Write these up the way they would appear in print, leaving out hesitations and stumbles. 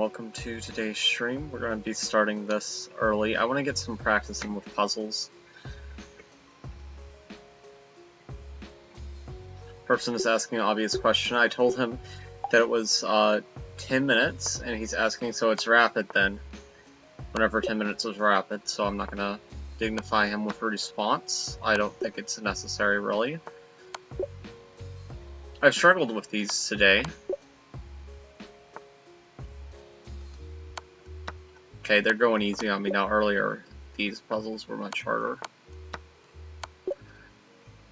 Welcome to today's stream. We're going to be starting this early. I want to get some practice in with puzzles. Person is asking an obvious question. I told him that it was 10 minutes, and he's asking, so it's rapid then. Whenever 10 minutes is rapid, so I'm not going to dignify him with a response. I don't think it's necessary, really. I've struggled with these today. Okay, they're going easy on me now. Earlier, these puzzles were much harder.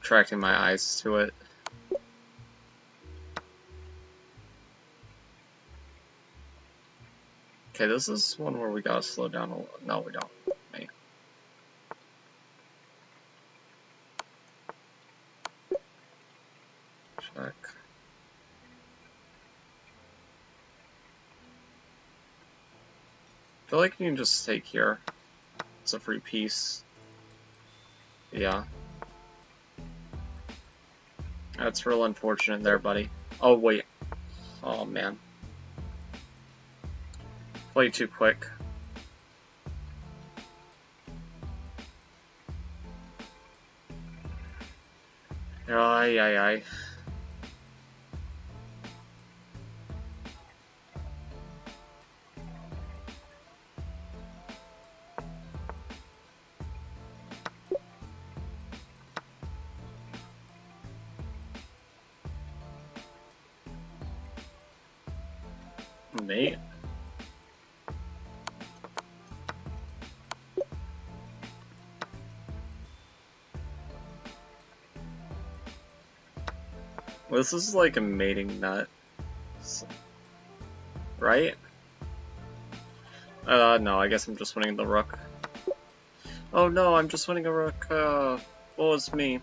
Attracting my eyes to it. Okay, this is one where we gotta slow down a little. No, we don't. Maybe. Check. I feel like you can just take here. It's a free piece. Yeah. That's real unfortunate there, buddy. Oh, wait. Oh, man. Played too quick. Ay, ay, ay. Mate. Well, this is like a mating nut. Right? No, I guess I'm just winning the rook. Oh no, I'm just winning a rook. What was me?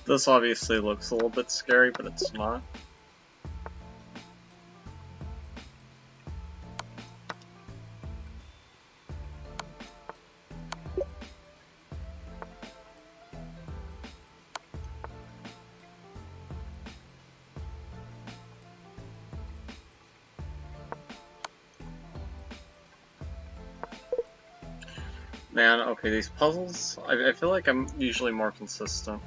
This obviously looks a little bit scary, but it's not. Man, okay, these puzzles, I feel like I'm usually more consistent.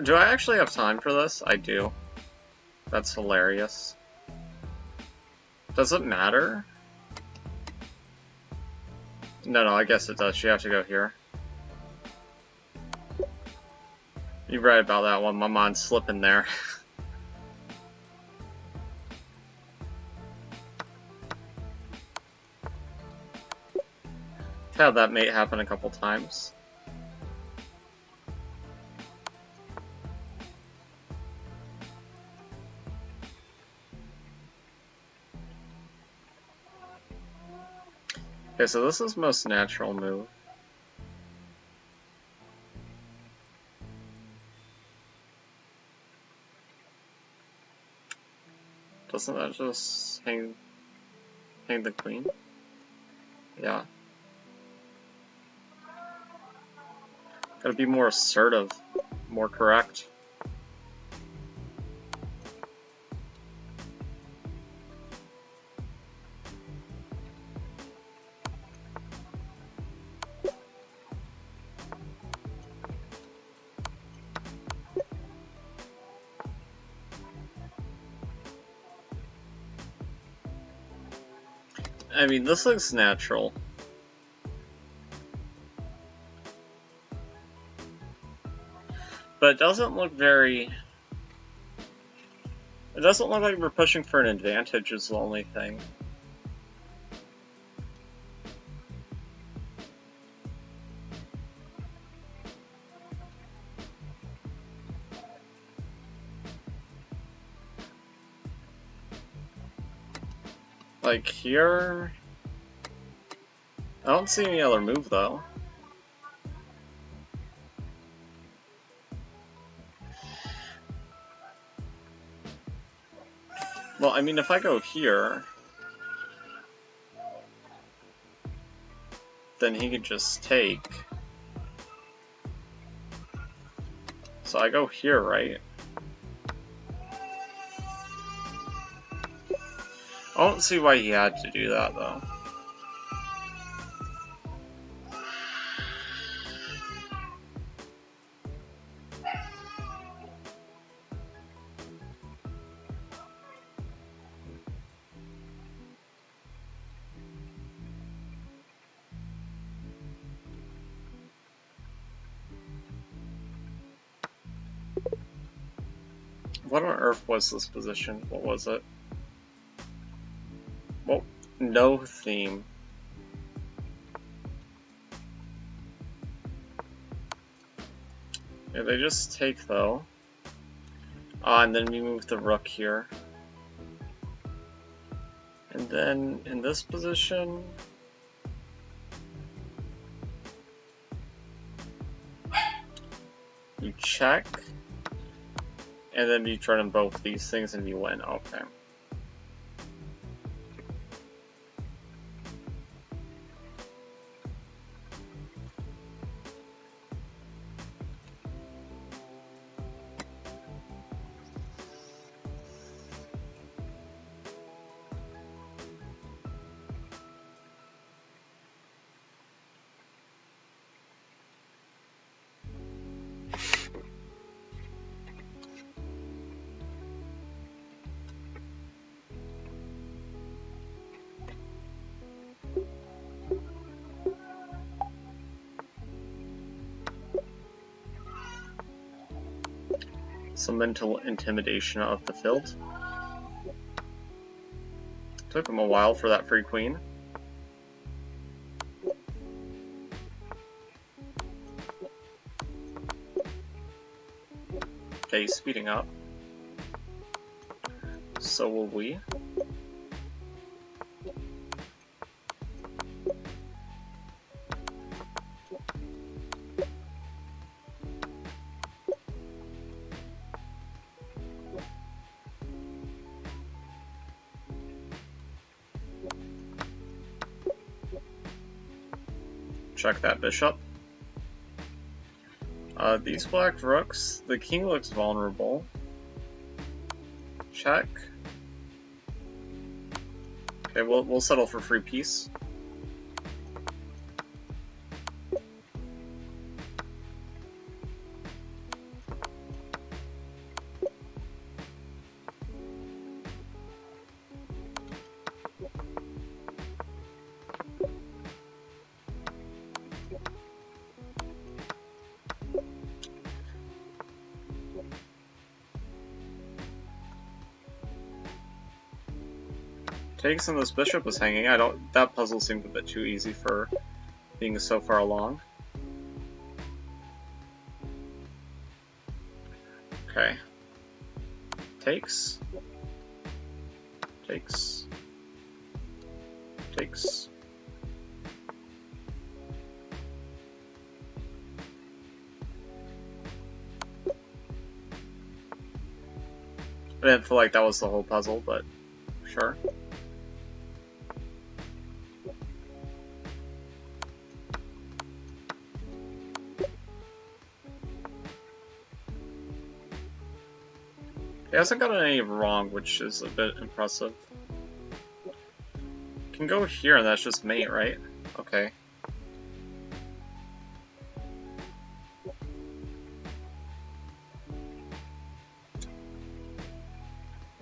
Do I actually have time for this? I do. That's hilarious. Does it matter? No, I guess it does. You have to go here. You're right about that one. My mind's slipping there. Had that mate happen a couple times. Okay, so this is most natural move. Doesn't that just hang the queen? Yeah. Gotta be more assertive, more correct. I mean, this looks natural. But it doesn't look very... It doesn't look like we're pushing for an advantage is the only thing. Like here... I don't see any other move though. Well, I mean, if I go here, then he could just take. So I go here, right? I don't see why he had to do that, though. What on earth was this position? What was it? Well, no theme. Yeah, they just take though. And then we move the rook here. And then in this position, you check. And then you turn on both these things and you win. Okay. Some mental intimidation of the field. Took him a while for that free queen. Okay, he's speeding up. So will we. Check that bishop. These black rooks, the king looks vulnerable. Check. Okay, we'll settle for free piece. Takes and this bishop was hanging. That puzzle seemed a bit too easy for being so far along. Okay. Takes. Takes. Takes. I didn't feel like that was the whole puzzle, but sure. He hasn't gotten any wrong, which is a bit impressive. Can go here and that's just mate, right? Okay.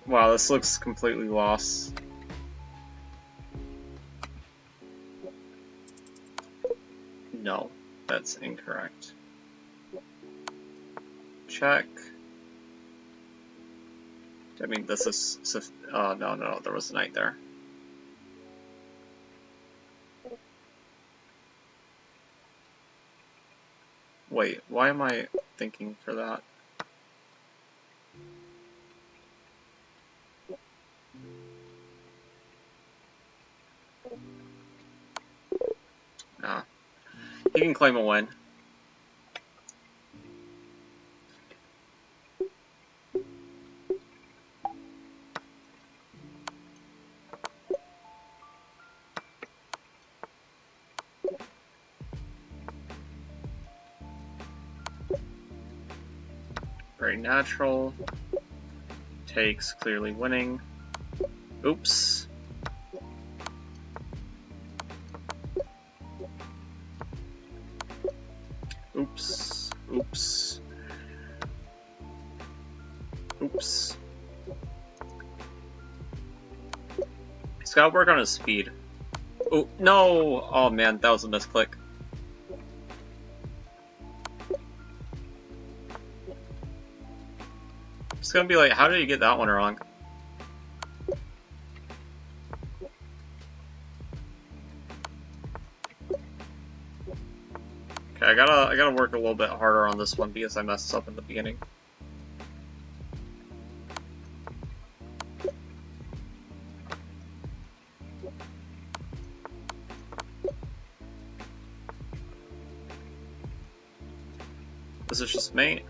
Wow, this looks completely lost. that's incorrect. Check. I mean, this is... no, there was a knight there. Wait, why am I thinking for that? Ah. He can claim a win. Very natural. Takes, clearly winning. Oops. Oops. Oops. Oops. He's gotta work on his speed. Oh, no! Oh man, that was a misclick. It's gonna be like, how did you get that one wrong? Okay, I gotta work a little bit harder on this one because I messed up in the beginning. This is just mate.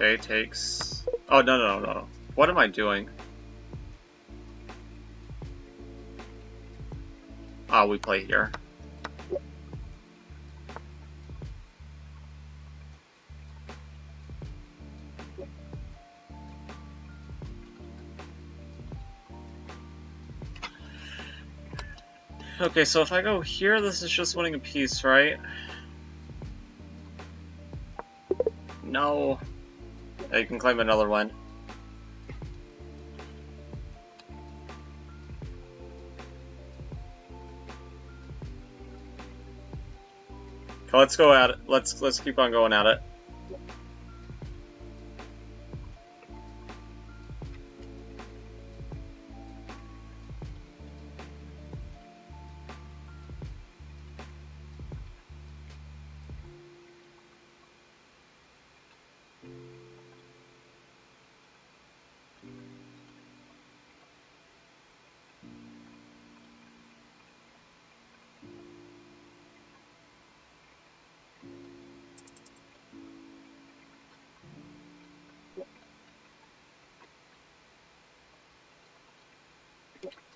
Okay, takes... Oh, no. What am I doing? Ah, we play here. Okay, so if I go here, this is just winning a piece, right? No. Yeah, you can claim another one. Okay, let's go at it. Let's keep on going at it.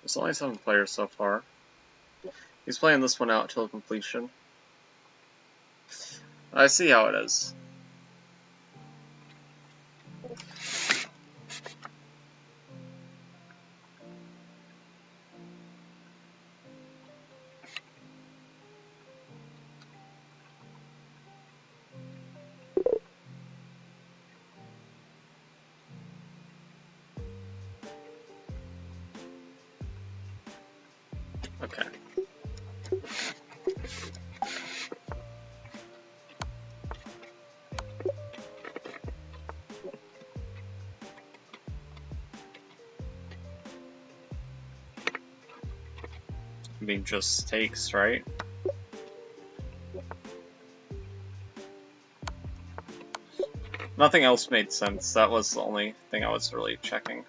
There's only 7 players so far. He's playing this one out till completion. I see how it is. Okay. I mean, just takes, right? Nothing else made sense. That was the only thing I was really checking.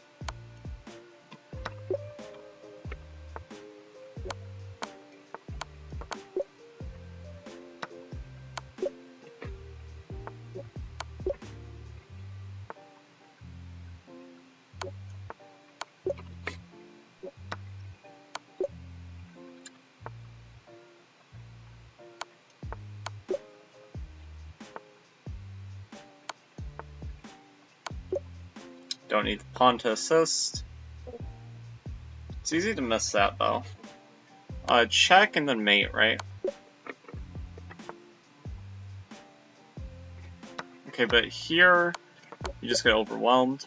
Don't need the pawn to assist. It's easy to miss that though. Check and then mate, right? Okay, but here you just get overwhelmed.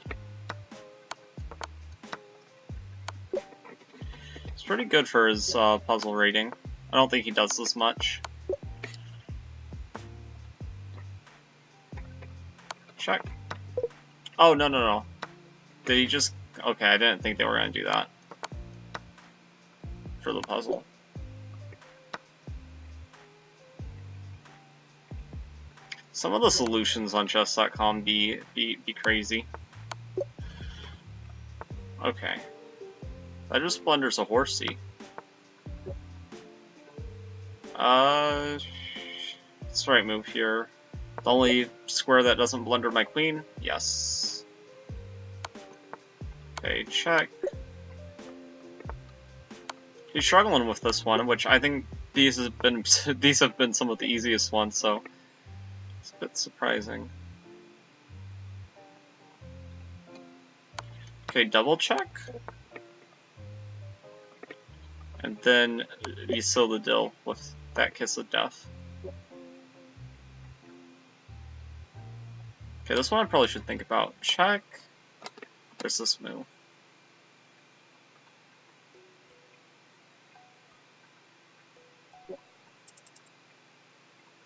It's pretty good for his puzzle rating. I don't think he does this much. Check. Oh, no. Did he just... Okay, I didn't think they were going to do that. For the puzzle. Some of the solutions on chess.com be crazy. Okay. That just blunders a horsey. It's the right move here. The only square that doesn't blunder my queen? Yes. Okay, check. He's struggling with this one, which I think these have been some of the easiest ones, so it's a bit surprising. Okay, double check. And then you seal the deal with that kiss of death. Okay, this one I probably should think about. Check. Where's this move?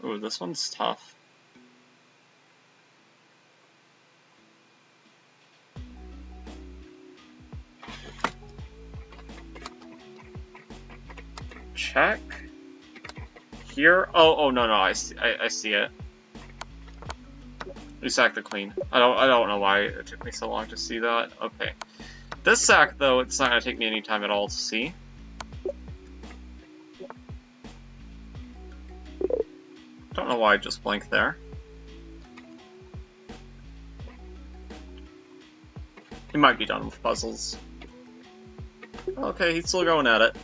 Ooh, this one's tough. Check. Here? Oh no, I see it. We sack the queen. I don't know why it took me so long to see that. Okay. This sack, though, it's not gonna take me any time at all to see. Don't know why I just blanked there. He might be done with puzzles. Okay, he's still going at it.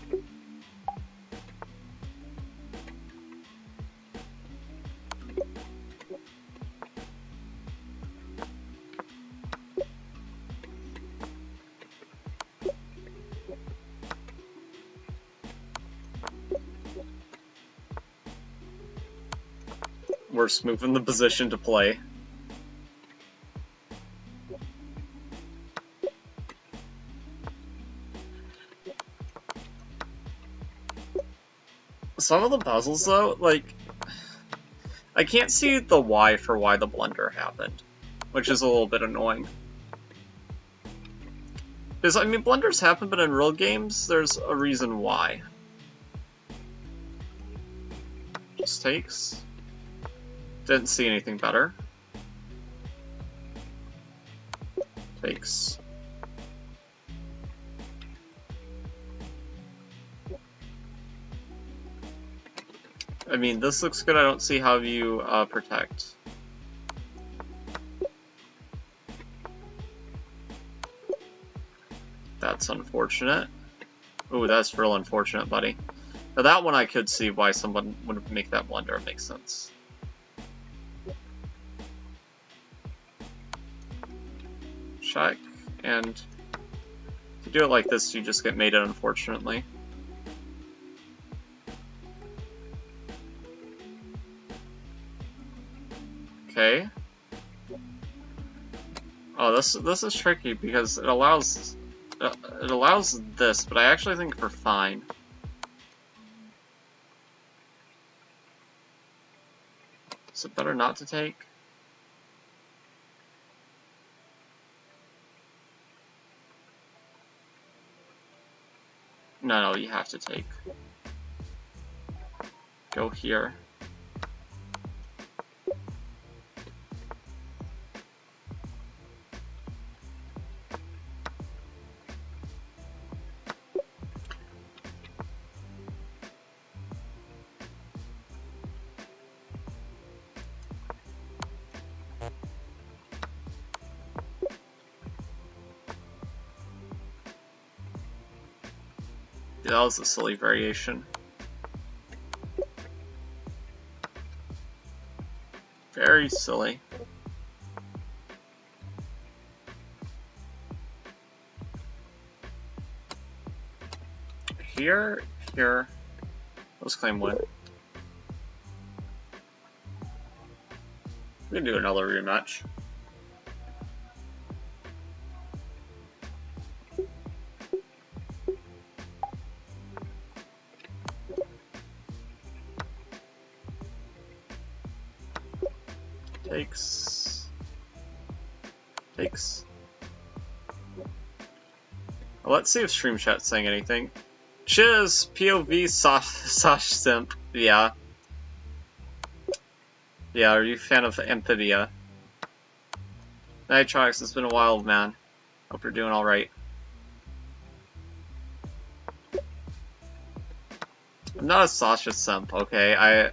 Worst move in the position to play. Some of the puzzles, though, like, I can't see the why for why the blunder happened, which is a little bit annoying. Because, I mean, blunders happen, but in real games, there's a reason why. Just takes. Didn't see anything better. Takes. I mean, this looks good. I don't see how you protect. That's unfortunate. Ooh, that's real unfortunate, buddy. Now that one I could see why someone would make that blunder. It makes sense. Check, and if you do it like this, you just get mated, unfortunately. Okay. Oh, this is tricky because it allows this, but I actually think we're fine. Is it better not to take? No, you have to take. Go here. That was a silly variation. Very silly. Here. Let's claim win. We can do another rematch. Takes. Takes. Well, let's see if Stream Chat's saying anything. Chiz, POV, Sash Simp. Yeah. Yeah, are you a fan of Amphibia? Nitrox, it's been a while, man. Hope you're doing alright. I'm not a Sasha simp, okay? I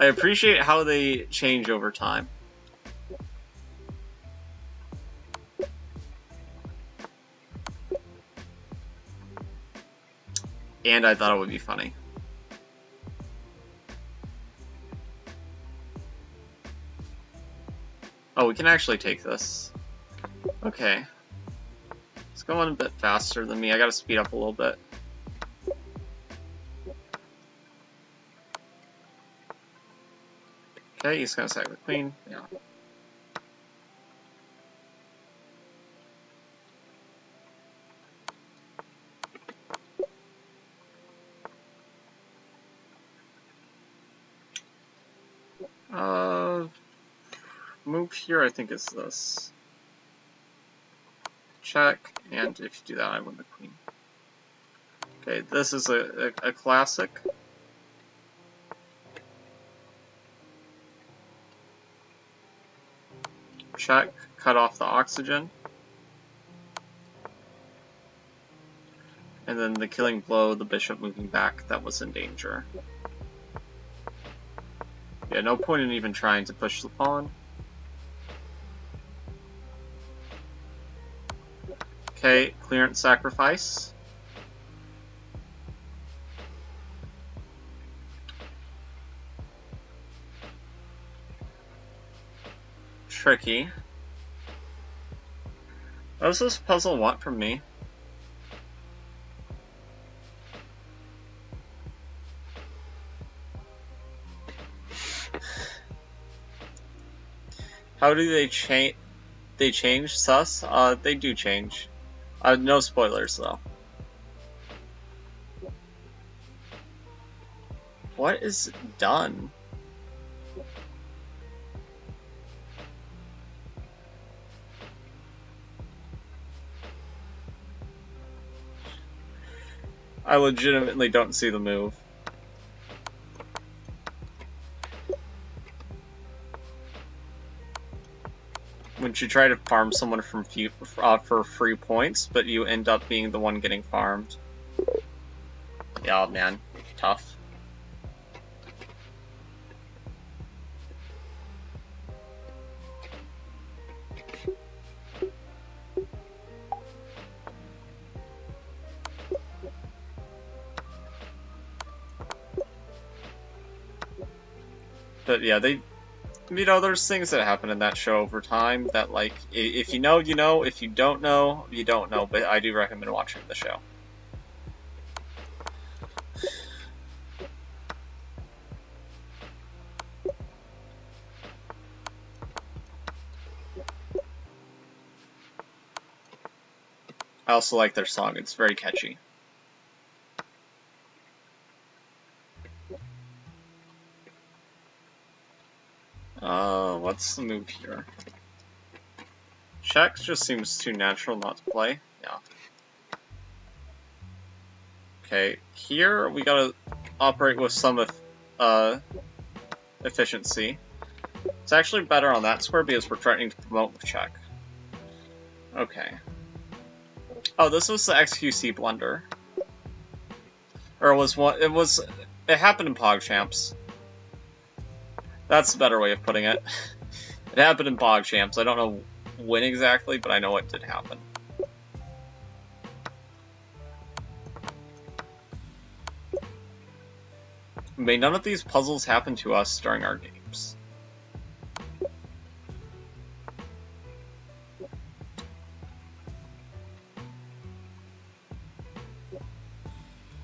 appreciate how they change over time. And I thought it would be funny. Oh, we can actually take this. Okay. It's going a bit faster than me. I gotta speed up a little bit. Okay, he's gonna sack the queen. Yeah. Move here, I think is this. Check, and if you do that, I win the queen. Okay, this is a classic. Check, cut off the oxygen. And then the killing blow, the bishop moving back, that was in danger. Yeah, no point in even trying to push the pawn. Okay, clearance sacrifice. Tricky. What does this puzzle want from me? How do they change? They change sus? They do change. No spoilers though. What is done? I legitimately don't see the move. When you try to farm someone from for free points, but you end up being the one getting farmed. Yeah, man, tough. But yeah, you know, there's things that happen in that show over time that, like, if you know, you know. If you don't know, you don't know. But I do recommend watching the show. I also like their song. It's very catchy. What's the move here? Check just seems too natural not to play. Yeah. Okay, here we gotta operate with some efficiency. It's actually better on that square because we're threatening to promote with check. Okay. Oh, this was the XQC blunder. Or it was one. It happened in PogChamps. That's the better way of putting it. It happened in PogChamps. I don't know when exactly, but I know it did happen. May none of these puzzles happen to us during our games.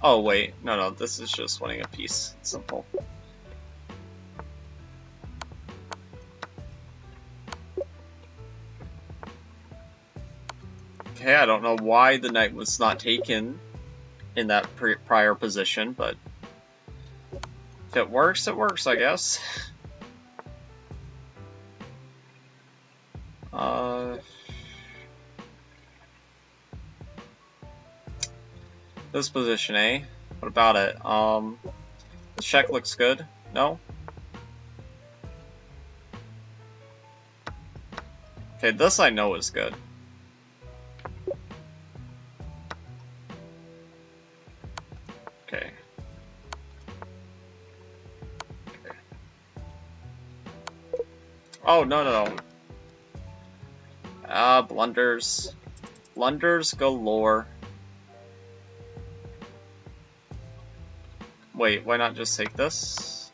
Oh wait, no, this is just winning a piece. It's simple. Okay, I don't know why the knight was not taken in that prior position, but if it works, I guess. This position, eh? What about it? This check looks good. No? Okay, this I know is good. Okay. Oh, no. Blunders. Blunders galore. Wait, why not just take this?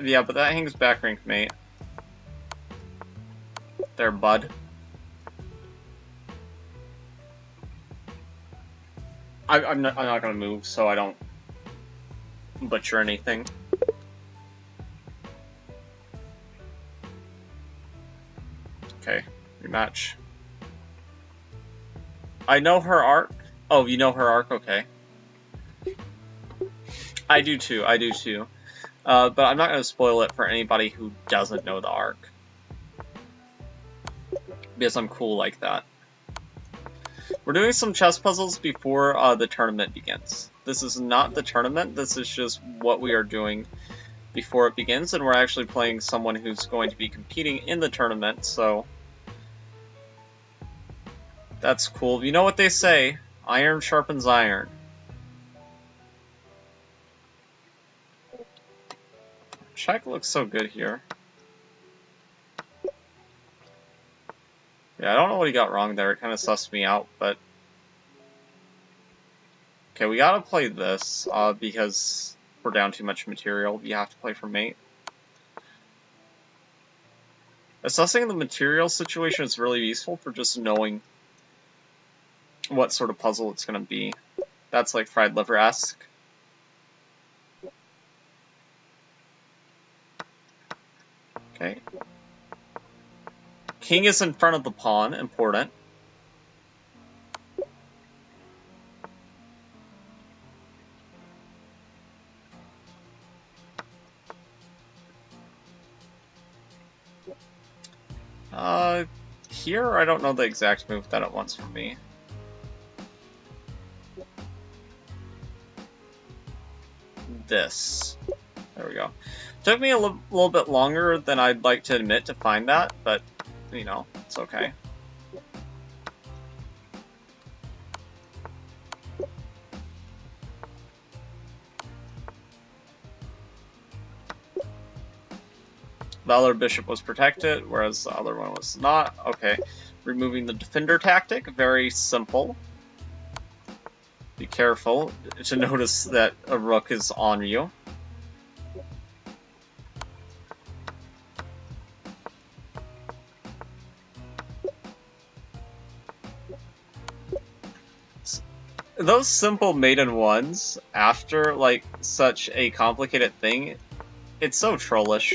Yeah, but that hangs back rank, mate. There, bud. I'm not gonna move, so I don't butcher anything. Okay, rematch. I know her arc. Oh, you know her arc? Okay. I do too. But I'm not gonna spoil it for anybody who doesn't know the arc. Because I'm cool like that. We're doing some chess puzzles before the tournament begins. This is not the tournament, this is just what we are doing before it begins, and we're actually playing someone who's going to be competing in the tournament, so that's cool. You know what they say, iron sharpens iron. Check looks so good here. Yeah, I don't know what he got wrong there, it kind of sussed me out, but... Okay, we gotta play this, because we're down too much material. You have to play for mate. Assessing the material situation is really useful for just knowing what sort of puzzle it's gonna be. That's like fried liver-esque. Okay. King is in front of the pawn, important. Here, I don't know the exact move that it wants from me. This. There we go. Took me a little bit longer than I'd like to admit to find that, but, you know, it's okay. The other bishop was protected, whereas the other one was not. Okay. Removing the defender tactic, very simple. Be careful to notice that a rook is on you. Those simple maiden ones, after, like, such a complicated thing, it's so trollish.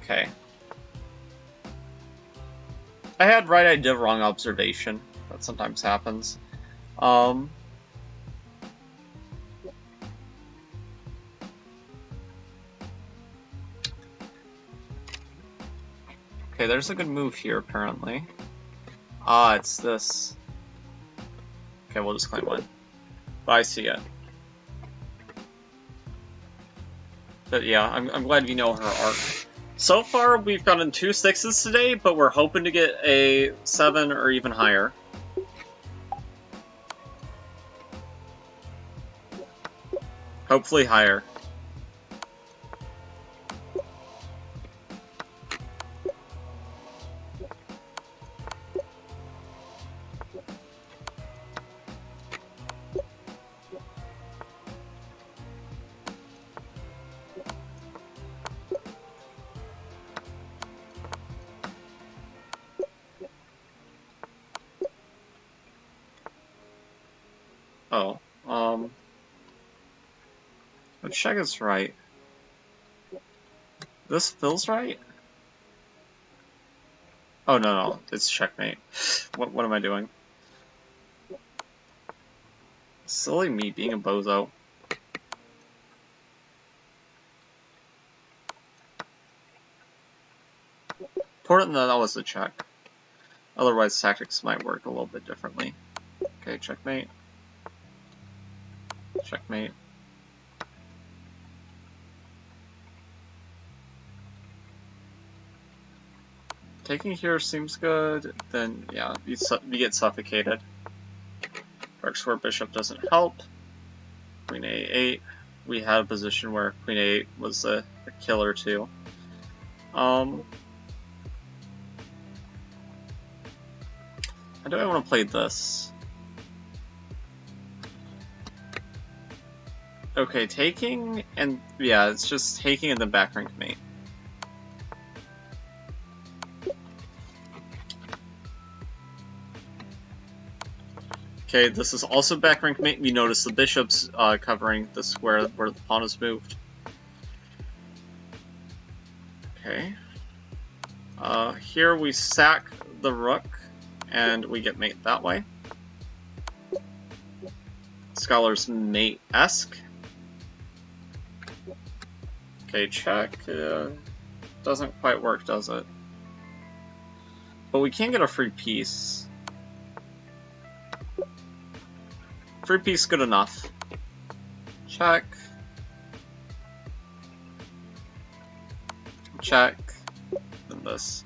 Okay. I had right idea, wrong observation. That sometimes happens. Okay, there's a good move here, apparently. Ah, it's this. Okay, we'll just claim one. But I see it. But yeah, I'm glad you know her arc. So far, we've gotten 2 6s today, but we're hoping to get a 7 or even higher. Hopefully higher. Oh, let's check it's right. This feels right? Oh, no, it's checkmate. What am I doing? Silly me being a bozo. Important that was a check. Otherwise, tactics might work a little bit differently. Okay, checkmate. Checkmate. Taking here seems good. Then, yeah, you get suffocated. Dark Square Bishop doesn't help. Queen A8. We had a position where Queen A8 was a killer too. How do I want to play this? Okay, taking and yeah, it's just taking and then back rank mate. Okay, this is also back rank mate. You notice the bishop's covering the square where the pawn is moved. Okay. Here we sack the rook and we get mate that way. Scholar's mate-esque. Okay, check. Doesn't quite work, does it? But we can get a free piece. Free piece good enough. Check. Check. And this.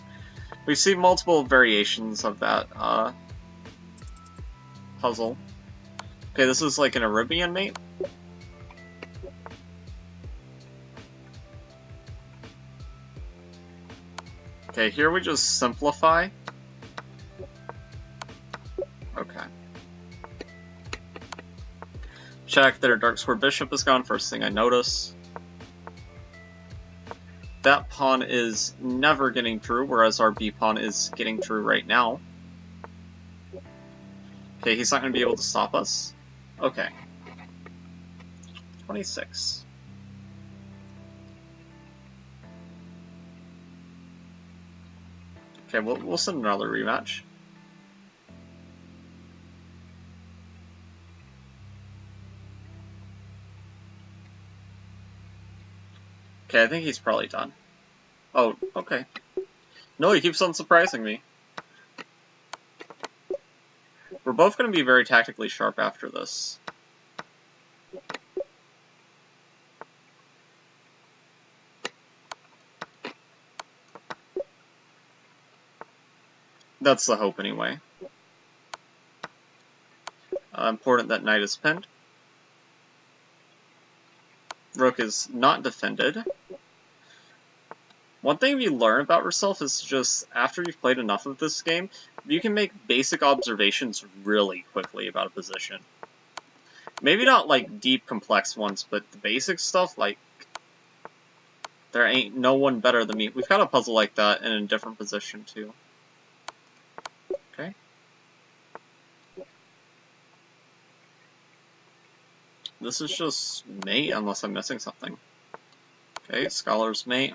We see multiple variations of that puzzle. Okay, this is like an Arabian mate. Okay, here we just simplify. Okay. Check that our Dark Square Bishop is gone, first thing I notice. That pawn is never getting through, whereas our B pawn is getting through right now. Okay, he's not going to be able to stop us. Okay. 26. Okay, we'll send another rematch. Okay, I think he's probably done. Oh, okay. No, he keeps on surprising me. We're both going to be very tactically sharp after this. That's the hope, anyway. Important that knight is pinned. Rook is not defended. One thing you learn about yourself is just, after you've played enough of this game, you can make basic observations really quickly about a position. Maybe not, like, deep, complex ones, but the basic stuff, like, there ain't no one better than me. We've got a puzzle like that in a different position, too. Okay. This is just mate, unless I'm missing something. Okay, Scholar's mate.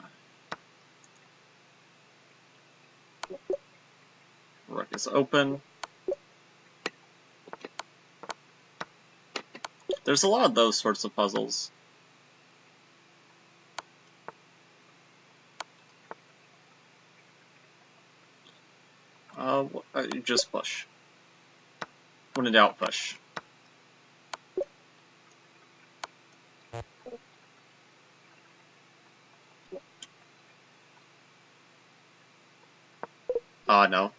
Rook is open. There's a lot of those sorts of puzzles. Just push. When in doubt, push. No.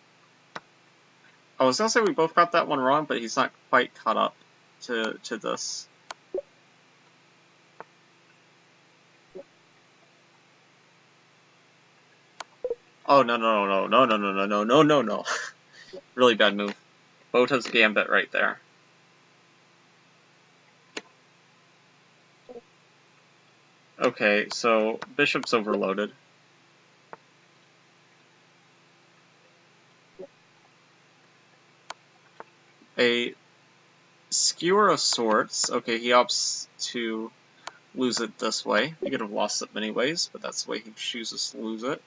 I was gonna say we both got that one wrong, but he's not quite caught up to this. Oh, no. Really bad move. Bota's gambit right there. Okay, so bishop's overloaded. A skewer of sorts. Okay, he opts to lose it this way. He could have lost it many ways, but that's the way he chooses to lose it.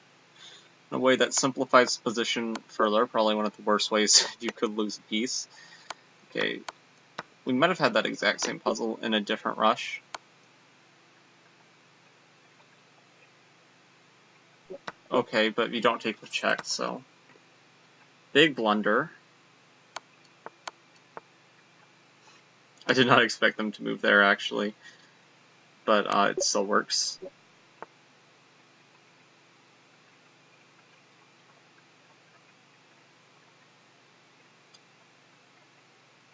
in a way that simplifies the position further. Probably one of the worst ways you could lose a piece. Okay, we might have had that exact same puzzle in a different rush. Okay, but you don't take the check, so... Big blunder. I did not expect them to move there, actually. But it still works.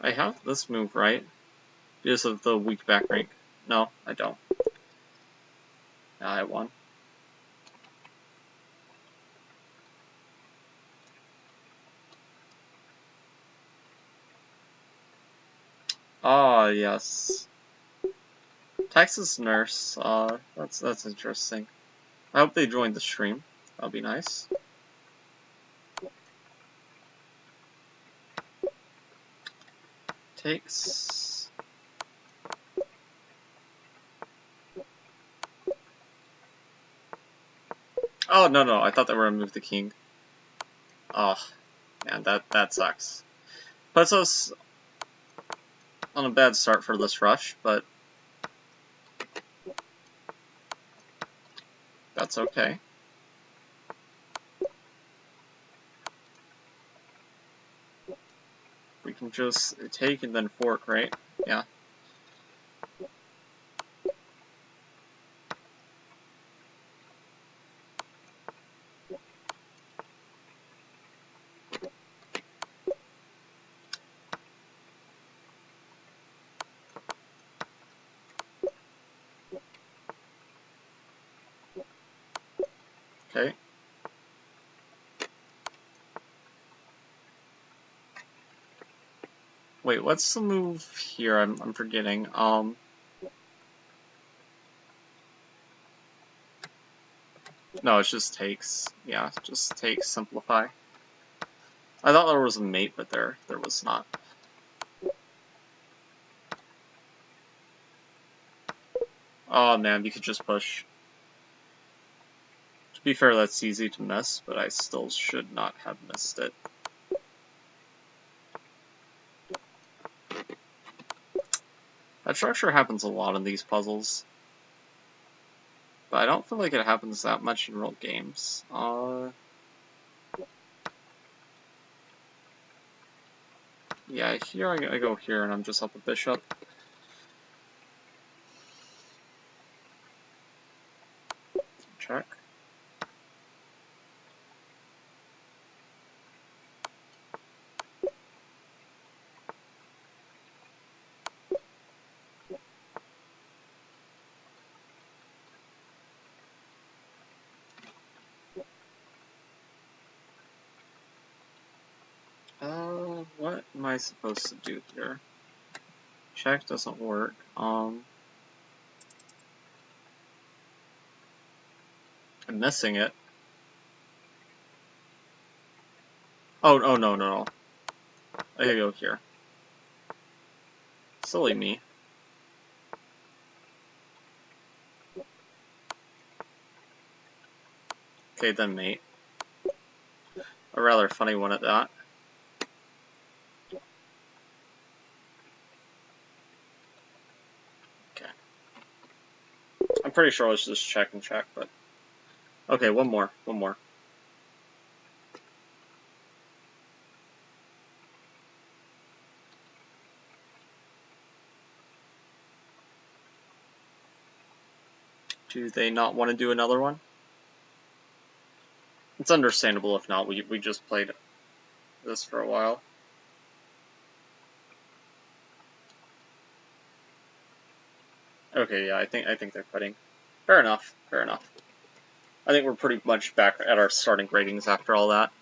I have this move, right? Because of the weak back rank. No, I don't. Yeah, I won. Ah, yes. Texas Nurse, that's interesting. I hope they joined the stream. That'll be nice. Takes... Oh, no, I thought they were gonna move the king. Oh, man, that sucks. Puts us on a bad start for this rush, but that's okay. We can just take and then fork, right? Yeah. Okay. Wait, what's the move here? I'm forgetting. No, it just takes. Yeah, just takes, simplify. I thought there was a mate, but there was not. Oh man, you could just push. To be fair, that's easy to miss, but I still should not have missed it. That structure happens a lot in these puzzles. But I don't feel like it happens that much in real games. Yeah, here I go here and I'm just up a bishop. Check. What am I supposed to do here? Check doesn't work. I'm missing it. Oh, no. I gotta go here. Silly me. Okay, then mate. A rather funny one at that. Okay. I'm pretty sure it's just check and check, but... Okay, one more. Do they not want to do another one? It's understandable if not. We just played this for a while. Okay, yeah, I think they're quitting. Fair enough. I think we're pretty much back at our starting ratings after all that.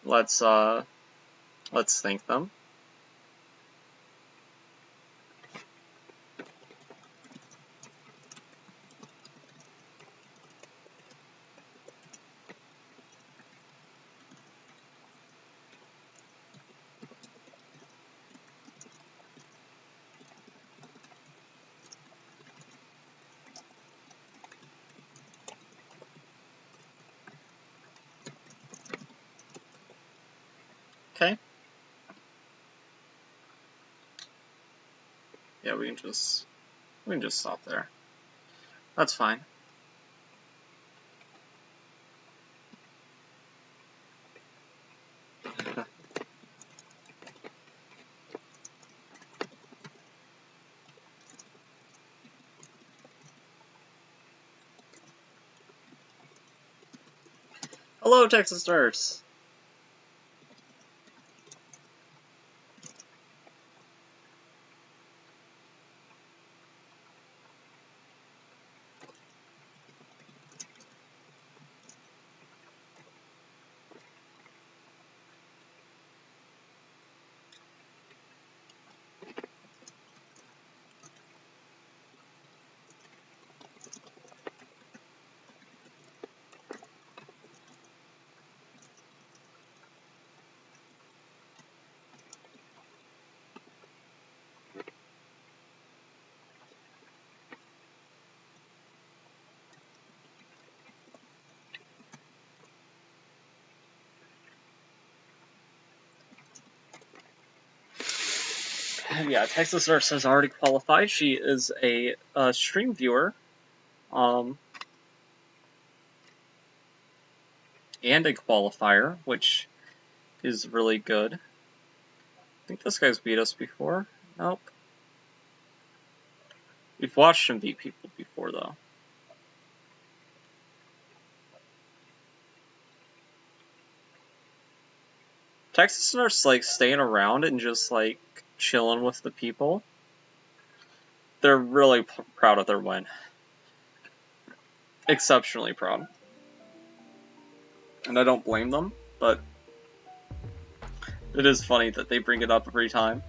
Let's thank them. Yeah, we can just stop there. That's fine. Hello, Texas Nurse. Yeah, Texas Nurse has already qualified. She is a stream viewer, and a qualifier, which is really good. I think this guy's beat us before. Nope. We've watched him beat people before, though. Texas Nurse like staying around and just like chilling with the people. They're really proud of their win. Exceptionally proud. And I don't blame them, but it is funny that they bring it up every time.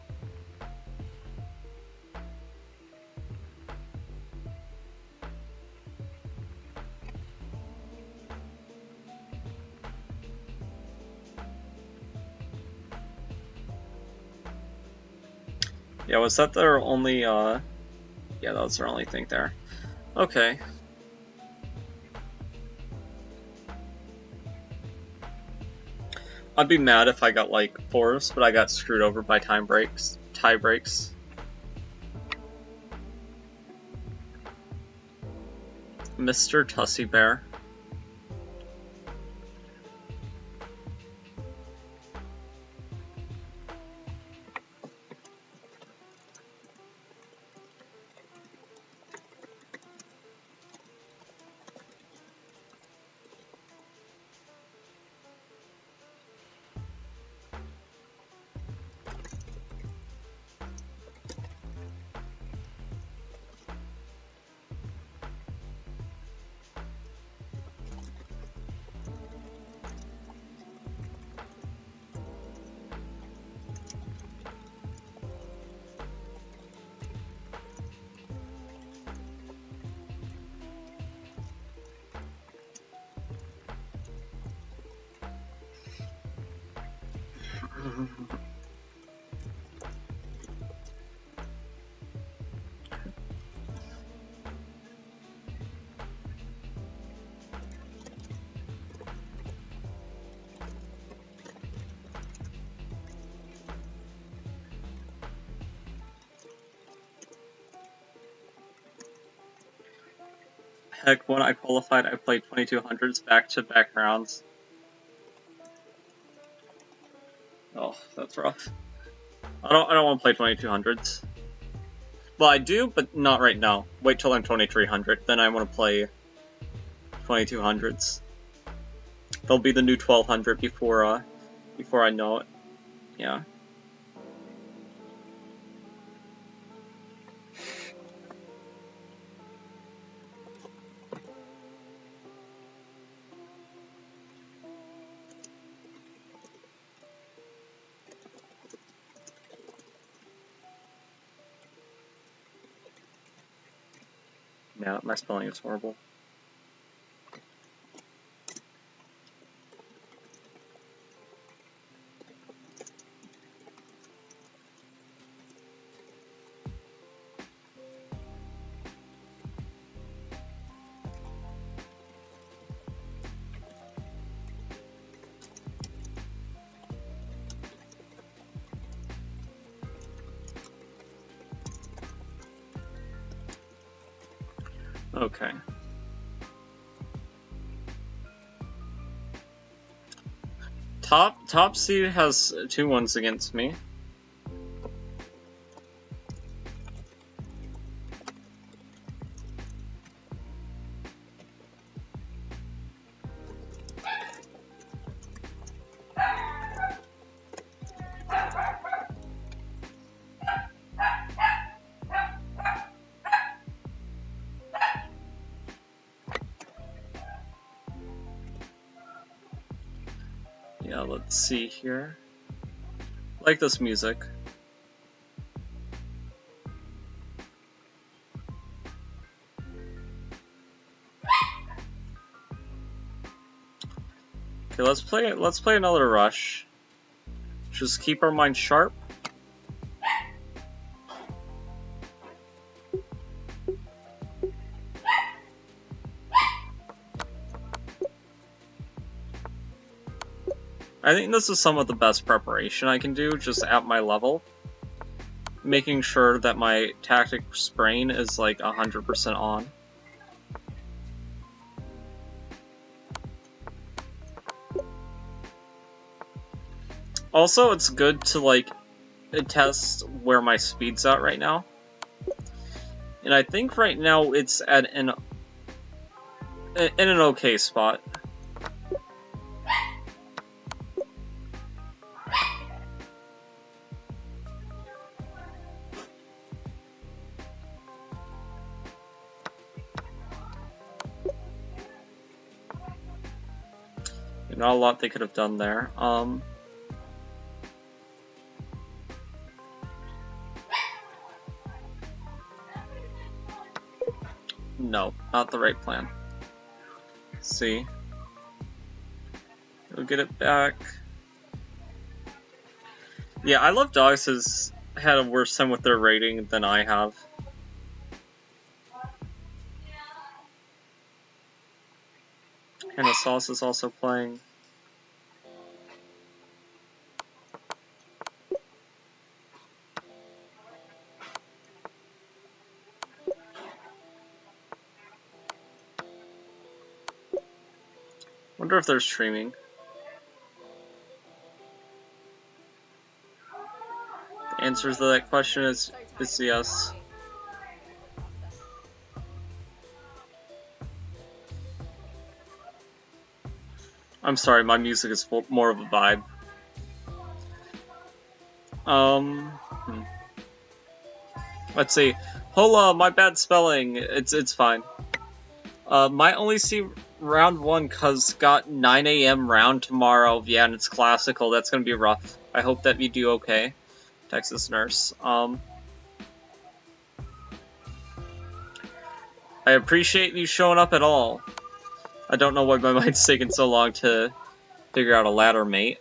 Yeah, was that their only, yeah, that was their only thing there. Okay. I'd be mad if I got, like, forced, but I got screwed over by tie breaks. Mr. Tussy Bear. Heck, when I qualified, I played 2200s back-to-back rounds. Oh, that's rough. I don't want to play 2200s. Well, I do, but not right now. Wait till I'm 2300, then I want to play 2200s. They'll be the new 1200 before I know it. Yeah. Yeah, my spelling is horrible. Okay. Top seed has 2 1s against me. Yeah, let's see here. I like this music. Okay, let's play another rush. Just keep our mind sharp. I think this is some of the best preparation I can do, just at my level. Making sure that my tactics brain is like 100% on. Also, it's good to like test where my speed's at right now. And I think right now it's at in an okay spot. Not a lot they could have done there. No, not the right plan. Let's see. We'll get it back. Yeah, I Love Dogs has had a worse time with their rating than I have. Hannah Sauce is also playing. Wonder if they're streaming. The answer to that question is yes. I'm sorry, my music is more of a vibe. Let's see. Hola, my bad spelling. It's fine. Might only see round 1 cause got 9 AM round tomorrow. Yeah, and it's classical. That's gonna be rough. I hope that you do okay, Texas Nurse. I appreciate you showing up at all. I don't know why my mind's taking so long to figure out a ladder mate.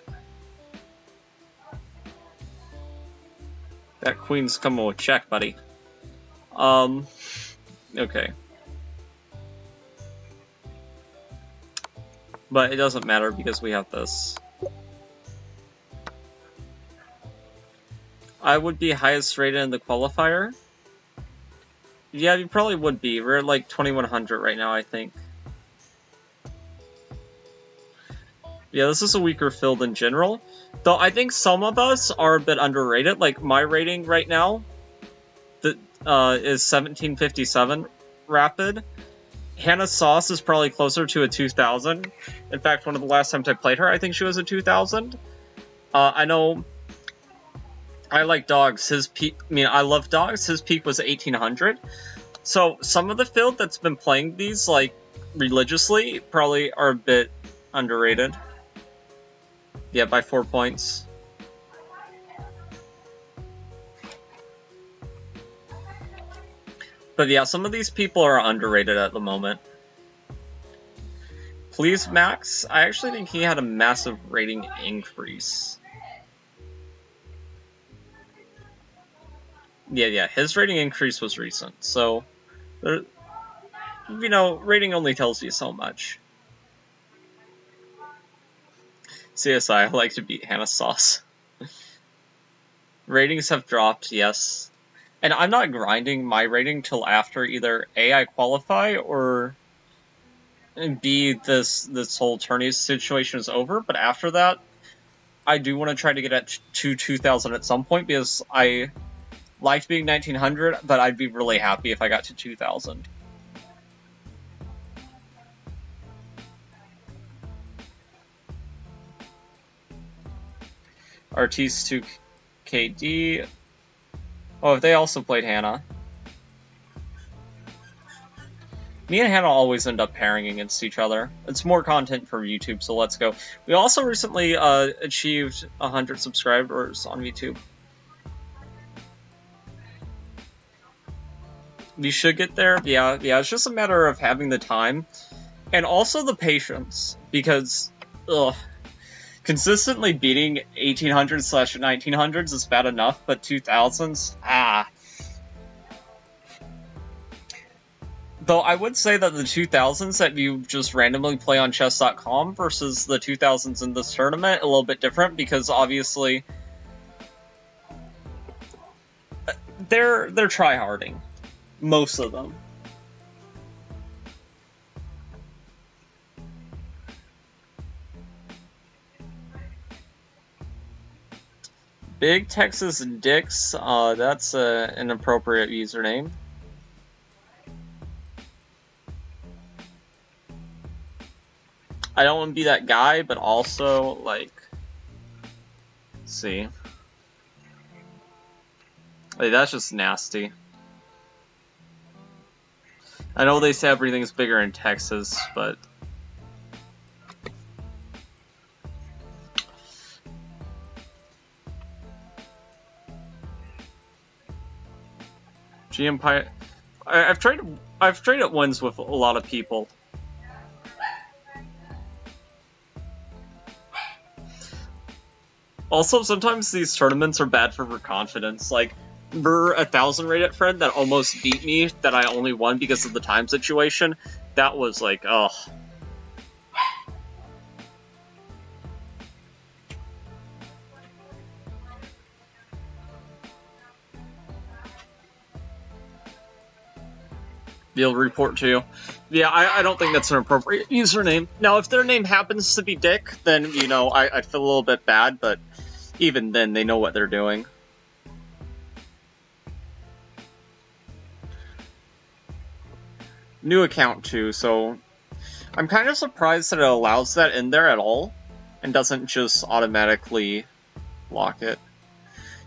That queen's coming with check, buddy. Okay. But it doesn't matter because we have this. I would be highest rated in the qualifier. Yeah, you probably would be. We're at like 2100 right now, I think. Yeah, this is a weaker field in general. Though I think some of us are a bit underrated. Like my rating right now that is 1757 rapid. Hannah Sauce is probably closer to a 2000. In fact, one of the last times I played her, I think she was a 2000. I know I like Dogs. His peak, I love Dogs. His peak was 1800. So some of the field that's been playing these like religiously probably are a bit underrated. Yeah, by 4 points. But yeah, some of these people are underrated at the moment. Please, Max. I actually think he had a massive rating increase. Yeah, his rating increase was recent. So, rating only tells you so much. CSI, I like to beat Hannah Sauce. Ratings have dropped, yes. And I'm not grinding my rating till after either A, I qualify, or B, this whole tourney situation is over. But after that, I do want to try to get at 2,000 at some point, because I liked being 1900, but I'd be really happy if I got to 2,000. Artis 2KD. Oh, they also played Hannah. Me and Hannah always end up pairing against each other. It's more content for YouTube, so let's go. We also recently achieved 100 subscribers on YouTube. We should get there. Yeah, it's just a matter of having the time. And also the patience. Because, consistently beating 1800/1900s is bad enough, but 2000s? Though I would say that the 2000s that you just randomly play on chess.com versus the 2000s in this tournament, a little bit different, because obviously they're tryharding. Most of them. Big Texas Dicks, that's an appropriate username. I don't want to be that guy, but also, like, let's see. Like, that's just nasty. I know they say everything's bigger in Texas, but... GM I've traded wins with a lot of people. Also, sometimes these tournaments are bad for confidence. Like, for a 1,000 rated friend that almost beat me, that I only won because of the time situation, that was like, ugh. They'll report to you. Yeah, I don't think that's an appropriate username. Now, if their name happens to be Dick, then, you know, I'd feel a little bit bad, but even then, they know what they're doing. New account, too, so I'm kind of surprised that it allows that in there at all, and doesn't just automatically lock it.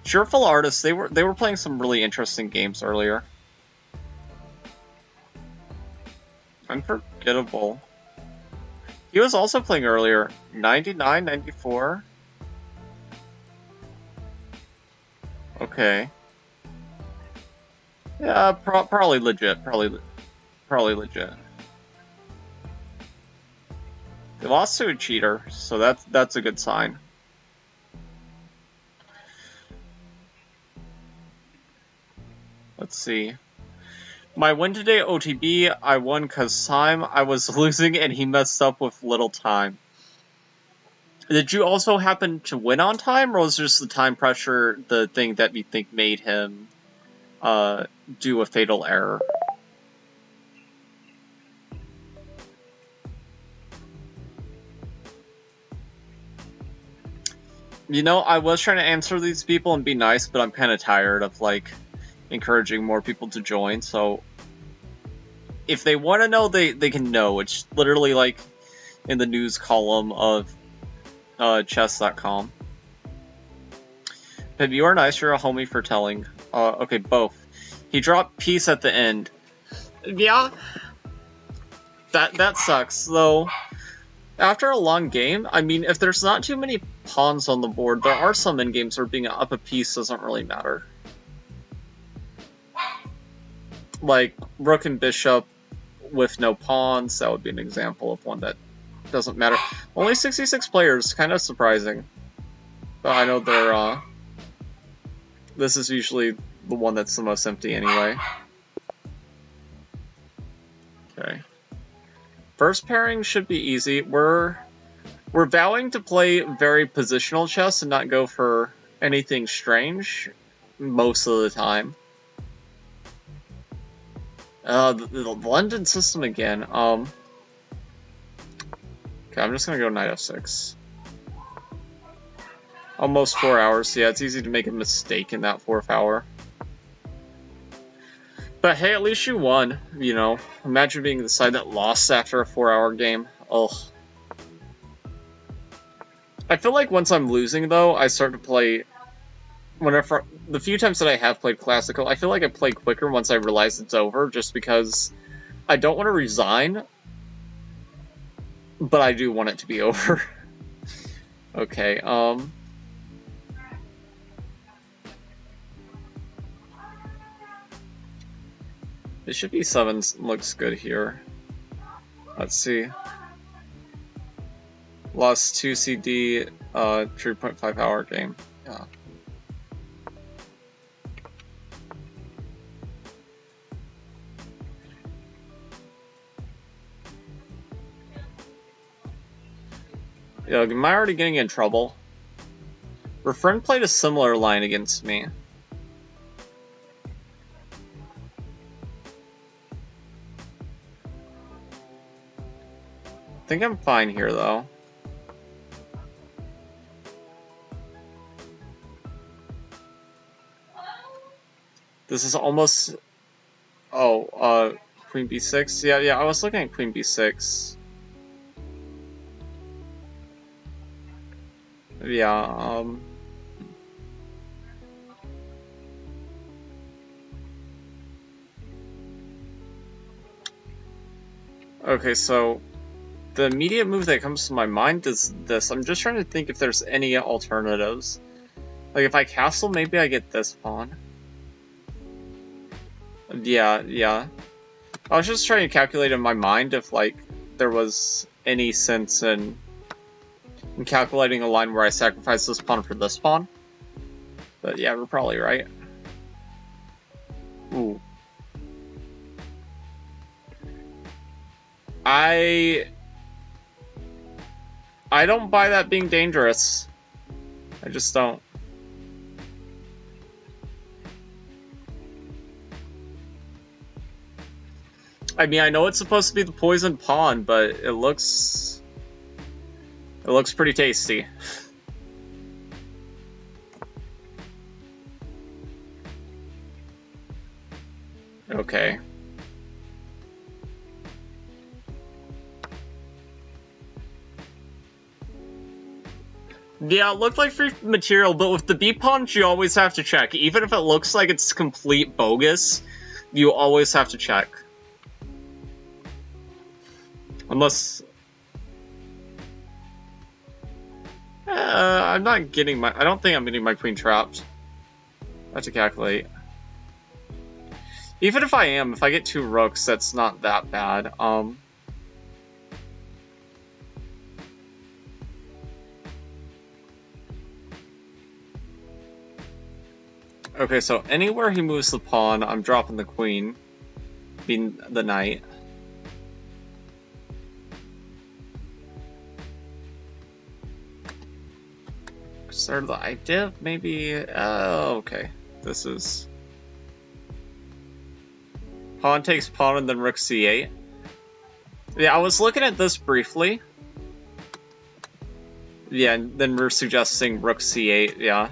Cheerful Artists, they were playing some really interesting games earlier. Unforgettable. He was also playing earlier. 99, 94. Okay. Yeah, probably legit. Probably legit. They lost to a cheater, so that's a good sign. Let's see. My win today, OTB, I won because time I was losing and he messed up with little time. Did you also happen to win on time, or was just the time pressure the thing that you think made him do a fatal error? You know, I was trying to answer these people and be nice, but I'm kind of tired of, like, encouraging more people to join, so if they want to know, they can know. It's literally, like, in the news column of chess.com. But you are nice, you're a homie for telling. Okay, both. He dropped peace at the end. Yeah. That sucks, though. After a long game, I mean, if there's not too many pawns on the board, there are some endgames where being up a piece doesn't really matter. Like, rook and bishop with no pawns, that would be an example of one that doesn't matter. Only 66 players, kind of surprising. But I know they're, this is usually the one that's the most empty anyway. Okay. First pairing should be easy. We're vowing to play very positional chess and not go for anything strange most of the time. The London system again. Okay, I'm just gonna go knight f6. Almost 4 hours. Yeah, it's easy to make a mistake in that 4th hour. But hey, at least you won, you know. Imagine being the side that lost after a 4-hour game. Ugh. I feel like once I'm losing, though, I start to play... Whenever the few times that I have played Classical, I feel like I play quicker once I realize it's over, just because I don't want to resign, but I do want it to be over. Okay, Bishop e7 looks good here. Let's see. Lost 2 CD, 3.5 hour game. Yeah. Yeah, am I already getting in trouble? Her friend played a similar line against me. I think I'm fine here, though. This is almost... Oh, Queen b6? Yeah, I was looking at Queen b6. Yeah, Okay, so... The immediate move that comes to my mind is this. I'm just trying to think if there's any alternatives. Like, if I castle, maybe I get this pawn. Yeah. I was just trying to calculate in my mind if, like, there was any sense in calculating a line where I sacrifice this pawn for this pawn. But yeah, we're probably right. Ooh. I don't buy that being dangerous. I just don't. I mean, I know it's supposed to be the poison pawn, but it looks pretty tasty. Okay. Yeah, it looked like free material, but with the b-pawns, you always have to check. Even if it looks like it's complete bogus, you always have to check. Unless... I'm not getting my... I don't think I'm getting my queen trapped. I have to calculate. Even if I am, if I get 2 rooks, that's not that bad. Okay, so anywhere he moves the pawn, I'm dropping the queen, being the knight. Start the idea, maybe. Okay. This is pawn takes pawn and then rook c8. Yeah, I was looking at this briefly. Yeah, and then we're suggesting rook c8. Yeah.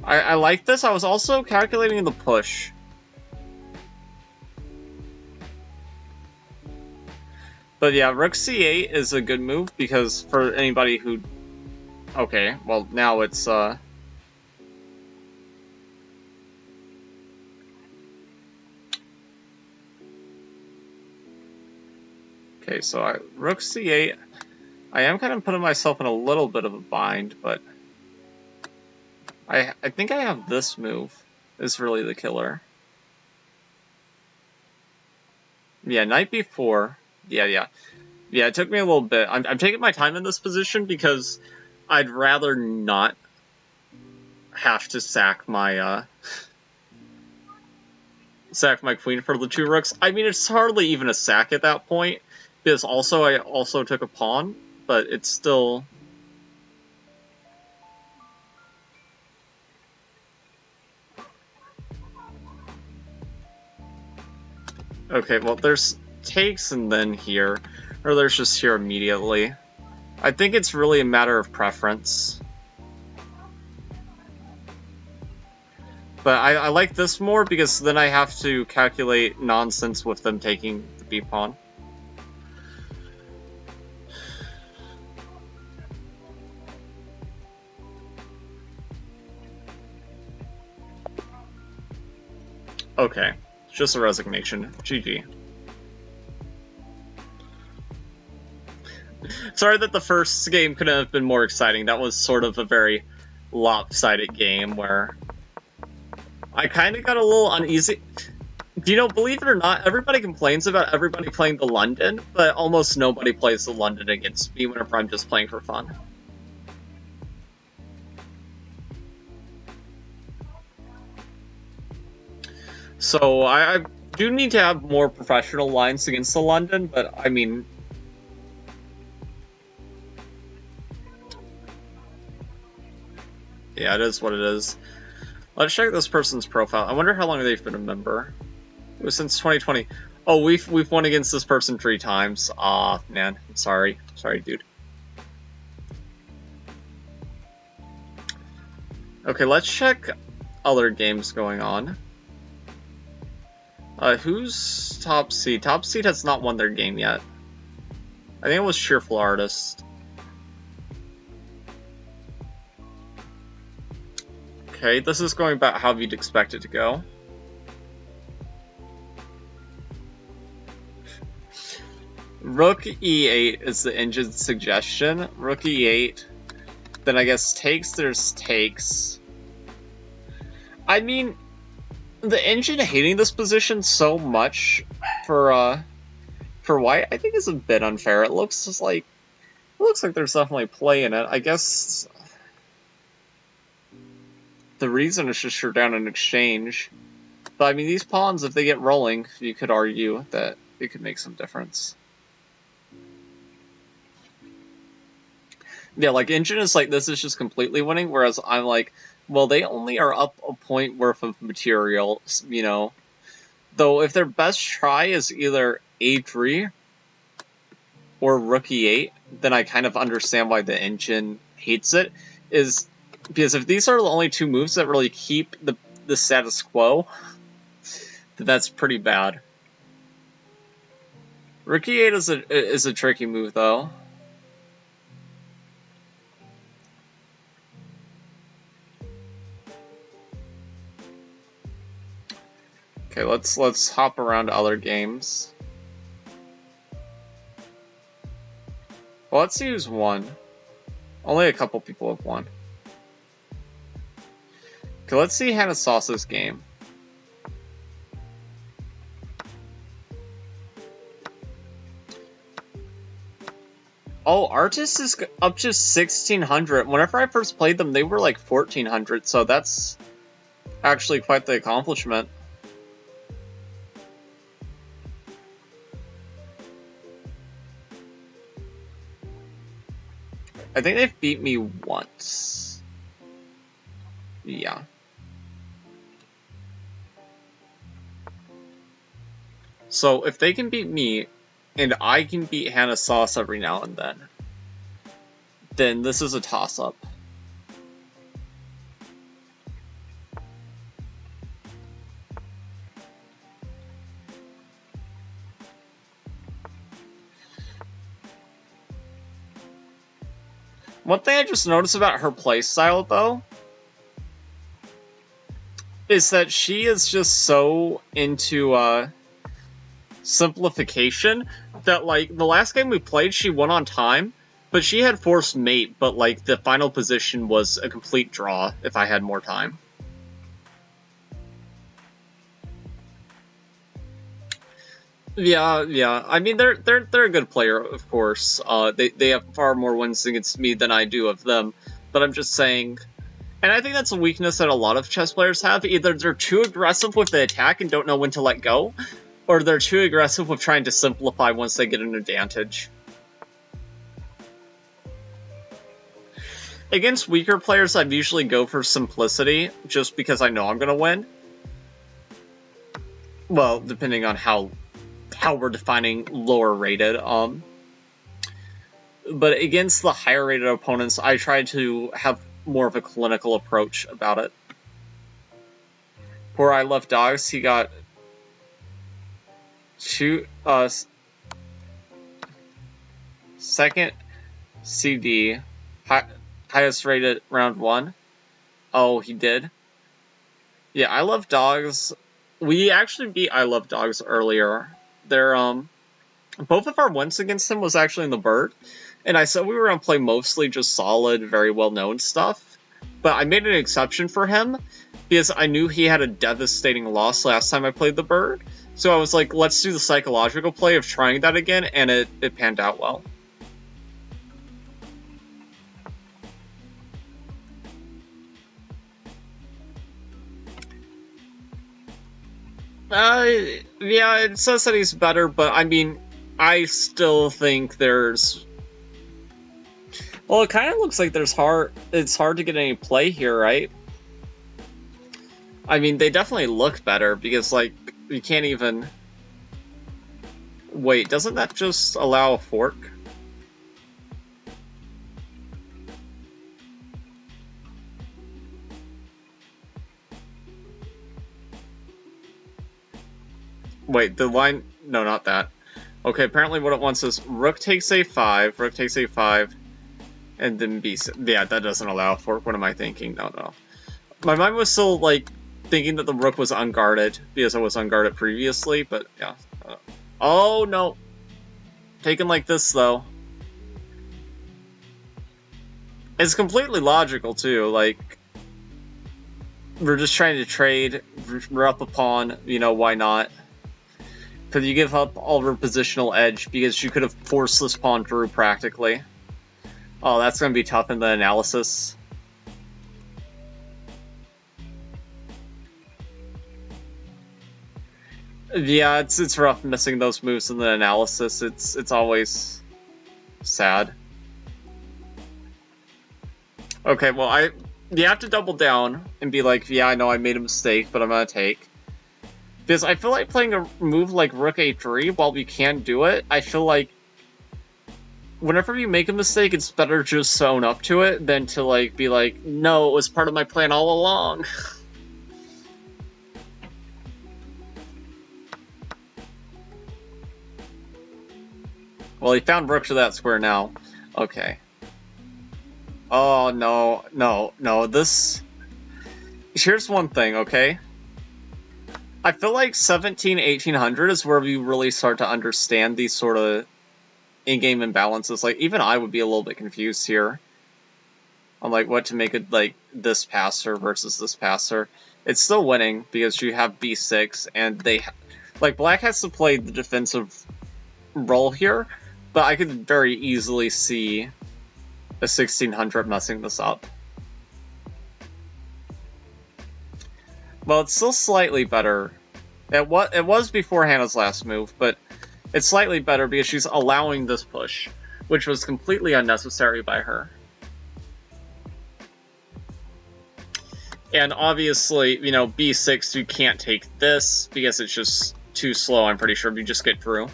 I like this. I was also calculating the push. But yeah, rook c8 is a good move because for anybody who... Okay, well now it's Okay, so rook c8. I am kind of putting myself in a little bit of a bind, but I think I have this move is really the killer. Yeah, knight b4. Yeah, it took me a little bit. I'm taking my time in this position because I'd rather not have to sack my queen for the 2 rooks. I mean, it's hardly even a sack at that point because I also took a pawn, but it's still... Okay, well, there's takes and then here, or there's just here immediately. I think it's really a matter of preference. But I like this more because then I have to calculate nonsense with them taking the B pawn. Okay, it's just a resignation. GG. Sorry that the first game couldn't have been more exciting. That was sort of a very lopsided game where I kind of got a little uneasy. You know, believe it or not, everybody complains about everybody playing the London, but almost nobody plays the London against me whenever I'm just playing for fun. So I do need to have more professional lines against the London, but I mean... yeah, it is what it is. Let's check this person's profile. I wonder how long they've been a member. It was since 2020. Oh, we've won against this person 3 times. Ah, man. I'm sorry. Sorry, dude. Okay, let's check other games going on. Who's Top Seed? Top Seed has not won their game yet. I think it was Cheerful Artist. Okay, this is going about how you'd expect it to go. Rook E8 is the engine's suggestion. Rook E8. Then I guess takes, there's takes. I mean, the engine hating this position so much for white, I think is a bit unfair. It looks like there's definitely play in it. I guess the reason is just shut down an exchange. But I mean, these pawns, if they get rolling, you could argue that it could make some difference. Yeah, like engine is like, this is just completely winning, whereas I'm like, well, they only are up a point worth of material, you know. Though if their best try is either A3 or Rook E8, then I kind of understand why the engine hates it. Is because if these are the only 2 moves that really keep the status quo, then that's pretty bad. Rook E8 is a tricky move though. Okay, let's hop around to other games. Well, let's see who's won. Only a couple people have won. Okay, let's see Hannah Sauce's game. Oh, Artist is up to 1600. Whenever I first played them, they were like 1400, so that's actually quite the accomplishment. I think they've beat me once. Yeah. So if they can beat me, and I can beat Hannah Sauce every now and then this is a toss-up. One thing I just noticed about her playstyle, though, is that she is just so into, simplification that, like, the last game we played, she won on time, but she had forced mate, but, like, the final position was a complete draw if I had more time. Yeah. I mean, they're a good player, of course. They have far more wins against me than I do of them. But I'm just saying, and I think that's a weakness that a lot of chess players have. Either they're too aggressive with the attack and don't know when to let go, or they're too aggressive with trying to simplify once they get an advantage. Against weaker players, I'd usually go for simplicity, just because I know I'm gonna win. Well, depending on how how we're defining lower rated. But against the higher rated opponents, I try to have more of a clinical approach about it. Where I left dogs, he got second CD, highest rated round 1. Oh, he did? Yeah, I Love Dogs. We actually beat I Love Dogs earlier. They're, both of our wins against him was actually in the Bird. And I said we were going to play mostly just solid, very well-known stuff. But I made an exception for him because I knew he had a devastating loss last time I played the Bird. So I was like, let's do the psychological play of trying that again, and it panned out well. Yeah, it says that he's better, but I mean, I still think there's... Well, it kind of looks like it's hard to get any play here, right? I mean, they definitely look better, because, like, you can't even... Wait, doesn't that just allow a fork? Wait, the line... No, not that. Okay, apparently what it wants is rook takes a5, rook takes a5, and then b6. Yeah, that doesn't allow a fork. What am I thinking? No. My mind was still, like, thinking that the rook was unguarded, because it was unguarded previously, but yeah. Oh, no. Taken like this, though. It's completely logical, too. Like, we're just trying to trade. We're up a pawn. You know, why not? Because you give up all her positional edge, because you could have forced this pawn through, practically. Oh, that's going to be tough in the analysis. Yeah, it's rough missing those moves in the analysis. It's always sad. Okay, well, you have to double down and be like, yeah, I know I made a mistake, but I'm gonna take. Because I feel like playing a move like Rook A3, while we can do it, I feel like whenever you make a mistake, it's better just to own up to it than to, like, be like, no, it was part of my plan all along. Well, he found rook to that square now. Okay. Oh, no, this... Here's one thing, okay? I feel like 1800 is where we really start to understand these sort of in-game imbalances. Like, even I would be a little bit confused here on, like, what to make it, like, this passer versus this passer. It's still winning, because you have b6, and they... Like, black has to play the defensive role here, but I could very easily see a 1600 messing this up. Well, it's still slightly better. It was before Hannah's last move, but it's slightly better because she's allowing this push, which was completely unnecessary by her. And obviously, you know, b6, you can't take this because it's just too slow, I'm pretty sure, if you just get through.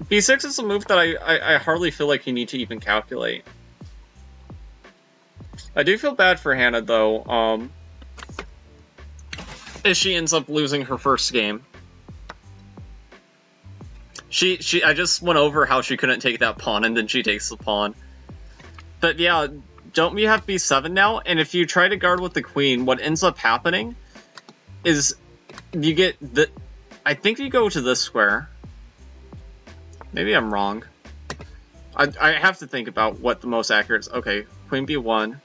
b6 is a move that I hardly feel like you need to even calculate. I do feel bad for Hannah, though, if she ends up losing her first game. I just went over how she couldn't take that pawn, and then she takes the pawn. But yeah, don't we have b7 now? And if you try to guard with the queen, what ends up happening is you get the... I think you go to this square. Maybe I'm wrong. I have to think about what the most accurate is. Okay, queen b1.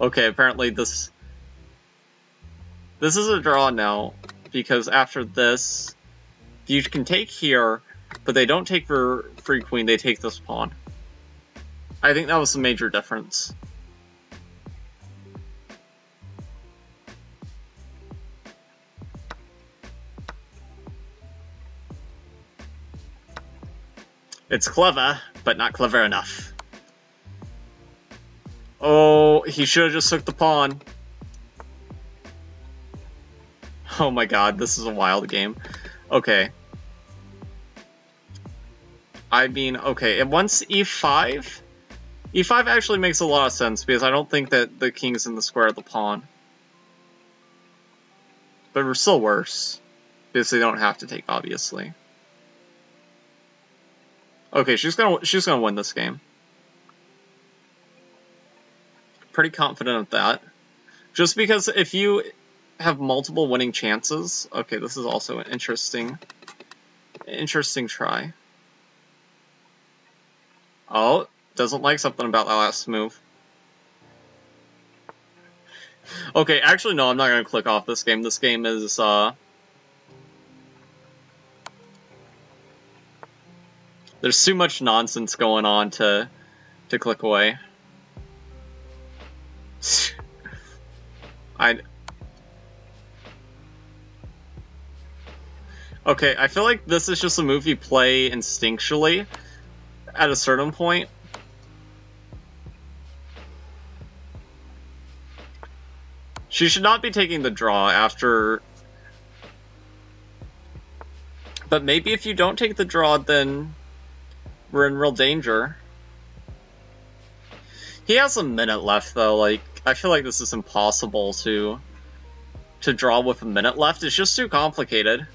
Okay, apparently this is a draw now, because after this, you can take here, but they don't take for free queen, they take this pawn. I think that was the major difference. It's clever, but not clever enough. Oh, he should have just took the pawn. Oh my god, this is a wild game. Okay. I mean, okay, and once e5... e5 actually makes a lot of sense, because I don't think that the king's in the square of the pawn. But we're still worse, because they don't have to take, obviously. Okay, she's gonna win this game. Pretty confident of that. Just because if you have multiple winning chances... Okay, this is also an interesting try. Oh, doesn't like something about that last move. Okay, actually no, I'm not gonna click off this game. This game is, there's too much nonsense going on to click away. Okay, I feel like this is just a move you play instinctually at a certain point. She should not be taking the draw after... But maybe if you don't take the draw, then we're in real danger. He has a minute left, though. Like, I feel like this is impossible to draw with a minute left. It's just too complicated.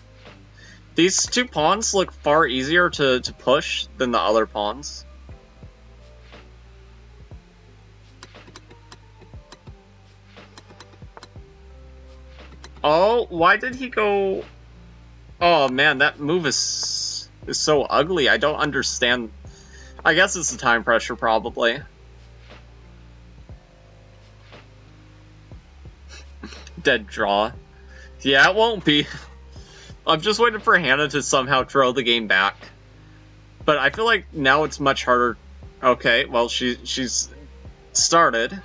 These two pawns look far easier to push than the other pawns. Oh, why did he go... Oh man, that move is so ugly. I don't understand. I guess it's the time pressure, probably. Dead draw. Yeah, it won't be. I'm just waiting for Hannah to somehow throw the game back. But I feel like now it's much harder. Okay, well, she's started.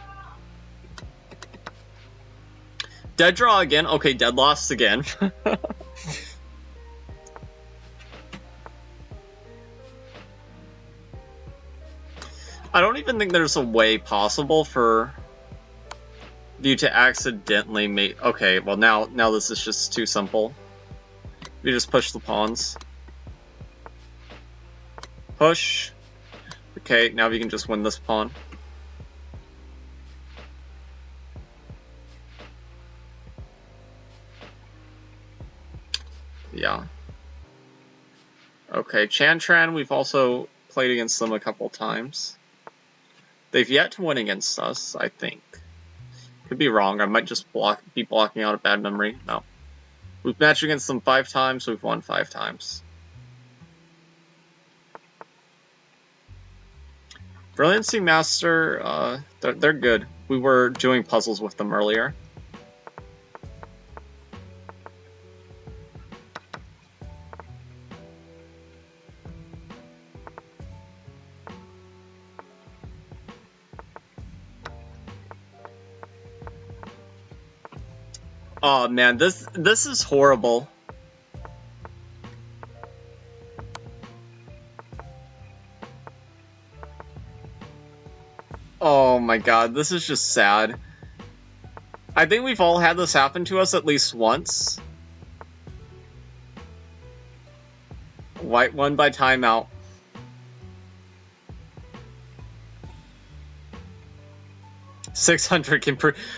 Dead draw again. Okay, dead lost again. I don't even think there's a way possible for you to accidentally make... Okay, well now this is just too simple. We just push the pawns. Push. Okay, now we can just win this pawn. Yeah. Okay, Chantran, we've also played against them a couple times. They've yet to win against us, I think. Could be wrong, I might just be blocking out a bad memory. No. We've matched against them 5 times, we've won 5 times. Brilliancy Master, they're good. We were doing puzzles with them earlier. Oh man, this is horrible. Oh my god, this is just sad. I think we've all had this happen to us at least once. White won by timeout. $600 can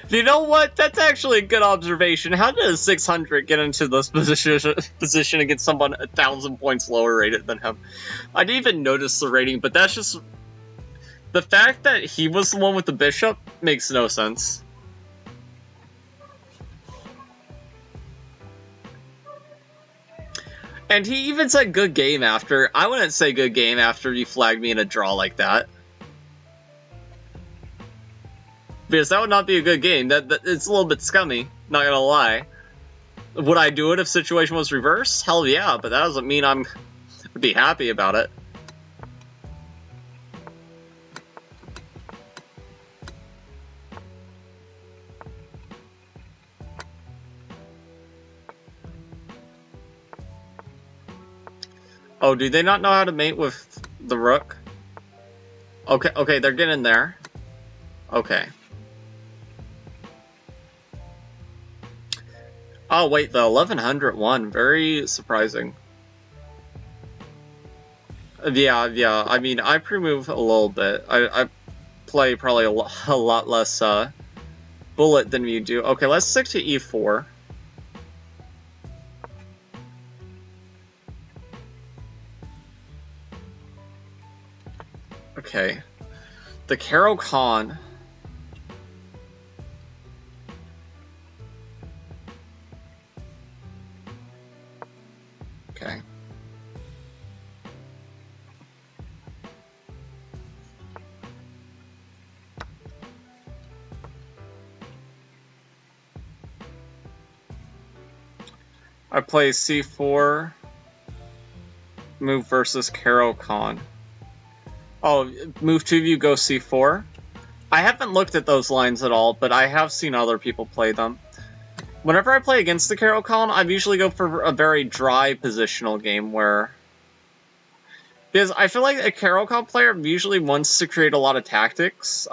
You know what? That's actually a good observation. How did a 600 get into this position against someone 1,000 points lower rated than him? I didn't even notice the rating, but that's just... The fact that he was the one with the bishop makes no sense. And he even said good game after. I wouldn't say good game after you flagged me in a draw like that. Because that would not be a good game. That it's a little bit scummy, not gonna lie. Would I do it if situation was reversed? Hell yeah, but that doesn't mean would be happy about it. Oh, do they not know how to mate with the rook? Okay, they're getting there. Okay. Oh, wait, the 1100 one. Very surprising. Yeah, I mean, I pre-move a little bit. I play probably a lot less bullet than you do. Okay, let's stick to e4. Okay. The Caro Kann. Okay. I play c4, move versus Caro Kann. Oh, move 2 of you, go c4? I haven't looked at those lines at all, but I have seen other people play them. Whenever I play against the Caro Kann, I usually go for a very dry positional game where... Because I feel like a Caro Kann player usually wants to create a lot of tactics.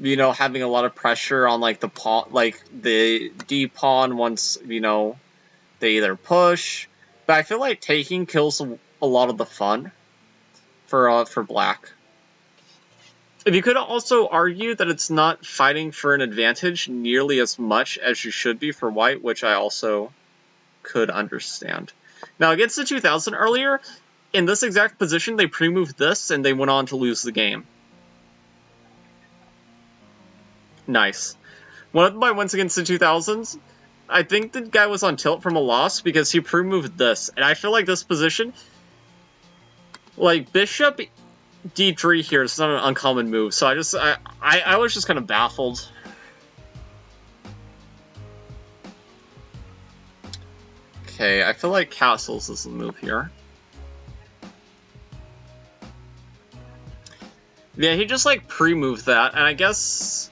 You know, having a lot of pressure on like the pawn, like the D pawn once, you know, they either push. But I feel like taking kills a lot of the fun for black. If you could also argue that it's not fighting for an advantage nearly as much as you should be for white, which I also could understand. Now against the 2000 earlier, in this exact position, they pre-moved this and they went on to lose the game. Nice. One of my wins against the 2000s, I think the guy was on tilt from a loss because he pre-moved this. And I feel like this position, like bishop d3 here is not an uncommon move. So I was just kind of baffled. Okay, I feel like castles is the move here. Yeah, he just like pre-moved that, and I guess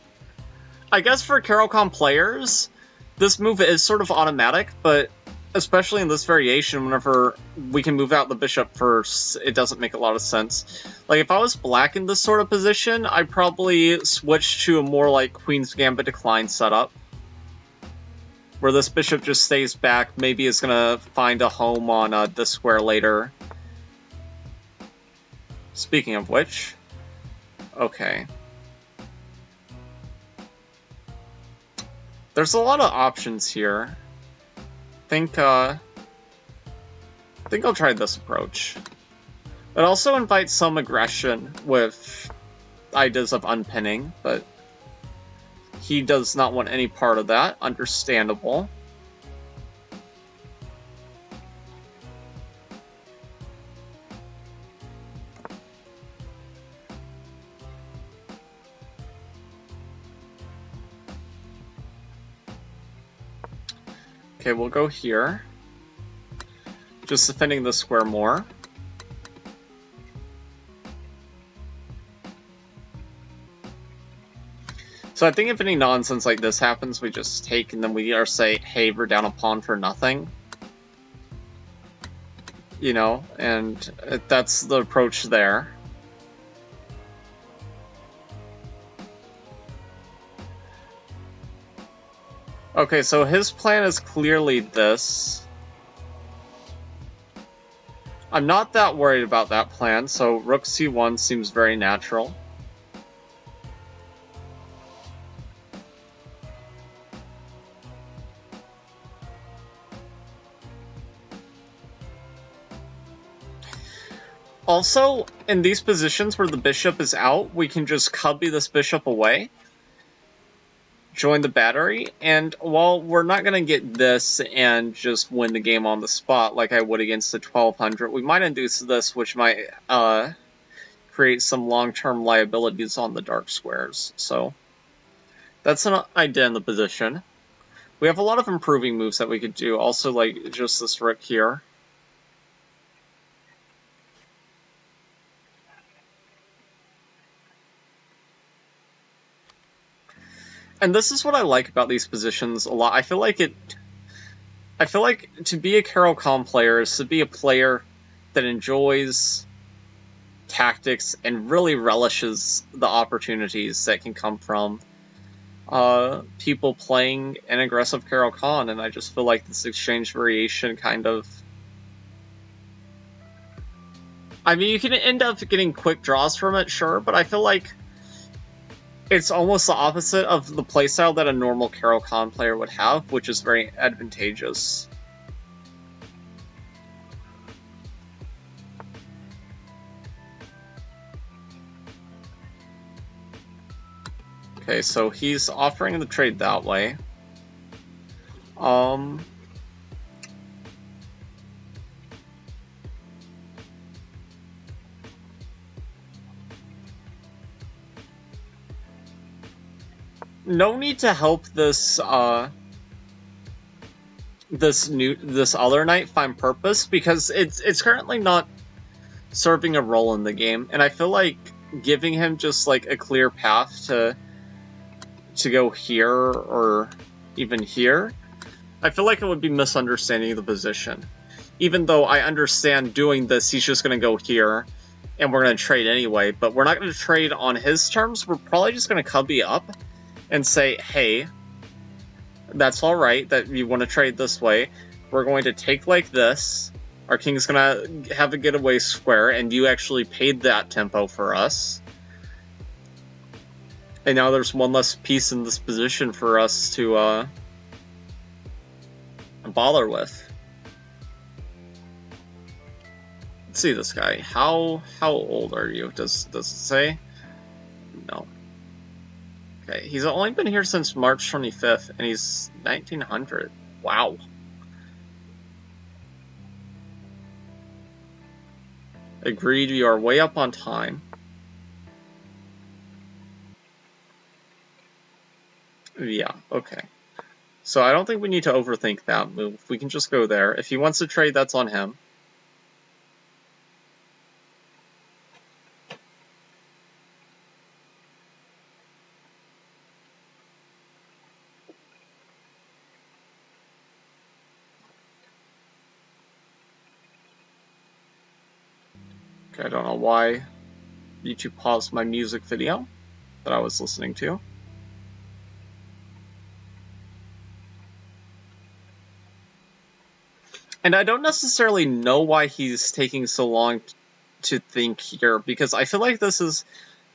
for Caro Kann players, this move is sort of automatic, but especially in this variation, whenever we can move out the bishop first, it doesn't make a lot of sense. Like, if I was black in this sort of position, I'd probably switch to a more like Queen's Gambit decline setup, where this bishop just stays back, maybe is gonna find a home on this square later. Speaking of which, okay. There's a lot of options here. I think I'll try this approach. It also invites some aggression with ideas of unpinning, but he does not want any part of that. Understandable. Okay, we'll go here. Just defending the square more. So I think if any nonsense like this happens, we just take and then we are say, hey, we're down a pawn for nothing. You know, and that's the approach there. Okay, so his plan is clearly this. I'm not that worried about that plan, so rook c1 seems very natural. Also, in these positions where the bishop is out, we can just cubby this bishop away, join the battery, and while we're not going to get this and just win the game on the spot like I would against the 1200, we might induce this, which might create some long-term liabilities on the dark squares. So that's an idea in the position. We have a lot of improving moves that we could do, also like just this rook here. And this is what I like about these positions a lot. I feel like to be a Caro Kann player is to be a player that enjoys tactics and really relishes the opportunities that can come from people playing an aggressive Carol Khan, and I just feel like this exchange variation kind of... I mean, you can end up getting quick draws from it, sure, but I feel like it's almost the opposite of the playstyle that a normal Carol Khan player would have, which is very advantageous. Okay, so he's offering the trade that way. No need to help this this other knight find purpose, because it's currently not serving a role in the game, and I feel like giving him just like a clear path to go here or even here, I feel like it would be misunderstanding the position. Even though I understand doing this, he's just going to go here, and we're going to trade anyway, but we're not going to trade on his terms. We're probably just going to cubby up and say, hey, that's alright that you want to trade this way. We're going to take like this. Our king's going to have a getaway square, and you actually paid that tempo for us. And now there's one less piece in this position for us to bother with. Let's see this guy. How old are you? Does it say? No. Okay, he's only been here since March 25th, and he's 1900. Wow. Agreed, you are way up on time. Yeah, okay. So I don't think we need to overthink that move. We can just go there. If he wants to trade, that's on him. Okay, I don't know why YouTube paused my music video that I was listening to. And I don't necessarily know why he's taking so long to think here, because I feel like this is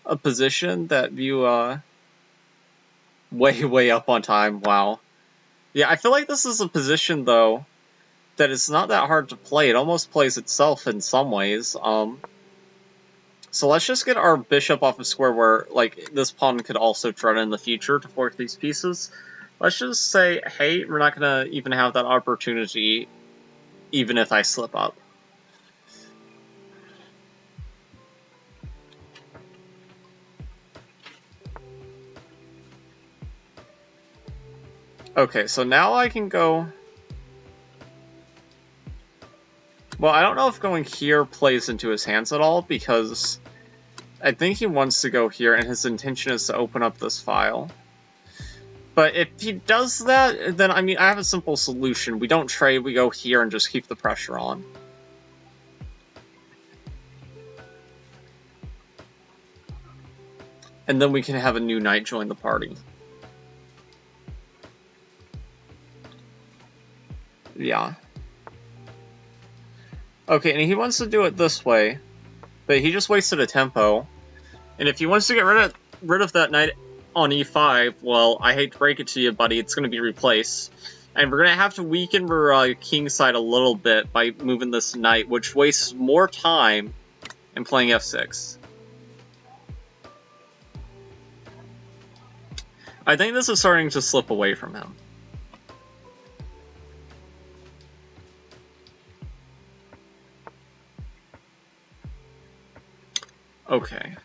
a position that you, way up on time. Wow. Yeah, I feel like this is a position, though, that it's not that hard to play. It almost plays itself in some ways. So let's just get our bishop off a square where, like, this pawn could also threaten in the future to fork these pieces. Let's just say, hey, we're not going to even have that opportunity, even if I slip up. Okay, so now I can go... Well, I don't know if going here plays into his hands at all, because I think he wants to go here, and his intention is to open up this file. But if he does that, then, I mean, I have a simple solution. We don't trade, we go here and just keep the pressure on. And then we can have a new knight join the party. Yeah. Okay, and he wants to do it this way, but he just wasted a tempo. And if he wants to get rid of that knight on e5, well, I hate to break it to you, buddy, it's going to be replaced. And we're going to have to weaken our king side a little bit by moving this knight, which wastes more time in playing f6. I think this is starting to slip away from him. Okay.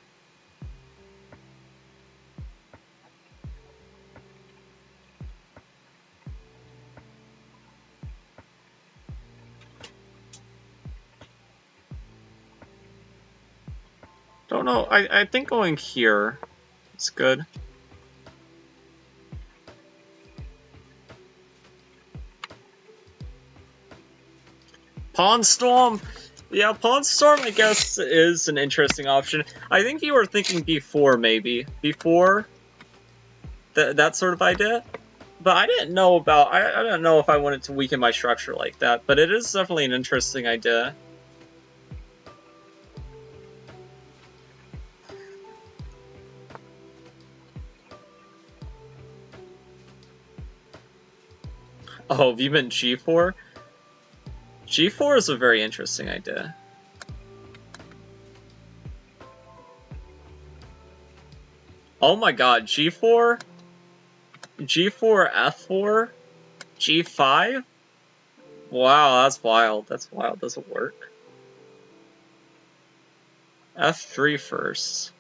Don't know, I think going here is good. Pawn Storm! Yeah, Pawn Storm, I guess, is an interesting option. I think you were thinking before, maybe. Before that sort of idea? But I didn't know about... I don't know if I wanted to weaken my structure like that, but it is definitely an interesting idea. Oh, have you been G4? G4 is a very interesting idea. Oh my god, G4? G4, F4? G5? Wow, that's wild. That's wild. Does it work? F3 first.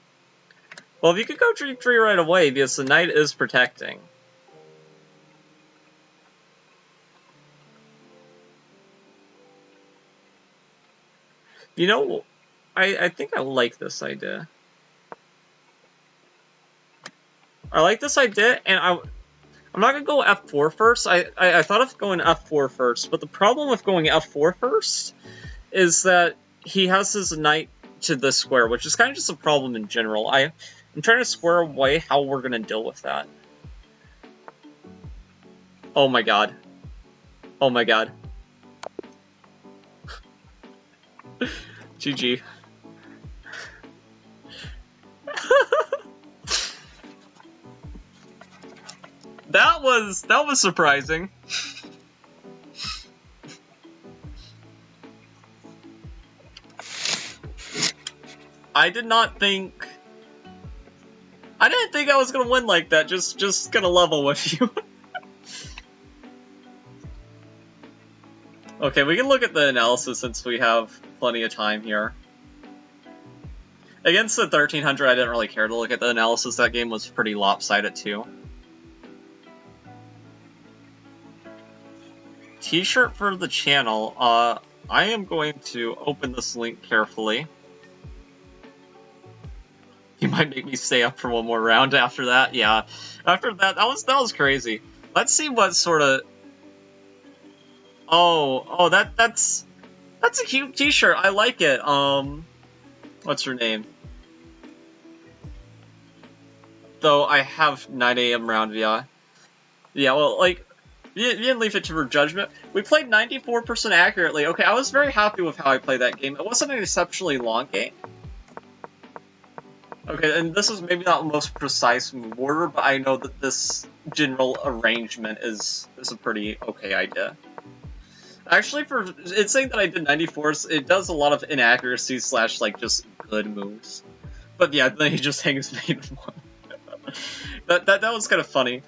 Well, if you could go G3 right away, because the knight is protecting. You know, I think I like this idea. I like this idea, and I'm not gonna go F4 first. I thought of going F4 first, but the problem with going F4 first is that he has his knight to this square, which is kind of just a problem in general. I'm trying to square away how we're gonna deal with that. Oh my god. Oh my god. GG. That was surprising. I didn't think I was gonna win like that. Just gonna level with you. Okay, we can look at the analysis since we have plenty of time here. Against the 1300, I didn't really care to look at the analysis. That game was pretty lopsided too. T-shirt for the channel. I am going to open this link carefully. You might make me stay up for one more round after that. Yeah, after that was crazy. Let's see what sort of. Oh, that's a cute T-shirt. I like it. What's her name? Though I have 9 AM round. Yeah. Well, like. You didn't leave it to her judgment. We played 94% accurately. Okay, I was very happy with how I played that game. It wasn't an exceptionally long game. Okay, and this is maybe not the most precise move order, but I know that this general arrangement is a pretty okay idea. Actually, it's saying that I did 94s, it does a lot of inaccuracies slash, like, just good moves. But yeah, then he just hangs mate one. that was kind of funny.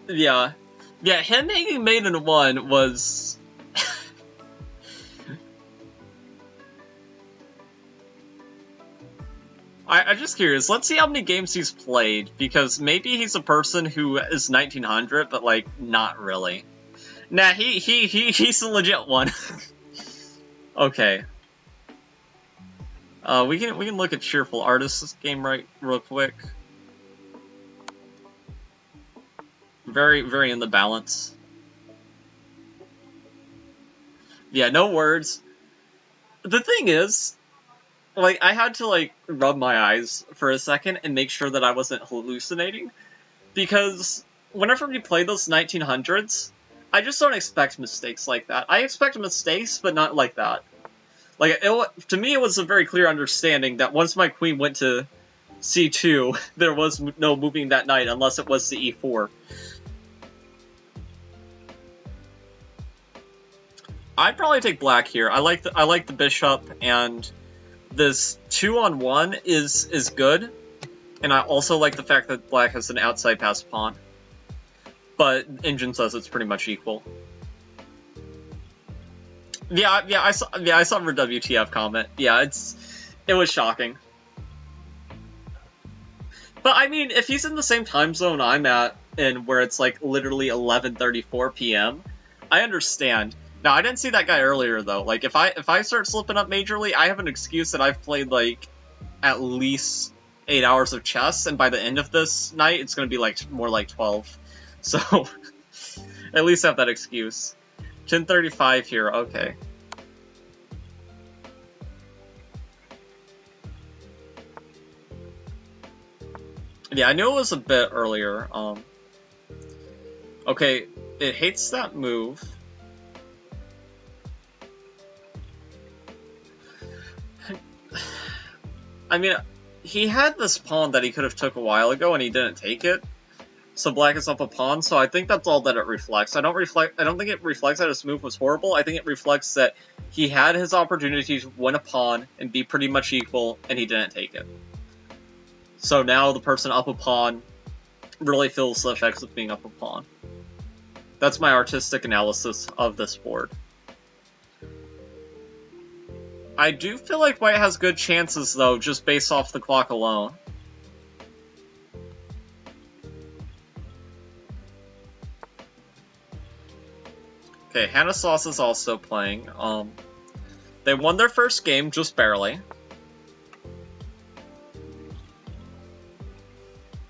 Yeah, him hanging maiden 1 was... I'm just curious, let's see how many games he's played, because maybe he's a person who is 1900, but, like, not really. Nah, he's a legit one. Okay. We can look at Cheerful Artist's game real quick. Very in the balance. Yeah, no words. The thing is, like, I had to, like, rub my eyes for a second and make sure that I wasn't hallucinating, because whenever we play those 1900s, I just don't expect mistakes like that. I expect mistakes, but not like that. Like, to me, it was a very clear understanding that once my queen went to c2, there was no moving that knight unless it was to e4. I'd probably take black here. I like the bishop, and this 2-on-1 is good. And I also like the fact that black has an outside pass pawn. But Engine says it's pretty much equal. Yeah, I saw her WTF comment. Yeah, it was shocking. But I mean, if he's in the same time zone I'm at, and where it's like literally 11:34 p.m., I understand. Now, I didn't see that guy earlier though. Like, if I start slipping up majorly, I have an excuse that I've played like at least 8 hours of chess, and by the end of this night, it's gonna be like more like 12. So At least have that excuse. 10:35 here, okay. Yeah, I knew it was a bit earlier. Okay, it hates that move. I mean, he had this pawn that he could have took a while ago and he didn't take it. So black is up a pawn, so I think that's all that it reflects. I don't think it reflects that his move was horrible. I think it reflects that he had his opportunity to win a pawn and be pretty much equal, and he didn't take it. So now the person up a pawn really feels the effects of being up a pawn. That's my artistic analysis of this board. I do feel like white has good chances, though, just based off the clock alone. Okay, Hannah Sauce is also playing. They won their first game, just barely.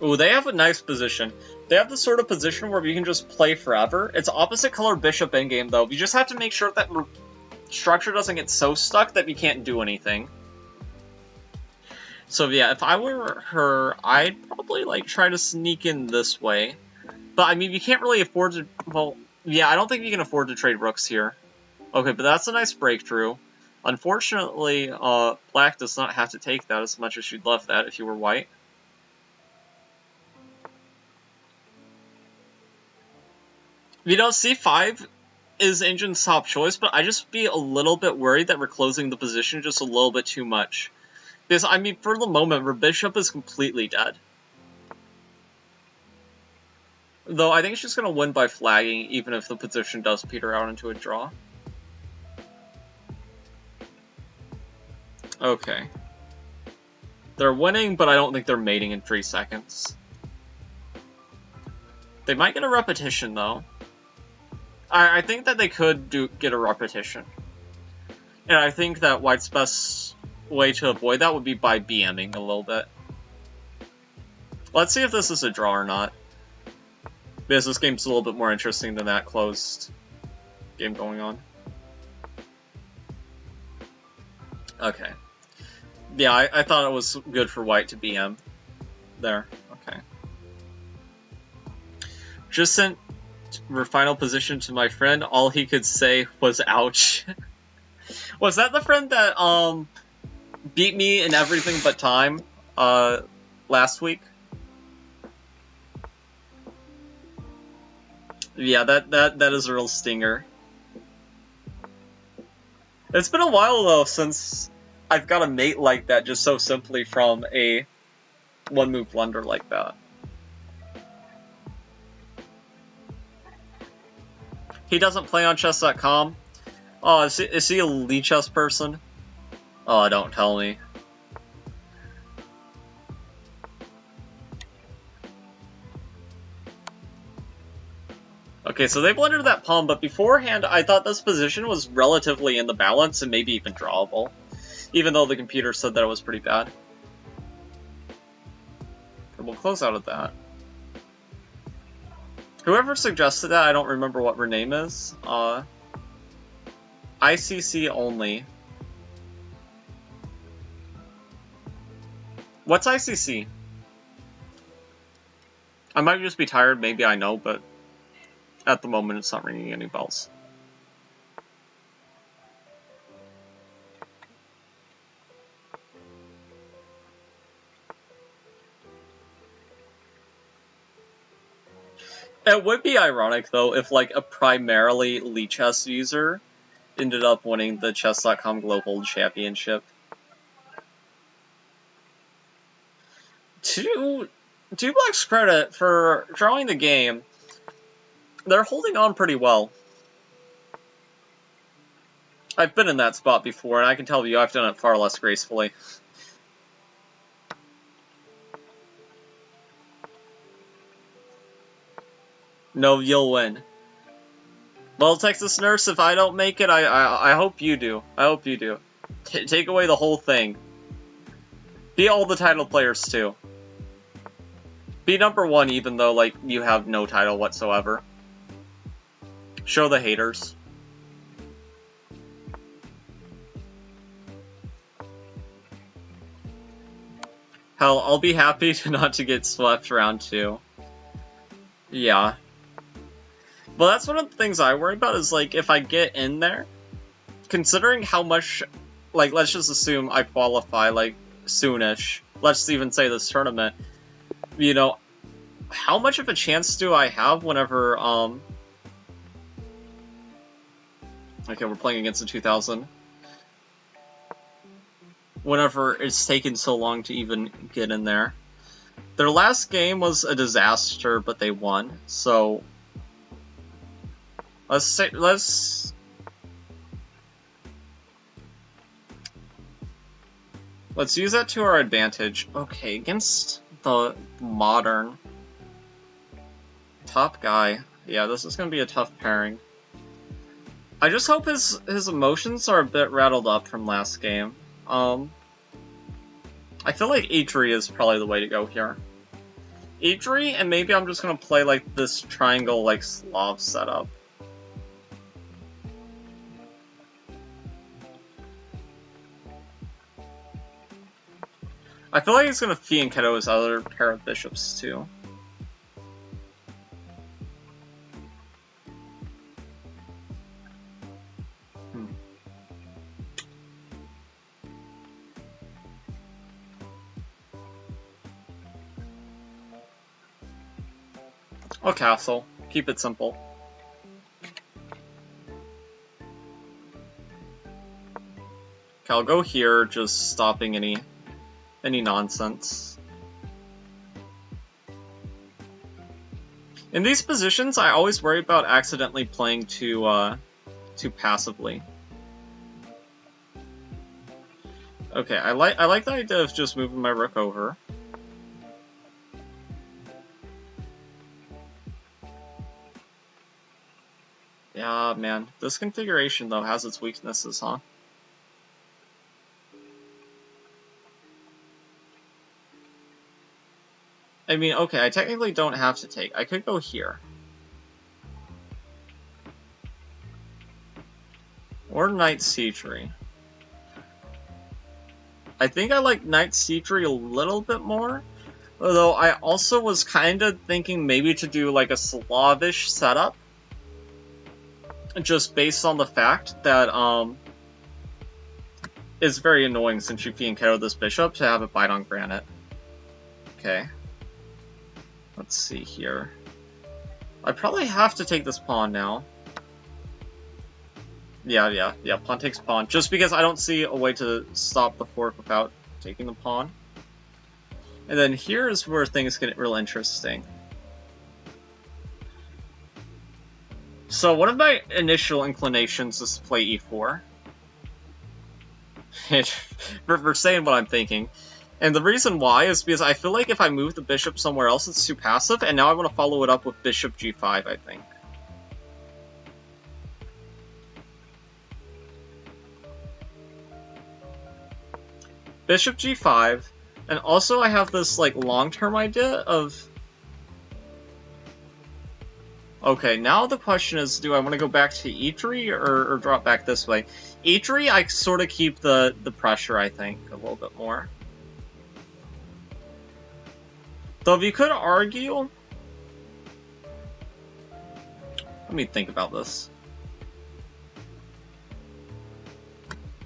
Ooh, they have a nice position. They have the sort of position where you can just play forever. It's opposite color bishop endgame, though. You just have to make sure that structure doesn't get so stuck that you can't do anything. So yeah, if I were her, I'd probably like try to sneak in this way. But I mean, you can't really afford to, well, yeah, I don't think you can afford to trade rooks here. Okay, but that's a nice breakthrough. Unfortunately, black does not have to take that as much as you'd love that if you were white. You know, c5 is Engine's top choice, but I just be a little bit worried that we're closing the position just a little bit too much. Because, I mean, for the moment, her bishop is completely dead. Though, I think she's going to win by flagging, even if the position does peter out into a draw. Okay. They're winning, but I don't think they're mating in 3 seconds. They might get a repetition, though. I think that they could get a repetition. And I think that white's best way to avoid that would be by BMing a little bit. Let's see if this is a draw or not. Because this game's a little bit more interesting than that closed game going on. Okay. Yeah, I thought it was good for white to BM. There. Okay. Just sent her final position to my friend. All he could say was ouch. Was that the friend that beat me in everything but time last week? Yeah, that is a real stinger. It's been a while though since I've got a mate like that just so simply from a one-move blunder like that. He doesn't play on chess.com. Oh, is he a lead chess person? Oh, don't tell me. Okay, so they blundered that pawn, but beforehand, I thought this position was relatively in the balance and maybe even drawable. Even though the computer said that it was pretty bad. And we'll close out of that. Whoever suggested that, I don't remember what her name is. ICC only. What's ICC? I might just be tired, maybe I know, but at the moment it's not ringing any bells. It would be ironic, though, if, like, a primarily Lee Chess user ended up winning the Chess.com Global Championship. To Black's credit for drawing the game, they're holding on pretty well. I've been in that spot before, and I can tell you I've done it far less gracefully. No, you'll win. Well, Texas Nurse, if I don't make it, I hope you do. I hope you do. Take away the whole thing. Be all the title players, too. Be #1, even though, like, you have no title whatsoever. Show the haters. Hell, I'll be happy not to get swept round 2. Yeah. Well, that's one of the things I worry about is, like, if I get in there, considering how much, like, let's just assume I qualify, like, soonish. Let's even say this tournament. You know, how much of a chance do I have whenever, okay, we're playing against the 2000. Whenever it's taken so long to even get in there. Their last game was a disaster, but they won, so... Let's use that to our advantage. Okay, against the modern top guy. Yeah, this is gonna be a tough pairing. I just hope his emotions are a bit rattled up from last game. I feel like E3 is probably the way to go here. E3, and maybe I'm just gonna play like this triangle like Slav setup. I feel like he's gonna fianchetto his other pair of bishops too. Oh, castle. Keep it simple. Okay, I'll go here, just stopping any nonsense. In these positions, I always worry about accidentally playing too passively. Okay, I like the idea of just moving my rook over. Yeah, man. This configuration, though, has its weaknesses, huh? I mean, okay, I technically don't have to take. I could go here. Or knight c3. I think I like knight c3 a little bit more. Although I also was kind of thinking maybe to do like a Slavish setup. Just based on the fact that, it's very annoying since you fianchetto this bishop to have it bite on granite. Okay. Let's see here. I probably have to take this pawn now. Yeah, pawn takes pawn. Just because I don't see a way to stop the fork without taking the pawn. And then here's where things get real interesting. So one of my initial inclinations is to play e4. for saying what I'm thinking. And the reason why is because I feel like if I move the bishop somewhere else, it's too passive, and now I want to follow it up with bishop g5, I think. Bishop g5, and also I have this, like, long-term idea of... Okay, now the question is, do I want to go back to e3 or drop back this way? e3, I sort of keep the pressure, I think, a little bit more. Though if you could argue... Let me think about this.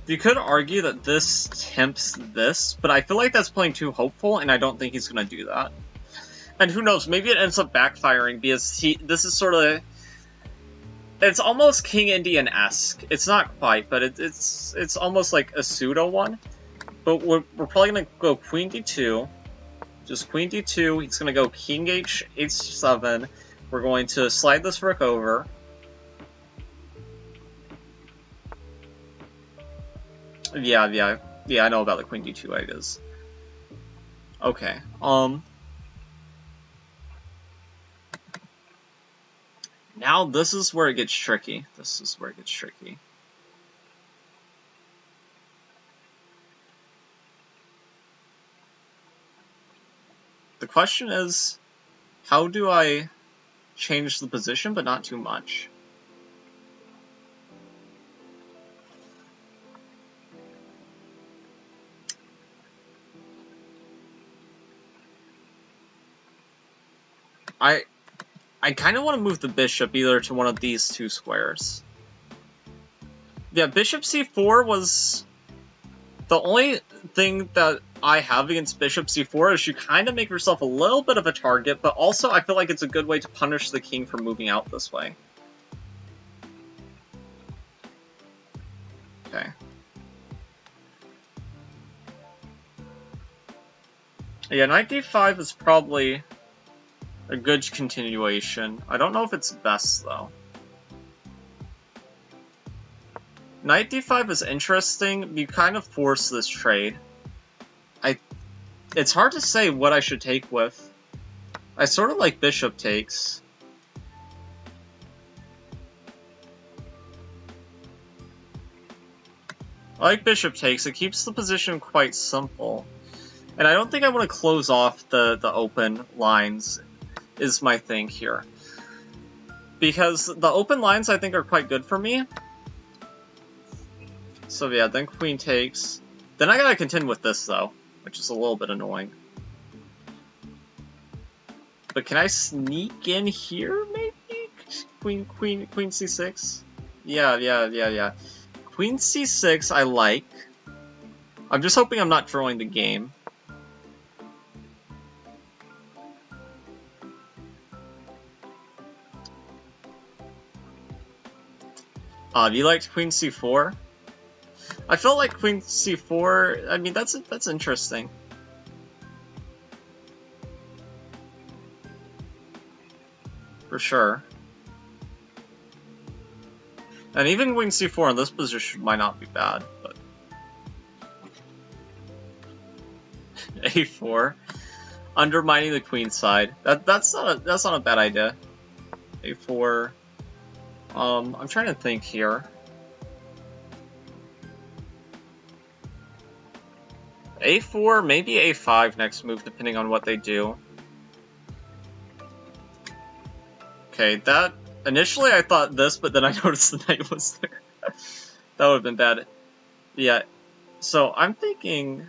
You could argue that this tempts this, but I feel like that's playing too hopeful, and I don't think he's going to do that. And who knows, maybe it ends up backfiring, because this is sort of... It's almost King Indian-esque. It's not quite, but it's almost like a pseudo one. But we're probably going to go Queen d2. Just Queen d2, he's going to go King h7. We're going to slide this rook over. Yeah, I know about the Queen d2 ideas. Okay, now this is where it gets tricky. The question is, how do I change the position, but not too much? I kind of want to move the bishop either to one of these two squares. Yeah, bishop c4 was... The only thing that I have against bishop c4 is you kind of make yourself a little bit of a target, but also I feel like it's a good way to punish the king for moving out this way. Okay. Yeah, knight d5 is probably a good continuation. I don't know if it's best, though. Knight d5 is interesting. You kind of force this trade. It's hard to say what I should take with. I sort of like bishop takes. I like bishop takes. It keeps the position quite simple. And I don't think I want to close off the open lines, is my thing here. Because the open lines, I think, are quite good for me. So yeah, then queen takes. Then I gotta contend with this, though, which is a little bit annoying. But can I sneak in here, maybe? Queen c6? Yeah. Queen c6 I like. I'm just hoping I'm not drawing the game. You liked queen c4? I felt like queen c4, I mean, that's interesting. For sure. And even queen c4 in this position might not be bad, but... a4. Undermining the queen side. That's not a bad idea. a4. I'm trying to think here. a4, maybe a5 next move, depending on what they do. Okay, that... Initially I thought this, but then I noticed the knight was there. That would have been bad. Yeah, so I'm thinking...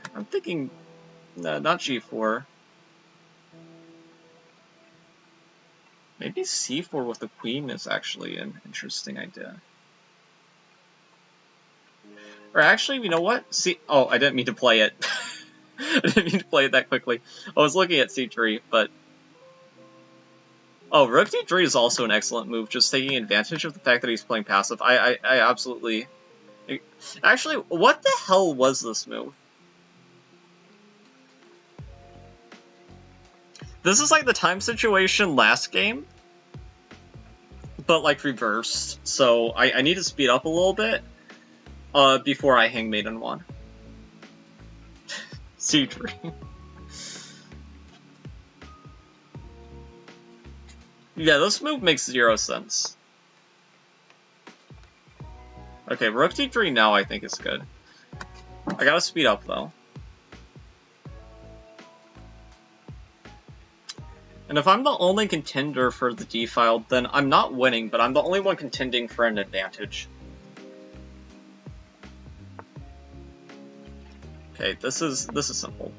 No, not g4. Maybe c4 with the queen is actually an interesting idea. Or actually, you know what? Oh, I didn't mean to play it. I didn't mean to play it that quickly. I was looking at c3, but... Oh, rook d3 is also an excellent move, just taking advantage of the fact that he's playing passive. I absolutely... Actually, what the hell was this move? This is like the time situation last game, but like reversed. So I need to speed up a little bit before I hang maiden 1. c3. Yeah, this move makes 0 sense. Okay, rook d3 now I think is good. I gotta speed up though. And if I'm the only contender for the d-file, then I'm not winning, but I'm the only one contending for an advantage. Okay, this is simple.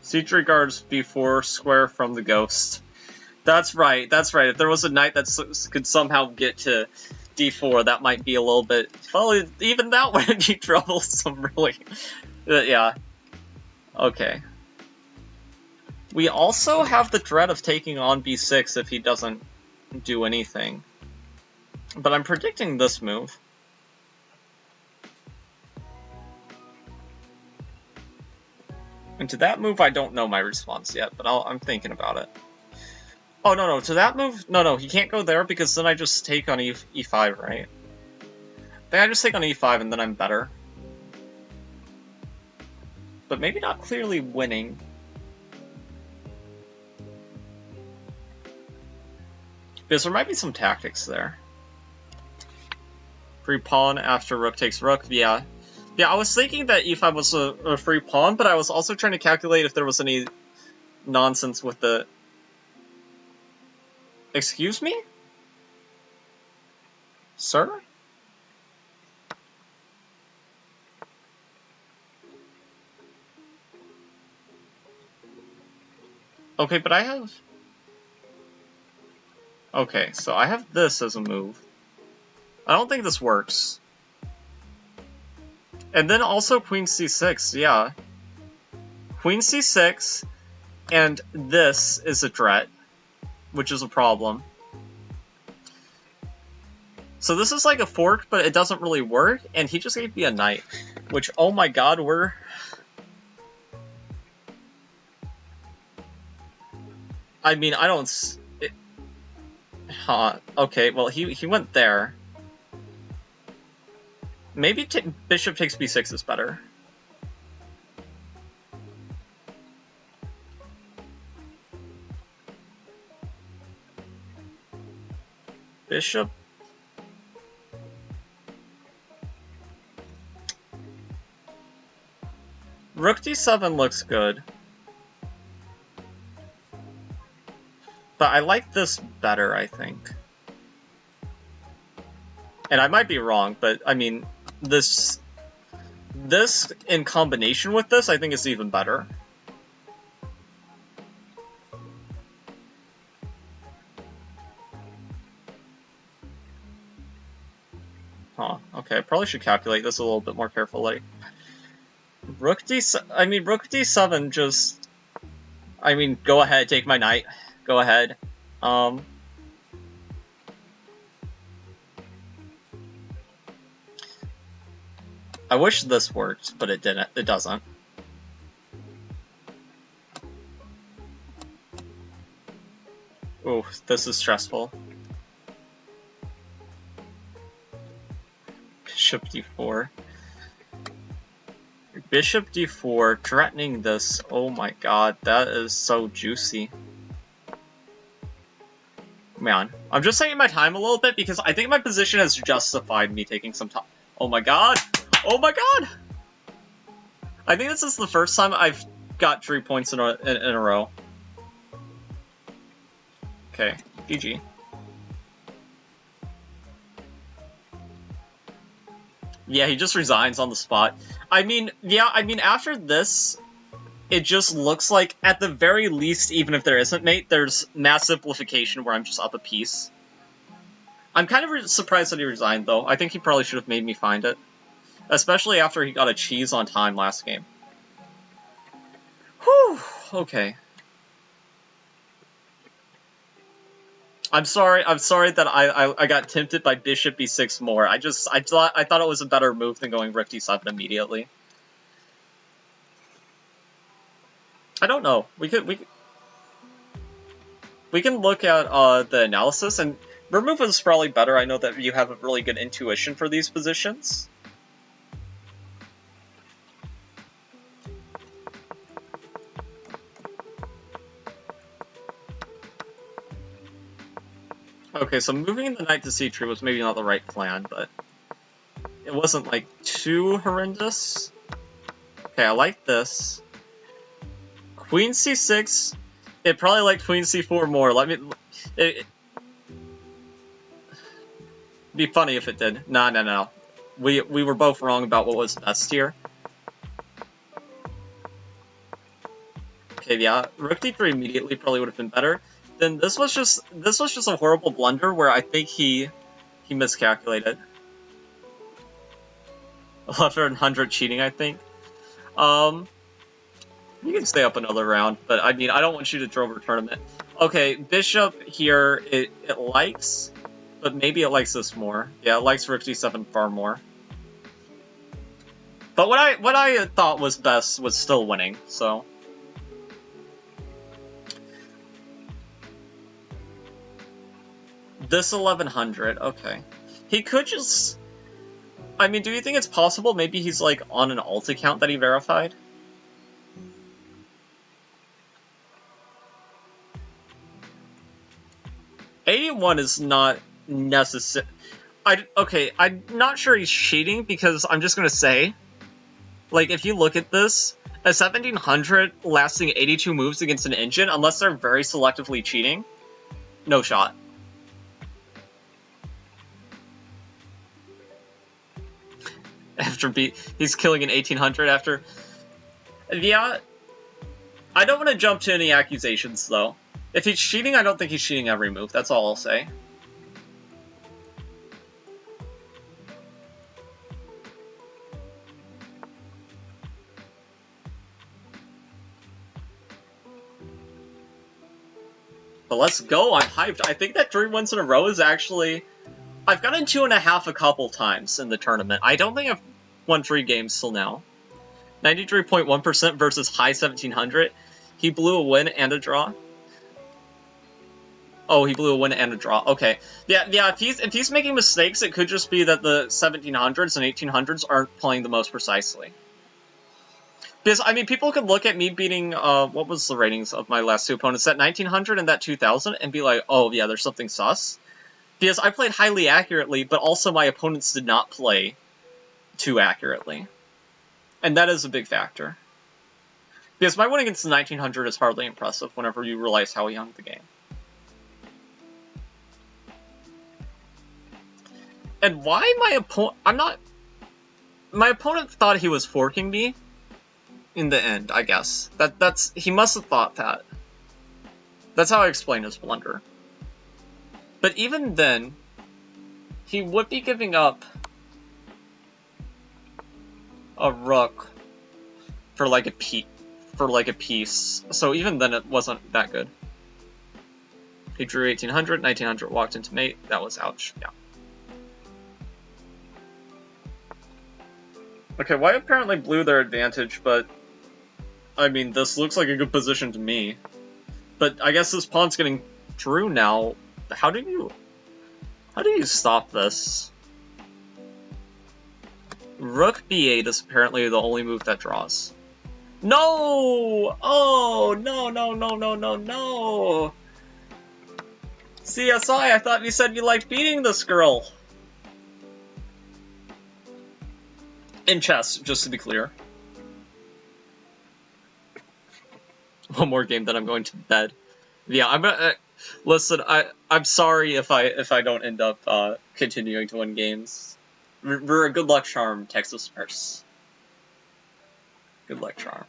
c3 guards b4 square from the ghost. That's right, that's right. If there was a knight that could somehow get to d4, that might be a little bit... Well, even that wouldn't be troublesome, really. Yeah. Okay. We also have the dread of taking on b6 if he doesn't do anything. But I'm predicting this move. And to that move, I don't know my response yet, but I'm thinking about it. Oh, no, to that move... No, he can't go there because then I just take on e5, right? Then I just take on e5 and then I'm better. But maybe not clearly winning. Because there might be some tactics there. Free pawn after rook takes rook, yeah. Yeah, I was thinking that e5 was a free pawn, but I was also trying to calculate if there was any nonsense with the... Excuse me? Sir? Okay, but I have... Okay, so I have this as a move. I don't think this works. And then also Queen C6, yeah. Queen C6, and this is a threat, which is a problem. So this is like a fork, but it doesn't really work, and he just gave me a knight. Which, oh my god, we're... I mean, I don't... Okay, well, he went there. Maybe bishop takes b6 is better. Bishop... Rook d7 looks good. But I like this better, I think. And I might be wrong, but I mean, this in combination with this, I think is even better. Huh, okay, I probably should calculate this a little bit more carefully. Rook d7 just... I mean, go ahead, take my knight. Go ahead. I wish this worked, but it didn't. It doesn't. Ooh, this is stressful. Bishop d4. Bishop d4, threatening this. Oh my god, that is so juicy. Man, I'm just taking my time a little bit because I think my position has justified me taking some time. Oh my god! Oh my god! I think this is the first time I've got 3 points in a row. Okay, GG. Yeah, he just resigns on the spot. I mean, yeah, after this, it just looks like, at the very least, even if there isn't mate, there's mass simplification where I'm just up a piece. I'm kind of surprised that he resigned, though. I think he probably should have made me find it. Especially after he got a cheese on time last game. Whew, okay. I'm sorry that I got tempted by bishop b6 more. I thought it was a better move than going rook d7 immediately. I don't know. We can look at the analysis, and your move is probably better. I know that you have a really good intuition for these positions. Okay, so moving the knight to c3 was maybe not the right plan, but it wasn't, like, too horrendous. Okay, I like this. Queen c6, it probably liked queen c4 more. It'd be funny if it did. No. We were both wrong about what was best here. Okay, yeah, rook d3 immediately probably would have been better. Then this was just a horrible blunder where I think he miscalculated. 1100 cheating, I think. You can stay up another round, but I mean, I don't want you to throw over tournament. Okay, bishop here, it likes, but maybe it likes this more. Yeah, it likes rook d7 far more. But what I thought was best was still winning, so. This 1100, okay. He could just... I mean, do you think it's possible maybe he's, like, on an alt account that he verified? $81 is not necessary. Okay, I'm not sure he's cheating because I'm just gonna say, like, if you look at this, a 1700 lasting 82 moves against an engine, unless they're very selectively cheating, no shot. He's killing an 1800 after. Yeah, I don't want to jump to any accusations though. If he's cheating, I don't think he's cheating every move. That's all I'll say. But let's go, I'm hyped. I think that 3 wins in a row is actually... I've gotten 2.5 a couple times in the tournament. I don't think I've won 3 games till now. 93.1% versus high 1700. He blew a win and a draw. Oh, he blew a win and a draw. Okay. Yeah, if he's making mistakes, it could just be that the 1700s and 1800s aren't playing the most precisely. Because, I mean, people could look at me beating, what was the ratings of my last 2 opponents, that 1900 and that 2000, and be like, oh, yeah, there's something sus. Because I played highly accurately, but also my opponents did not play too accurately. And that is a big factor. Because my win against the 1900 is hardly impressive whenever you realize how he hung the game. And why my opponent... My opponent thought he was forking me. In the end, I guess. He must have thought that. That's how I explain his blunder. But even then, he would be giving up a rook for like a piece. So even then, it wasn't that good. He drew 1800, 1900 walked into mate. That was ouch. Yeah. Okay, white apparently blew their advantage, but I mean, this looks like a good position to me. But I guess this pawn's getting through now. How do you stop this? Rook b8 is apparently the only move that draws. No! Oh, no. CSI, I thought you said you liked beating this girl. In chess, just to be clear. One more game, then I'm going to bed. Yeah, I'm gonna listen. I'm sorry if I don't end up continuing to win games. We're a good luck charm, Texas Spurs. Good luck charm.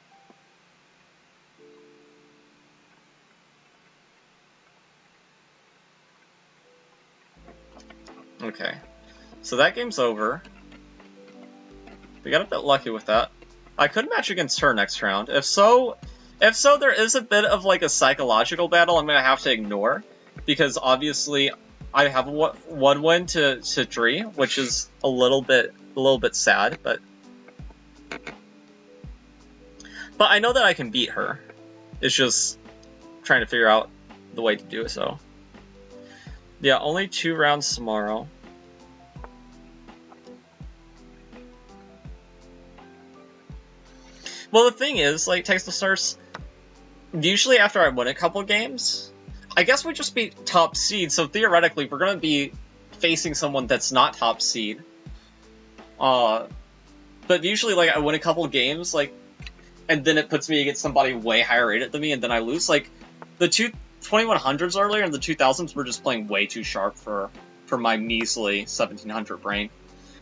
Okay, so that game's over. We got a bit lucky with that. I could match against her next round. If so, there is a bit of like a psychological battle I'm gonna have to ignore, because obviously I have one win to 3, which is a little bit sad, but I know that I can beat her. It's just trying to figure out the way to do so. Yeah, only 2 rounds tomorrow. Well, the thing is, like, Texas Stars, usually after I win a couple games, I guess we just beat top seed, so theoretically we're going to be facing someone that's not top seed. But usually, like, I win a couple games, like, and then it puts me against somebody way higher rated than me, and then I lose. Like, the 2100s earlier and the 2000s were just playing way too sharp for my measly 1700 brain.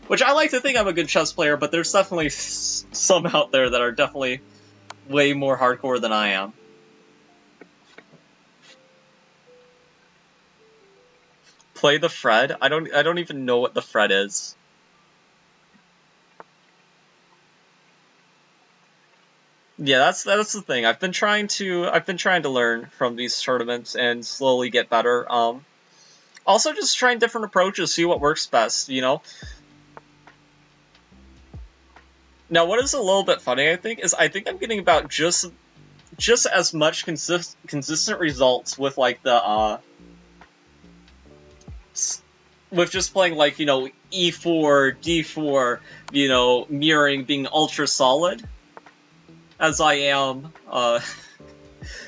Which I like to think I'm a good chess player, but there's definitely some out there that are definitely way more hardcore than I am. Play the Fred? I don't even know what the Fred is. Yeah, that's the thing. I've been trying to learn from these tournaments and slowly get better. Also just trying different approaches, see what works best, you know? Now, what is a little bit funny, I think I'm getting about just as much consistent results with, like, the, with just playing, like, you know, E4, D4, you know, mirroring, being ultra solid, as I am,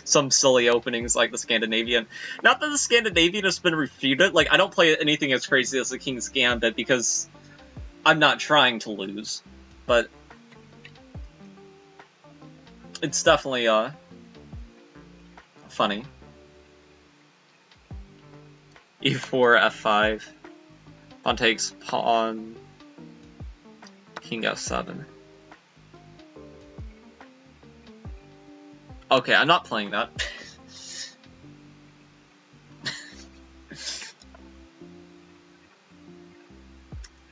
some silly openings like the Scandinavian. Not that the Scandinavian has been refuted, like, I don't play anything as crazy as the King's Gambit, because I'm not trying to lose, but it's definitely, funny. E4, F5. Pawn takes pawn. King F7. Okay, I'm not playing that.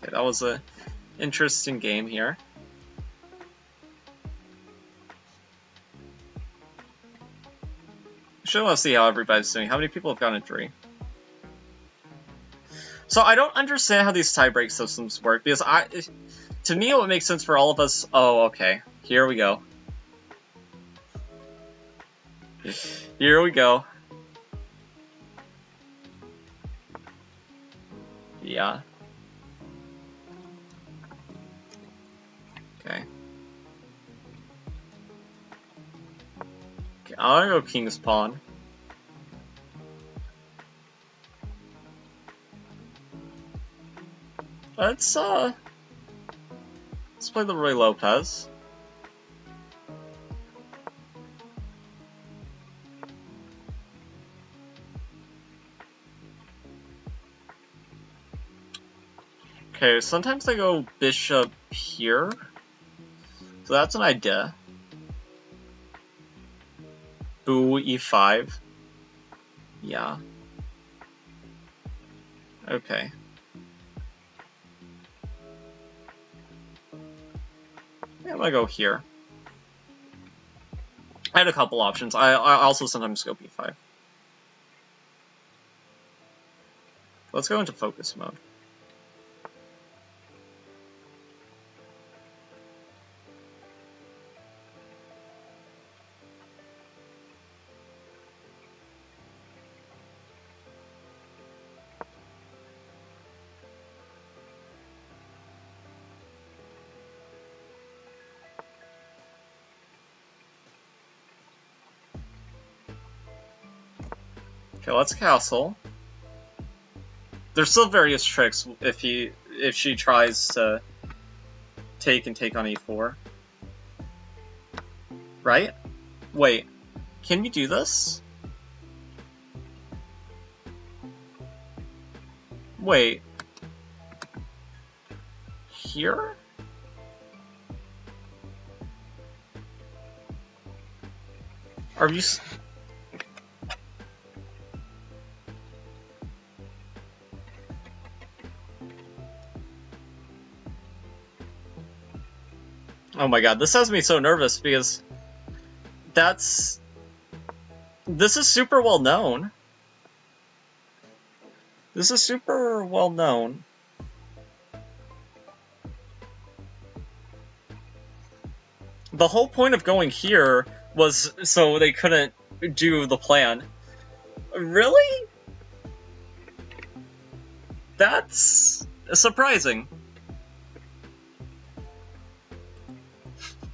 Okay, that was a interesting game here. I should want to see how everybody's doing. How many people have gotten a 3? So I don't understand how these tie-break systems work, because to me it would make sense for all of us. Oh, okay. Here we go. Here we go. Yeah. Okay. Okay, I'll go King's Pawn. Let's play the Roy Lopez. Okay, sometimes I go bishop here. So that's an idea. Boo, e5. Yeah. Okay. Yeah, I'm gonna go here. I had a couple options. I also sometimes go b5. Let's go into focus mode. Okay, let's castle. There's still various tricks if she tries to take on e4. Right? Wait, can we do this? Wait. Here? Are you... Oh my god, this has me so nervous because this is super well known. This is super well known. The whole point of going here was so they couldn't do the plan. Really? That's surprising.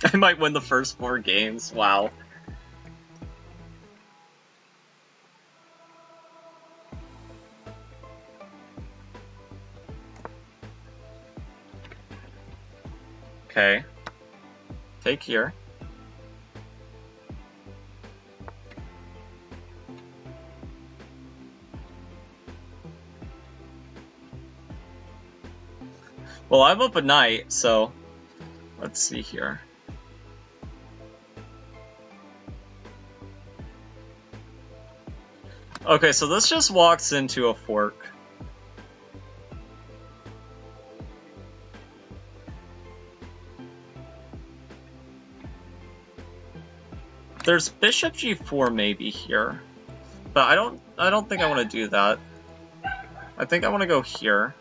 I might win the first 4 games. Wow. Okay. Take here. Well, I'm up at night, so let's see here. Okay, so this just walks into a fork. There's bishop g4 maybe here, but I don't think I want to do that. I think I want to go here.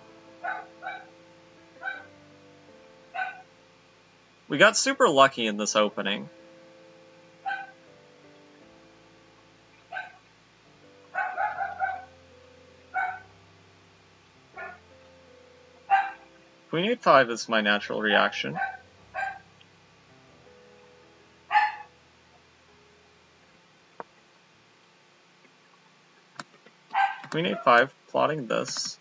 We got super lucky in this opening. Queen e5 is my natural reaction. Queen a5, plotting this.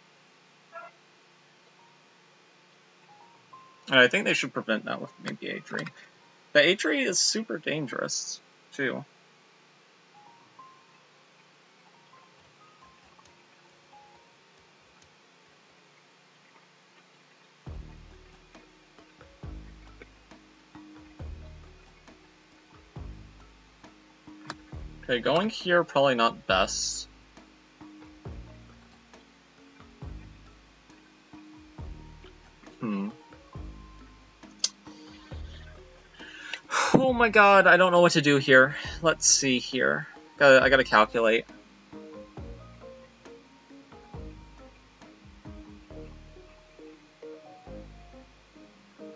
And I think they should prevent that with maybe a3. The a3 is super dangerous, too. Okay, going here, probably not best. Oh my god, I don't know what to do here. Let's see here. I gotta calculate.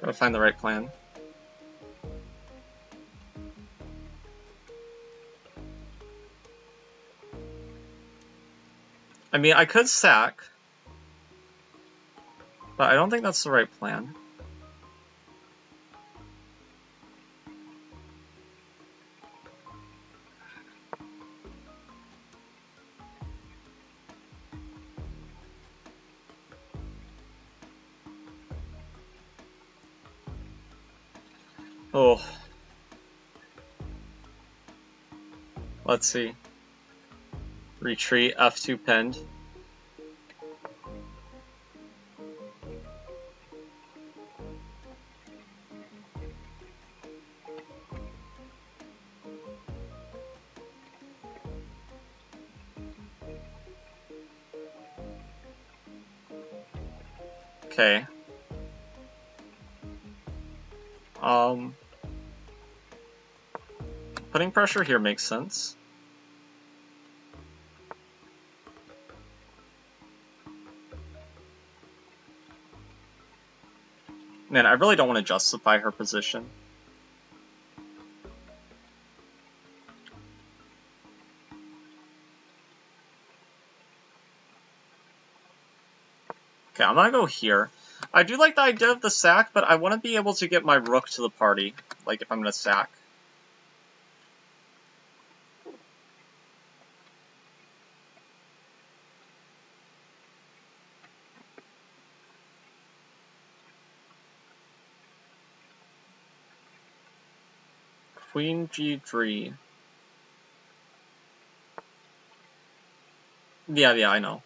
Gotta find the right plan. I mean, I could sack, but I don't think that's the right plan. Oh. Let's see. Retreat, F2 pinned. Okay. Putting pressure here makes sense. Man, I really don't want to justify her position. Okay, I'm gonna go here. I do like the idea of the sack, but I want to be able to get my rook to the party, like if I'm gonna sack. Queen G3. Yeah, I know.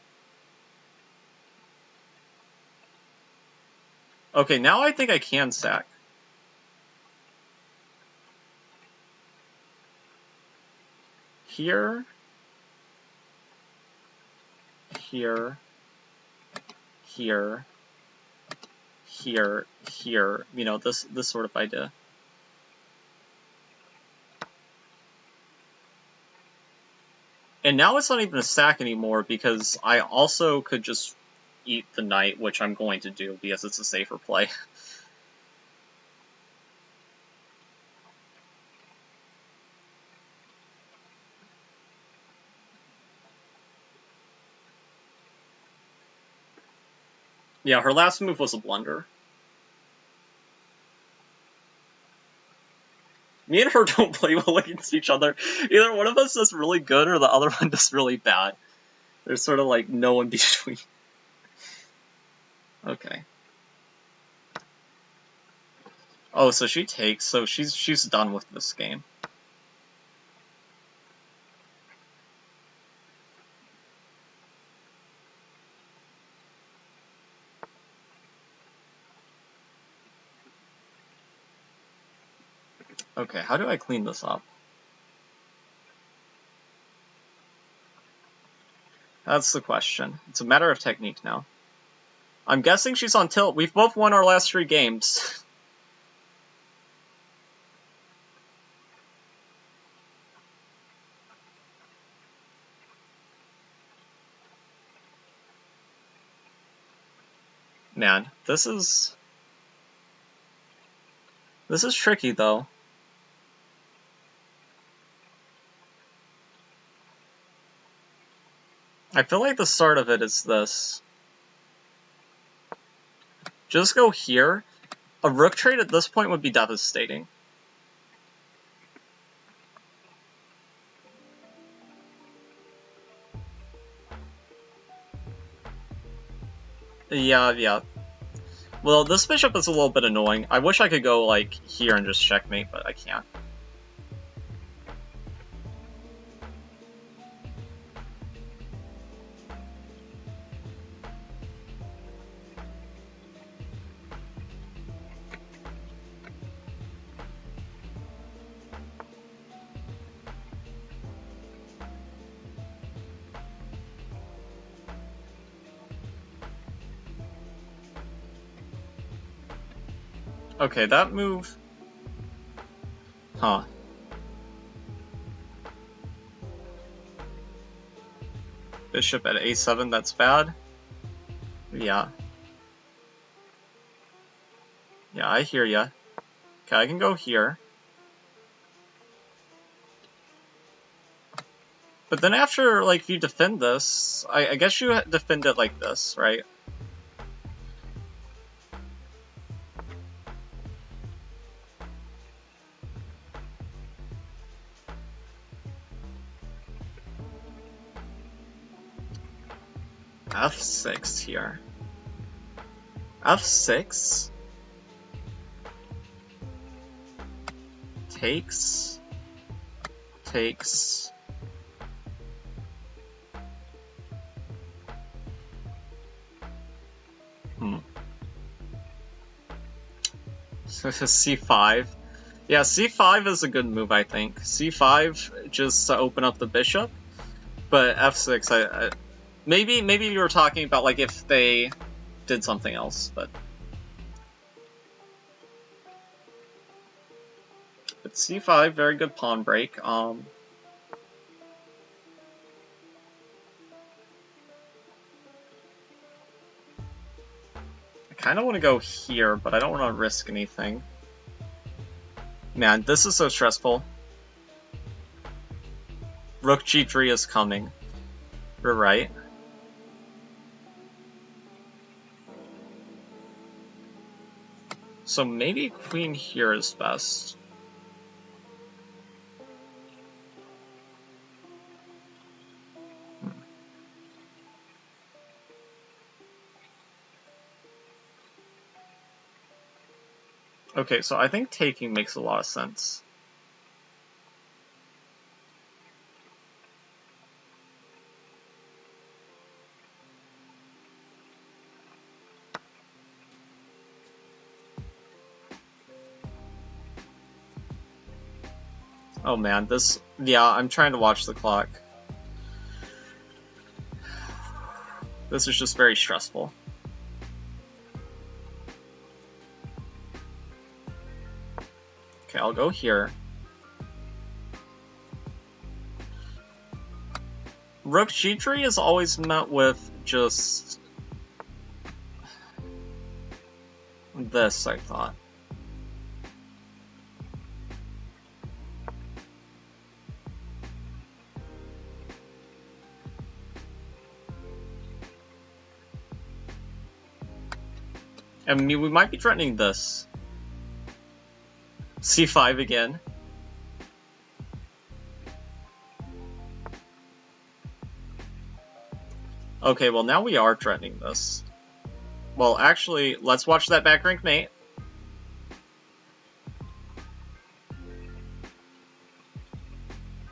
Okay, now I think I can sack. Here. Here. Here. Here. Here. You know, this sort of idea. And now it's not even a sack anymore because I also could just eat the knight, which I'm going to do because it's a safer play. Yeah, her last move was a blunder. Me and her don't play well against each other. Either one of us does really good or the other one does really bad. There's sort of like no in between. Okay. Oh, so she takes, so she's done with this game. Okay, how do I clean this up? That's the question. It's a matter of technique now. I'm guessing she's on tilt. We've both won our last 3 games. Man, this is tricky though. I feel like the start of it is this. Just go here. A rook trade at this point would be devastating. Yeah. Well, this bishop is a little bit annoying. I wish I could go, like, here and just checkmate, but I can't. Okay, that move... Huh. Bishop at a7, that's bad. Yeah. Yeah, I hear ya. Okay, I can go here. But then after, like, if you defend this, I guess you defend it like this, right? F6 here. F6? Takes. Takes. C5. Yeah, C5 is a good move, I think. C5 just to open up the bishop, but F6, maybe you were talking about like if they did something else, but C5, very good pawn break. I kind of want to go here, but I don't want to risk anything. Man, this is so stressful. Rook G3 is coming. You're right. So maybe queen here is best. Okay, so I think taking makes a lot of sense. Oh man, this... Yeah, I'm trying to watch the clock. This is just very stressful. Okay, I'll go here. Rook G3 is always met with just... this, I thought. I mean, we might be threatening this. C5 again. Okay, well now we are threatening this. Well, actually, let's watch that back rank mate.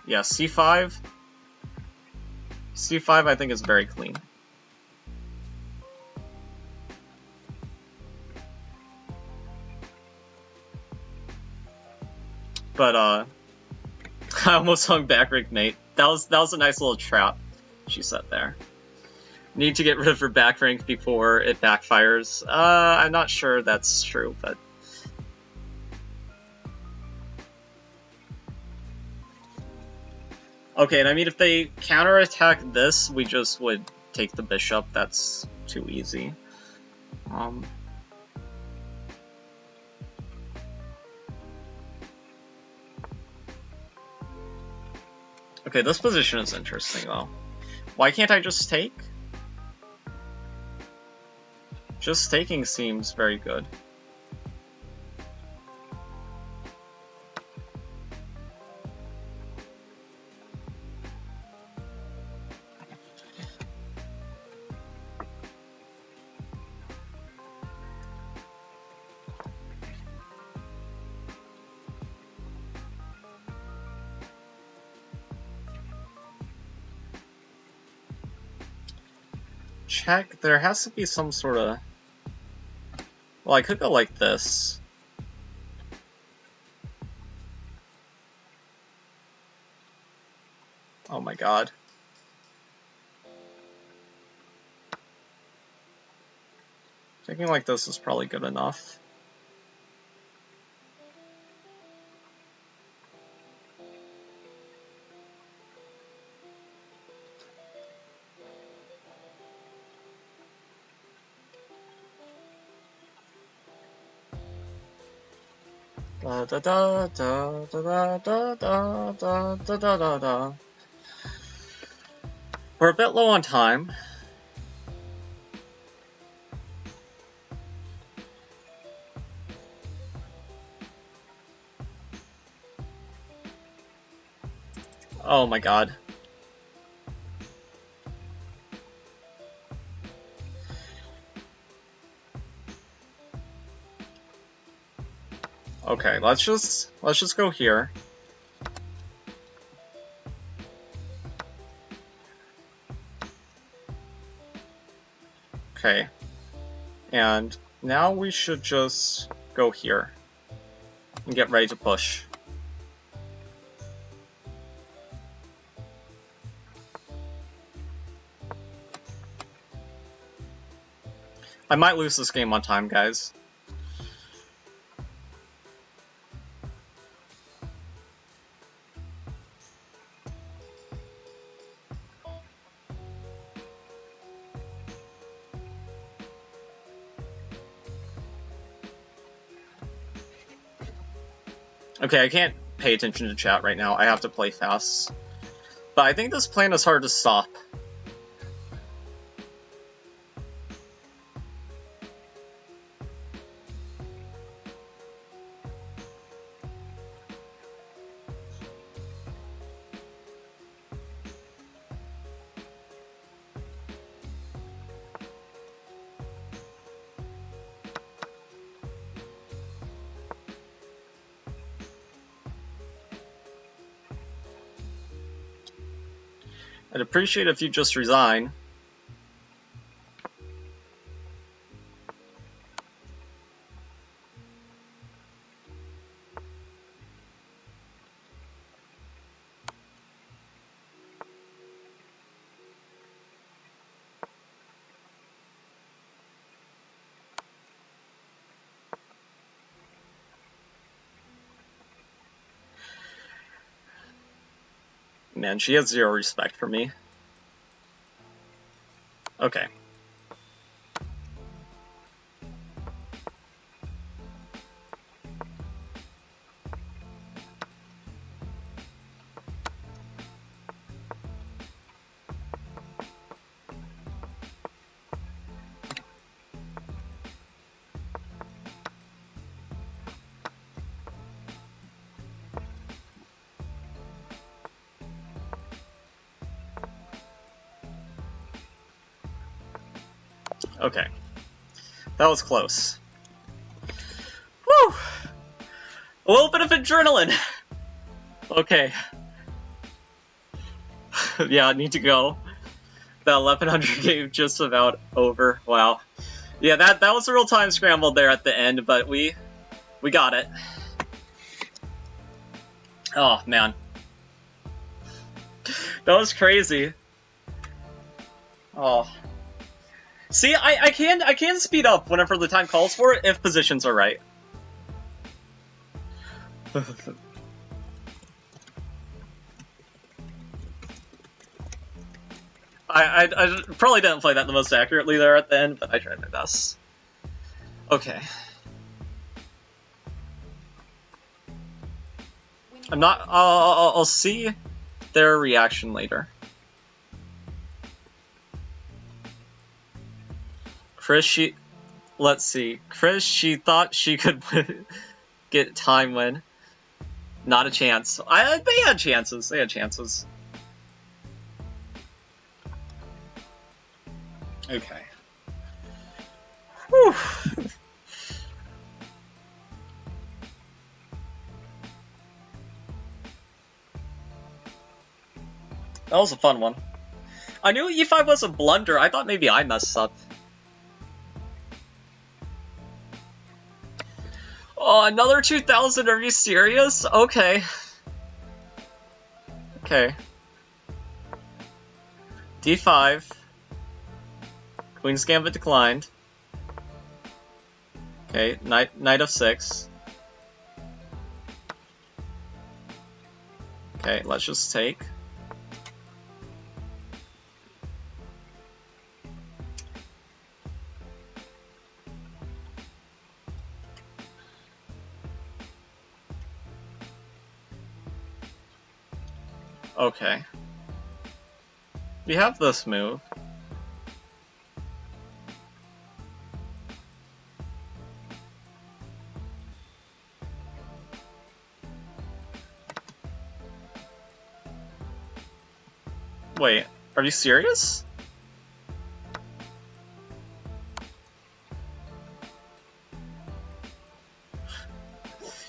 Yeah, C5. C5 I think is very clean. But I almost hung back rank mate. That was a nice little trap she set there. Need to get rid of her back rank before it backfires. I'm not sure that's true, but... Okay, and I mean, if they counterattack this, we just would take the bishop. That's too easy. Okay, this position is interesting, though. Why can't I just take? Just taking seems very good. Check. There has to be some sort of... Well, I could go like this. Oh my god. Taking like this is probably good enough. Da da da da da da da da da da da da. We're a bit low on time. Oh my god. Okay, let's just go here. Okay. And now we should just go here and get ready to push. I might lose this game on time, guys. Okay, I can't pay attention to chat right now. I have to play fast. But I think this plan is hard to stop. I'd appreciate if you just resign. Man, she has zero respect for me. Okay. Okay. That was close. Whew! A little bit of adrenaline! Okay. Yeah, I need to go. That 1100 game just about over. Wow. Yeah, that was a real time scramble there at the end, but we got it. Oh, man. That was crazy. Oh. See, I can speed up whenever the time calls for it if positions are right. I probably didn't play that the most accurately there at the end, but I tried my best. Okay. I'm not. I'll see their reaction later. Chris, let's see. Chris, she thought she could get time win. Not a chance. They had chances. They had chances. Okay. Whew. That was a fun one. I knew E5 was a blunder. I thought maybe I messed up. Oh, another 2000? Are you serious? Okay. Okay. D5. Queen's Gambit declined. Okay, Knight of 6. Okay, let's just take. Okay. We have this move. Wait, are you serious?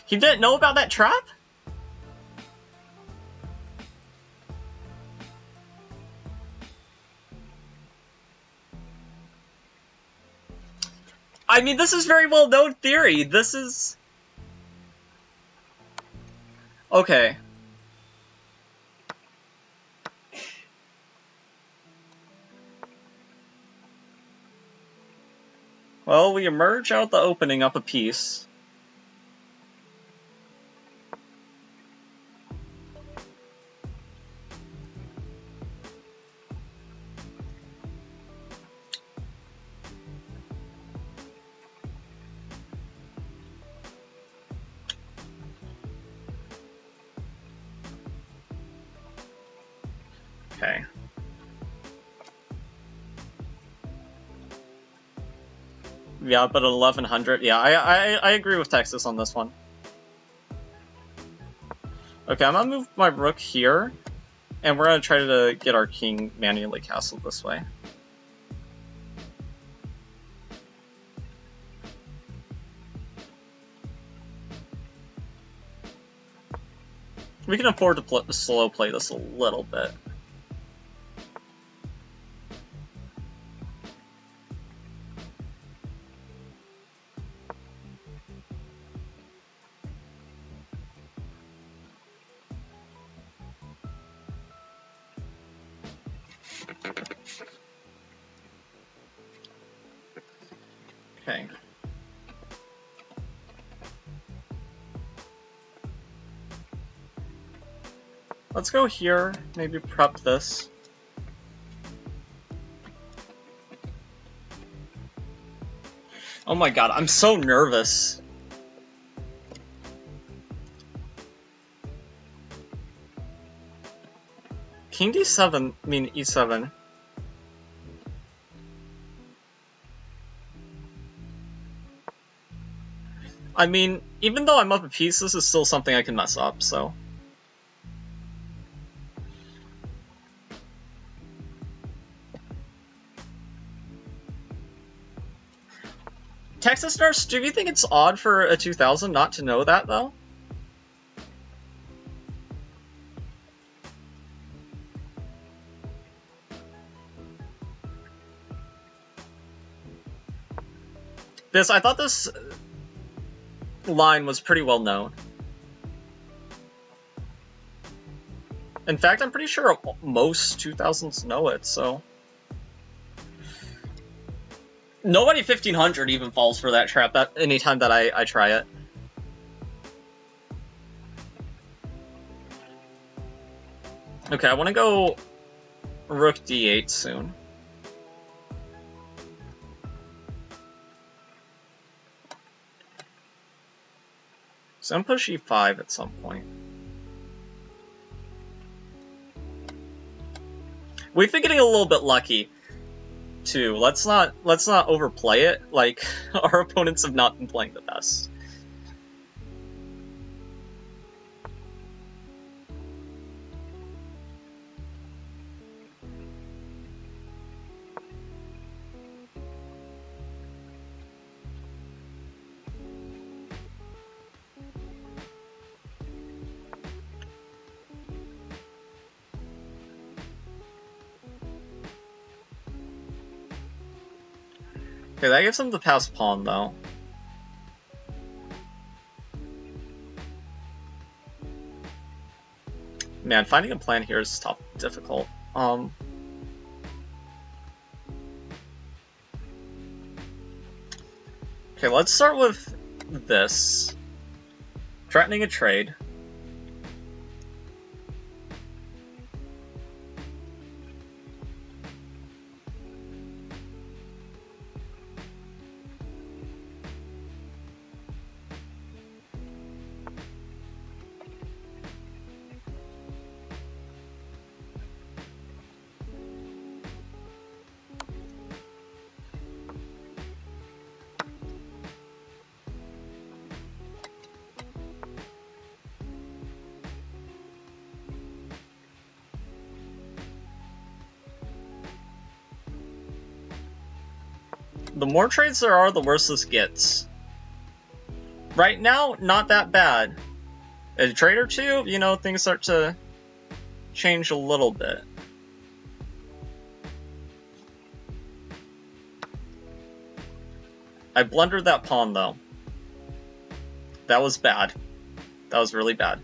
He didn't know about that trap? I mean, this is very well known theory. This is... Okay. Well, we emerge out the opening up a piece. Okay. Yeah, but 1100. Yeah, I agree with Texas on this one. Okay, I'm gonna move my rook here, and we're gonna try to get our king manually castled this way. We can afford to slow play this a little bit. Okay. Let's go here, maybe prep this. Oh my god, I'm so nervous. King d7, I mean e7. I mean, even though I'm up a piece, this is still something I can mess up, so... Texas Nurse, do you think it's odd for a 2000 not to know that, though? I thought this line was pretty well known. In fact, I'm pretty sure most 2000s know it, so... Nobody 1500 even falls for that trap anytime that I try it. Okay, I want to go rook d8 soon. So I'm push e5 at some point. We've been getting a little bit lucky, too. Let's not overplay it. Like, our opponents have not been playing the best. Okay, that gives him the pass pawn, though. Man, finding a plan here is difficult. Okay, let's start with this. Threatening a trade. The more trades there are, the worse this gets. Right now, not that bad. A trade or two, you know, things start to change a little bit. I blundered that pawn, though. That was bad. That was really bad.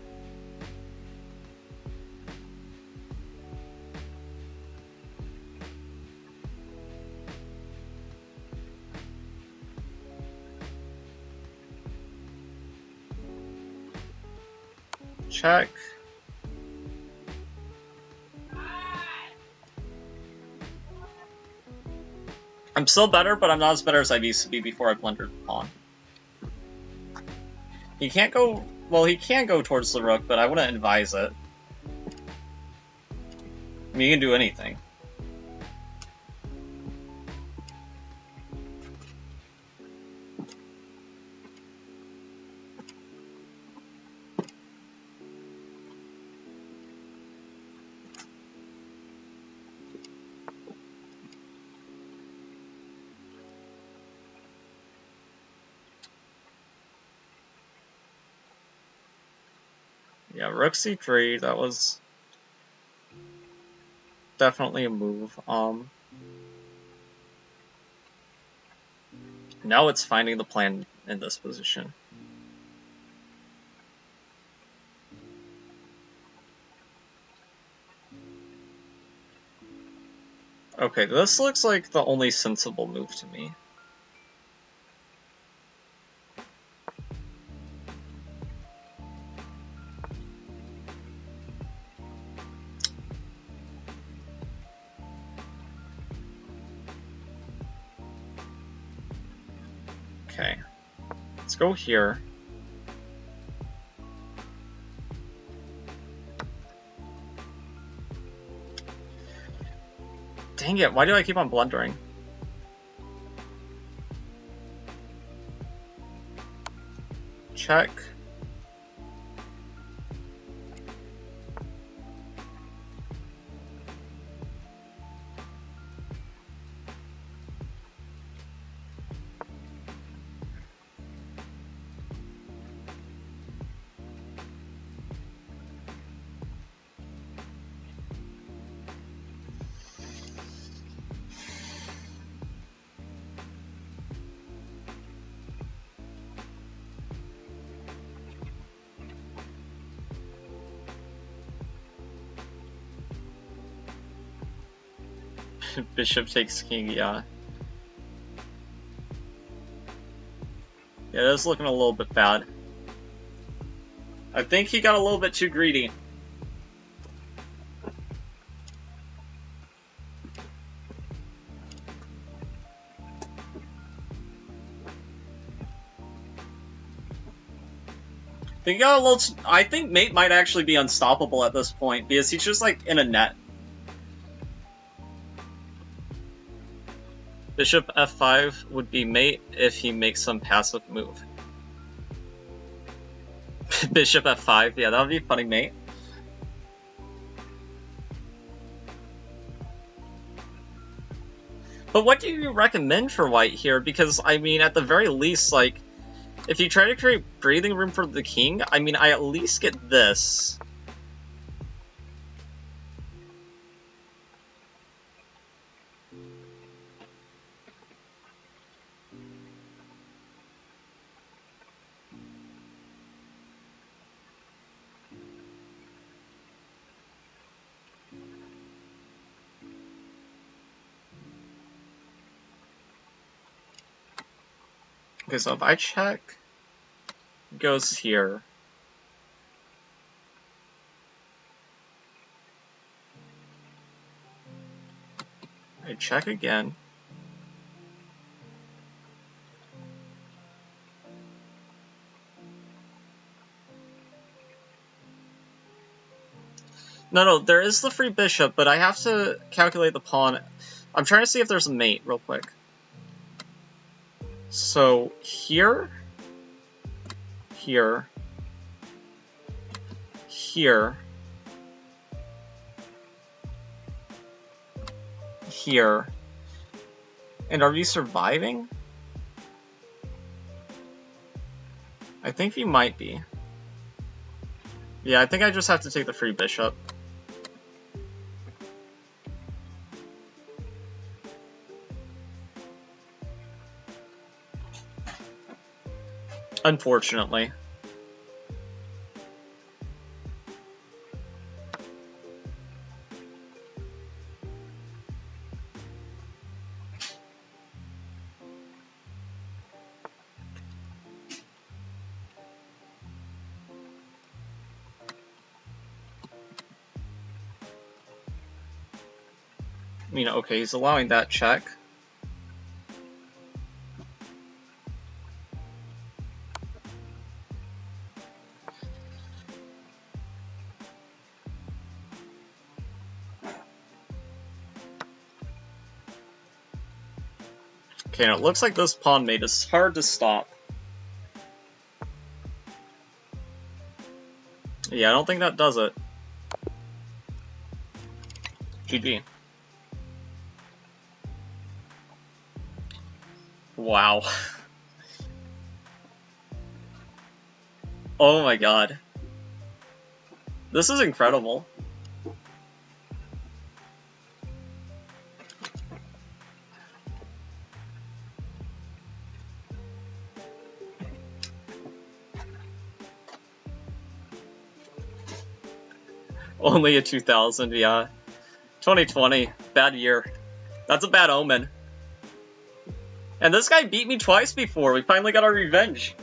Check. I'm still better, but I'm not as better as I used to be before I blundered the pawn. He can't go... Well, he can go towards the rook, but I wouldn't advise it. I mean, you can do anything. Yeah, rook c3, that was definitely a move. Now it's finding the plan in this position. Okay, this looks like the only sensible move to me. Okay, let's go here. Dang it, why do I keep on blundering? Check. Bishop takes king, yeah. Yeah, that's looking a little bit bad. I think he got a little bit too greedy. I think mate might actually be unstoppable at this point because he's just like in a net. Bishop f5 would be mate if he makes some passive move. Bishop f5, yeah, that would be funny, mate. But what do you recommend for white here? Because, I mean, at the very least, like, if you try to create breathing room for the king, I mean, I at least get this. Okay, so if I check, it goes here. I check again. No, there is the free bishop, but I have to calculate the pawn. I'm trying to see if there's a mate real quick. So, here, here, here, here, And are we surviving? I think we might be. Yeah, I think I just have to take the free bishop. Unfortunately. You know, okay, he's allowing that check. Okay, and it looks like this pawn mate is hard to stop. Yeah, I don't think that does it. GG. Wow. Oh my god. This is incredible. Only a 2000, yeah. 2020, bad year. That's a bad omen. And this guy beat me twice before. We finally got our revenge.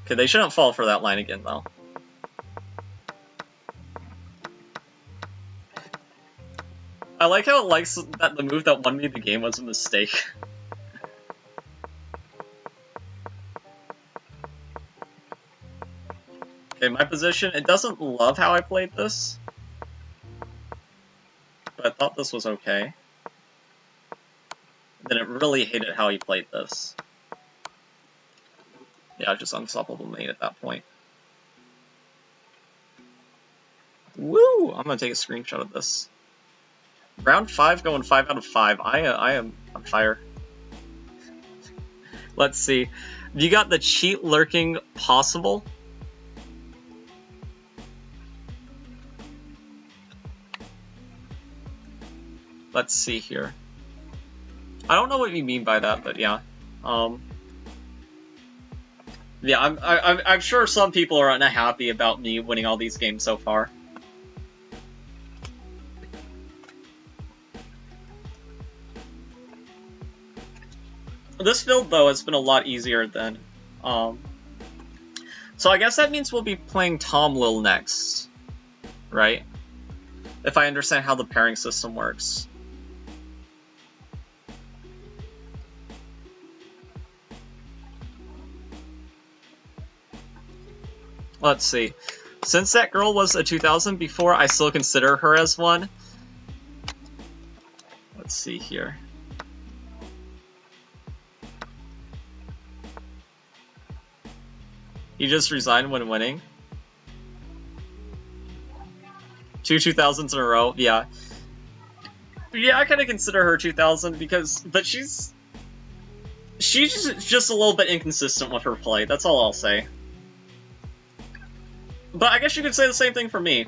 Okay, they shouldn't fall for that line again, though. I like how it likes that the move that won me the game was a mistake. Okay, my position, it doesn't love how I played this. But I thought this was okay. Then it really hated how he played this. Yeah, just unstoppable mate at that point. Woo! I'm gonna take a screenshot of this. Round 5 going 5 out of 5. I am on fire. Let's see. You got the cheat lurking possible? Let's see here. I don't know what you mean by that, but yeah. Yeah, I'm sure some people are unhappy about me winning all these games so far. This build, though, has been a lot easier than... So I guess that means we'll be playing Tom Lil next, right? If I understand how the pairing system works. Let's see. Since that girl was a 2000 before, I still consider her as one. Let's see here. He just resigned when winning. 2 2000s in a row, yeah. Yeah, I kind of consider her 2000 because, but she's just a little bit inconsistent with her play. That's all I'll say. But I guess you could say the same thing for me.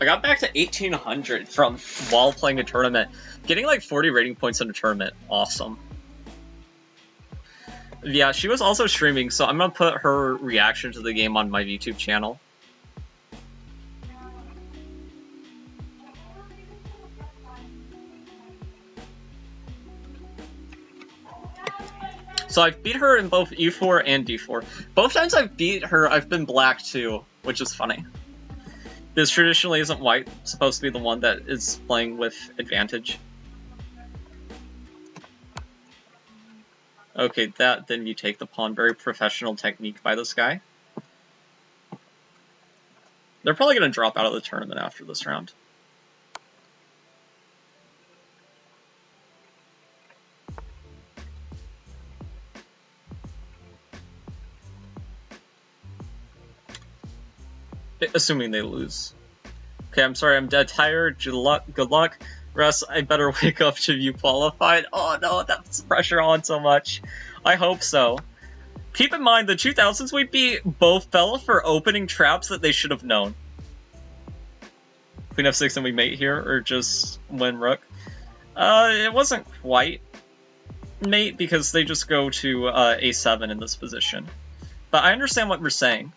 I got back to 1800 from while playing a tournament. Getting like 40 rating points in a tournament, awesome. Yeah, she was also streaming, so I'm gonna put her reaction to the game on my YouTube channel. So I've beat her in both E4 and D4. Both times I've beat her, I've been black too, which is funny. Because traditionally isn't white supposed to be the one that is playing with advantage? Okay, then you take the pawn. Very professional technique by this guy. They're probably going to drop out of the tournament after this round. Assuming they lose. Okay, I'm sorry, I'm dead tired. Good luck. Russ, I better wake up to you qualified. Oh no, that's pressure on so much. I hope so. Keep in mind, the 2000s we beat both fell for opening traps that they should have known. Queen f6 and we mate here, or just win rook. It wasn't quite mate because they just go to a7 in this position. But I understand what we're saying.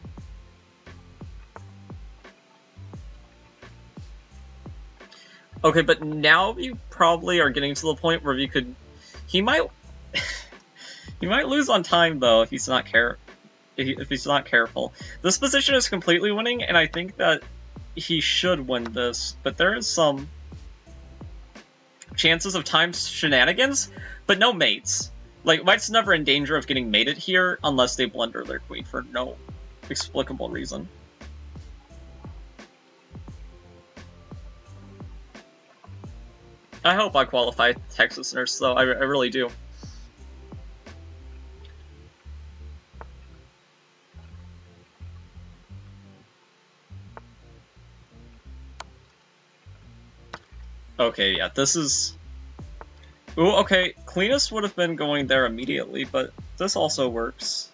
Okay, but now you probably are getting to the point where you could... He might... he might lose on time, though, if he's not careful. This position is completely winning, and I think that he should win this, but there is some chances of time shenanigans, but no mates. Like, white's never in danger of getting mated here unless they blunder their queen for no explicable reason. I hope I qualify Texas Nurse, though. I really do. Okay, yeah, this is... Ooh, okay, cleanest would have been going there immediately, but this also works.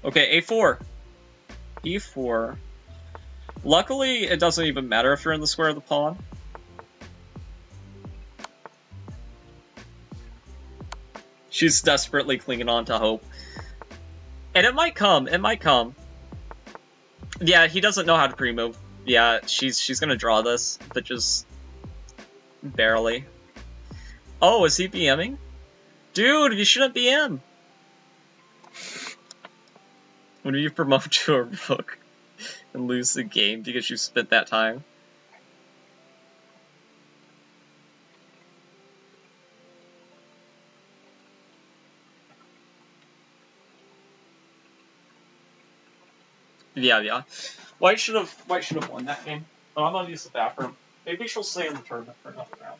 Okay, a4. e4. Luckily, it doesn't even matter if you're in the square of the pawn. She's desperately clinging on to hope. And it might come, it might come. Yeah, he doesn't know how to pre-move. Yeah, she's gonna draw this, but just barely. Oh, is he BMing? Dude, you shouldn't BM! When you promote to a rook and lose the game because you spent that time. Yeah. White should have won that game. Oh, I'm gonna use the bathroom. Maybe she'll stay in the tournament for another round.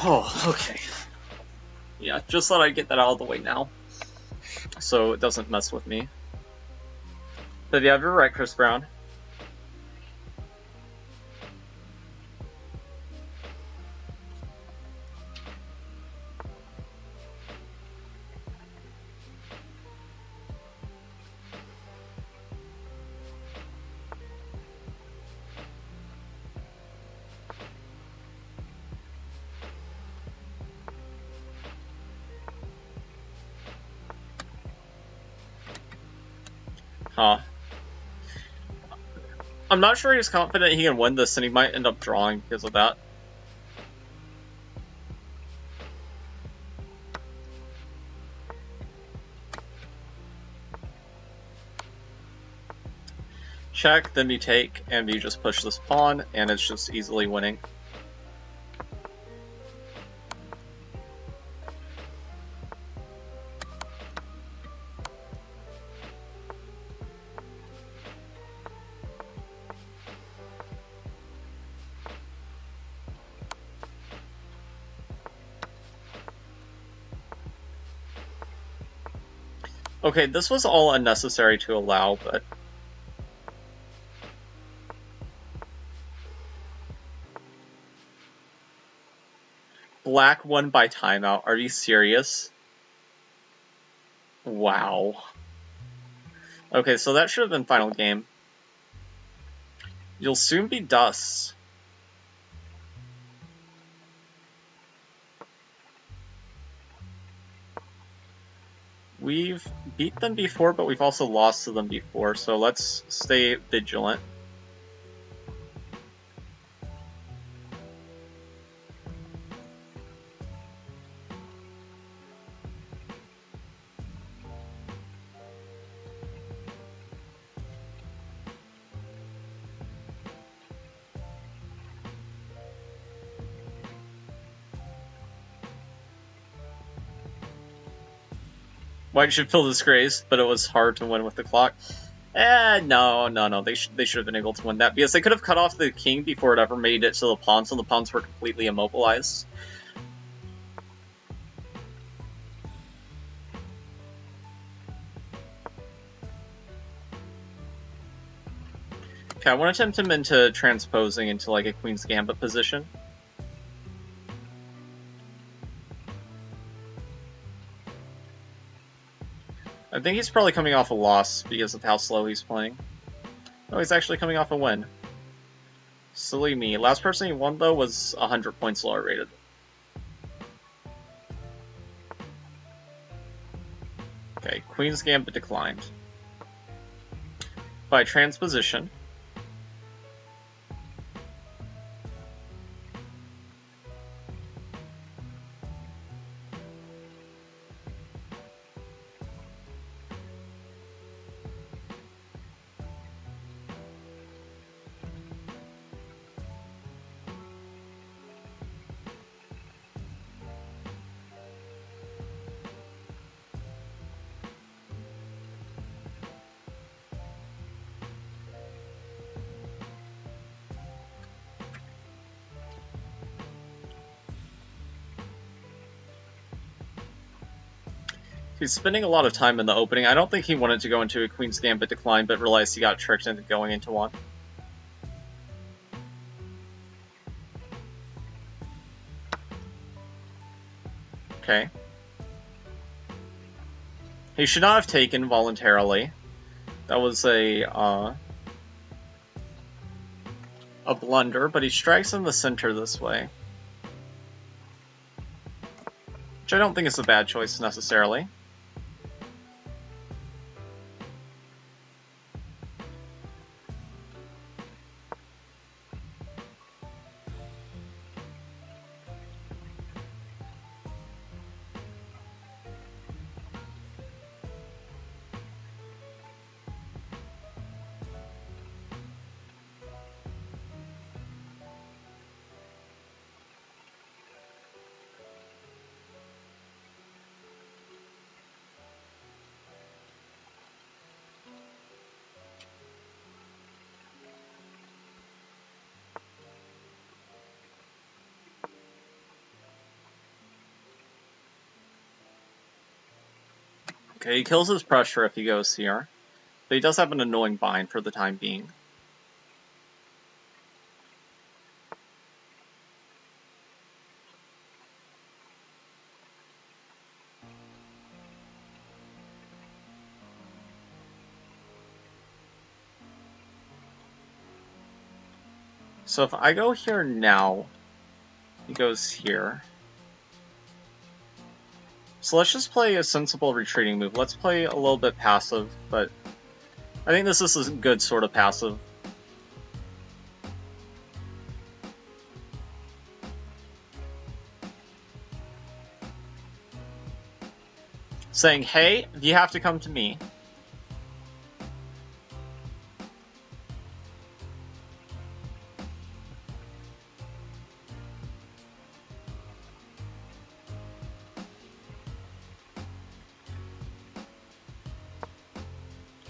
Oh, okay. Yeah, just thought I'd get that out of the way now, so it doesn't mess with me. But yeah, you're right, Chris Brown. Huh. I'm not sure he's confident he can win this, and he might end up drawing because of that. Check, then we take, and we just push this pawn, and it's just easily winning. Okay, this was all unnecessary to allow, but... Black won by timeout. Are you serious? Wow. Okay, so that should have been final game. You'll soon be dust. We've beat them before, but we've also lost to them before, so let's stay vigilant. White should feel disgraced, but it was hard to win with the clock. No. They should have been able to win that, because they could have cut off the king before it ever made it to the pawns, so the pawns were completely immobilized. Okay, I want to tempt him into transposing into like a Queen's Gambit position. I think he's probably coming off a loss because of how slow he's playing. No, he's actually coming off a win. Silly me. Last person he won, though, was 100 points lower rated. Okay, Queen's Gambit declined. By transposition. He's spending a lot of time in the opening. I don't think he wanted to go into a Queen's Gambit decline, but realized he got tricked into going into one. Okay. He should not have taken voluntarily. That was a blunder, but he strikes in the center this way. Which I don't think is a bad choice necessarily. Okay, he kills his pressure if he goes here, but he does have an annoying bind for the time being. So if I go here now, he goes here. So let's just play a sensible retreating move. Let's play a little bit passive, but I think this is a good sort of passive. Saying, hey, you have to come to me.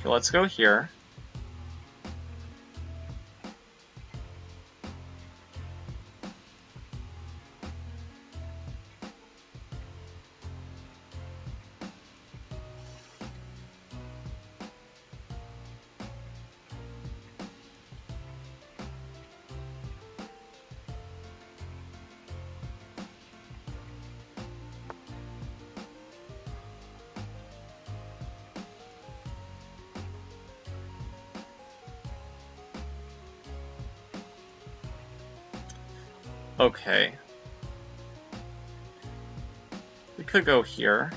Okay, let's go here. Okay. We could go here.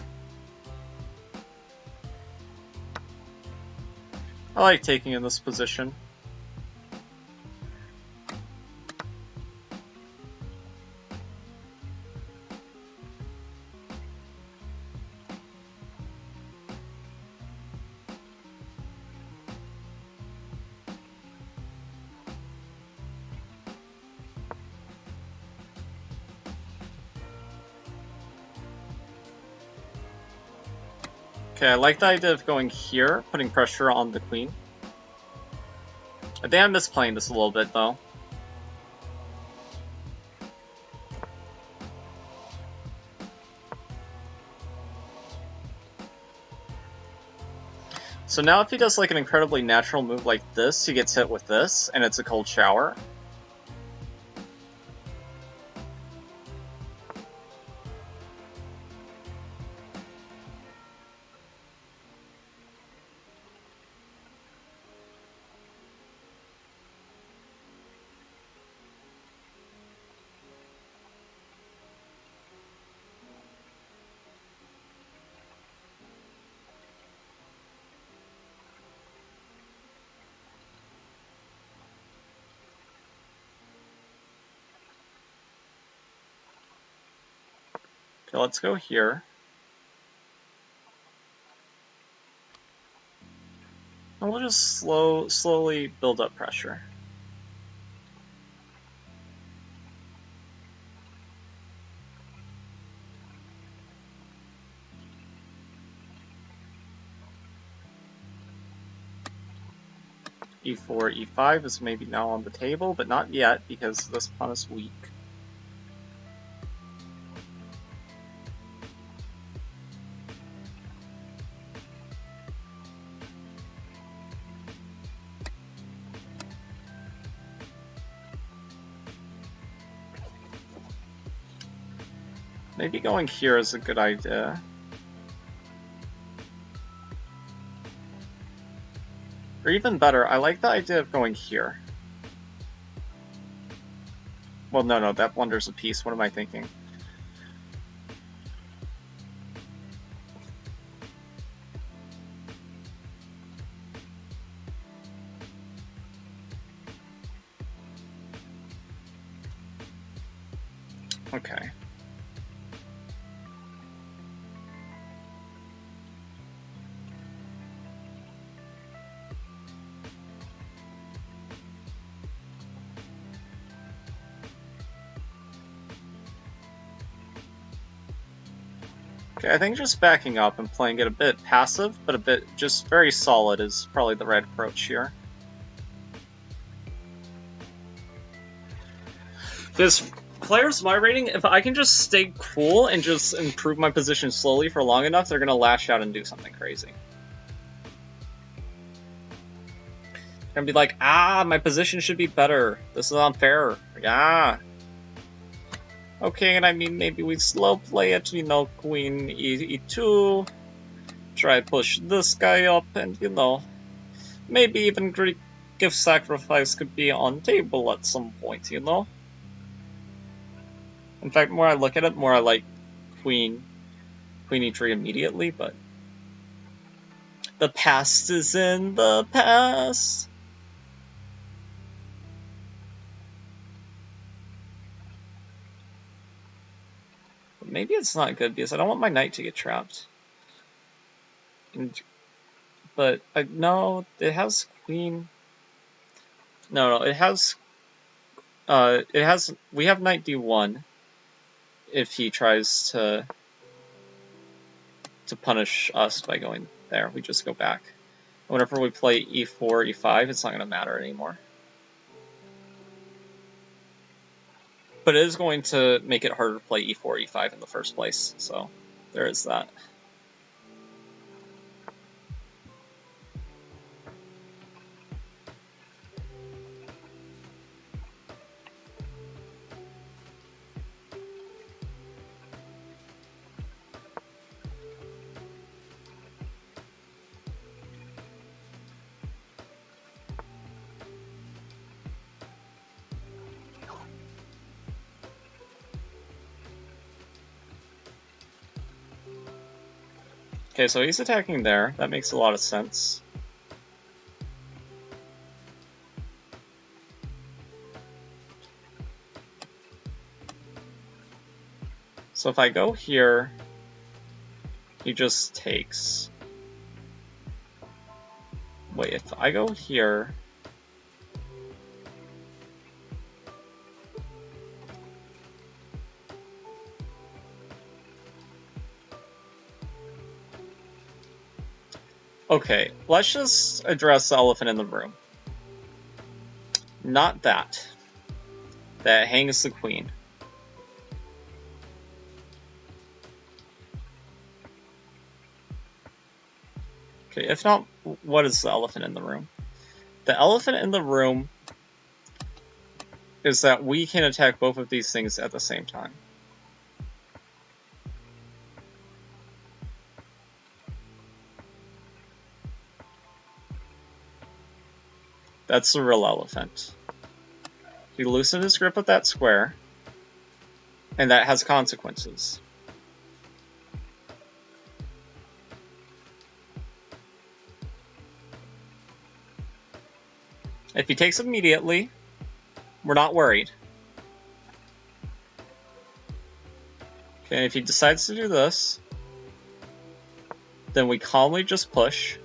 I like taking in this position. Okay, I like the idea of going here, putting pressure on the queen. I think I'm misplaying this a little bit, though. So now if he does like an incredibly natural move like this, he gets hit with this, and it's a cold shower. Okay, let's go here. And we'll just slowly build up pressure. E4, E5 is maybe now on the table, but not yet because this pawn is weak. Maybe going here is a good idea. Or even better, I like the idea of going here. Well, no, that blunders a piece. What am I thinking? Okay. Okay, I think just backing up and playing it a bit passive, but a bit just very solid is probably the right approach here. Because players my rating, if I can just stay cool and just improve my position slowly for long enough, they're going to lash out and do something crazy. They're going to be like, my position should be better. This is unfair. Yeah. Okay, and I mean, maybe we slow play it, you know, queen e2, try push this guy up, and, you know, maybe even Greek gift sacrifice could be on table at some point, you know? In fact, more I look at it, more I like queen e3 immediately, but the past is in the past. But maybe it's not good because I don't want my knight to get trapped. But no, it has queen. No, it has. We have knight d1. If he tries to punish us by going there, we just go back. Whenever we play e4, e5, it's not going to matter anymore. But it is going to make it harder to play e4, e5 in the first place, so there is that. Okay, so he's attacking there. That makes a lot of sense. So if I go here, he just takes. Wait, if I go here... Okay, let's just address the elephant in the room. Not that. That hangs the queen. Okay, if not, what is the elephant in the room? The elephant in the room is that we can attack both of these things at the same time. That's the real elephant. He loosened his grip of that square, and that has consequences. If he takes immediately, we're not worried. Okay, and if he decides to do this, then we calmly just push.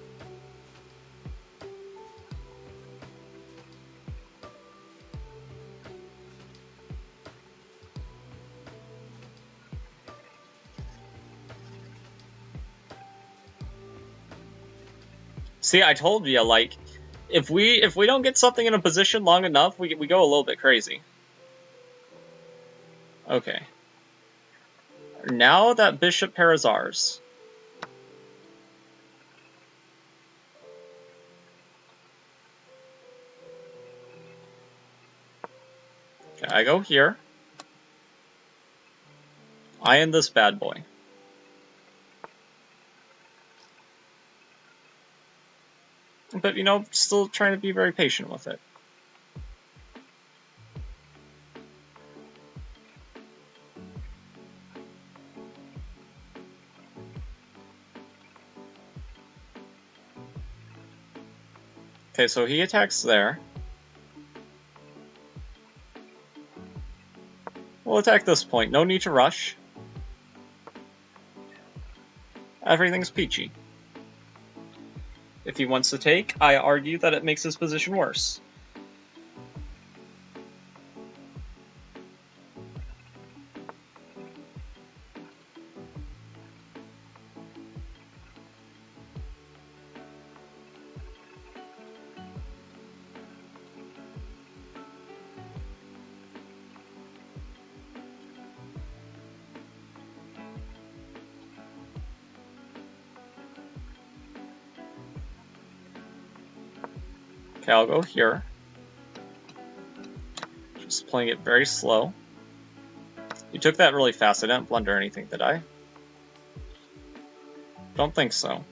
See, I told you, like, if we don't get something in a position long enough, we go a little bit crazy. Okay. Now that bishop pair is ours. Okay, I go here. I am this bad boy. But, you know, still trying to be very patient with it. Okay, so he attacks there. We'll attack this point. No need to rush. Everything's peachy. If he wants to take, I argue that it makes his position worse. Okay, I'll go here. Just playing it very slow. You took that really fast. I didn't blunder anything, did I? Don't think so.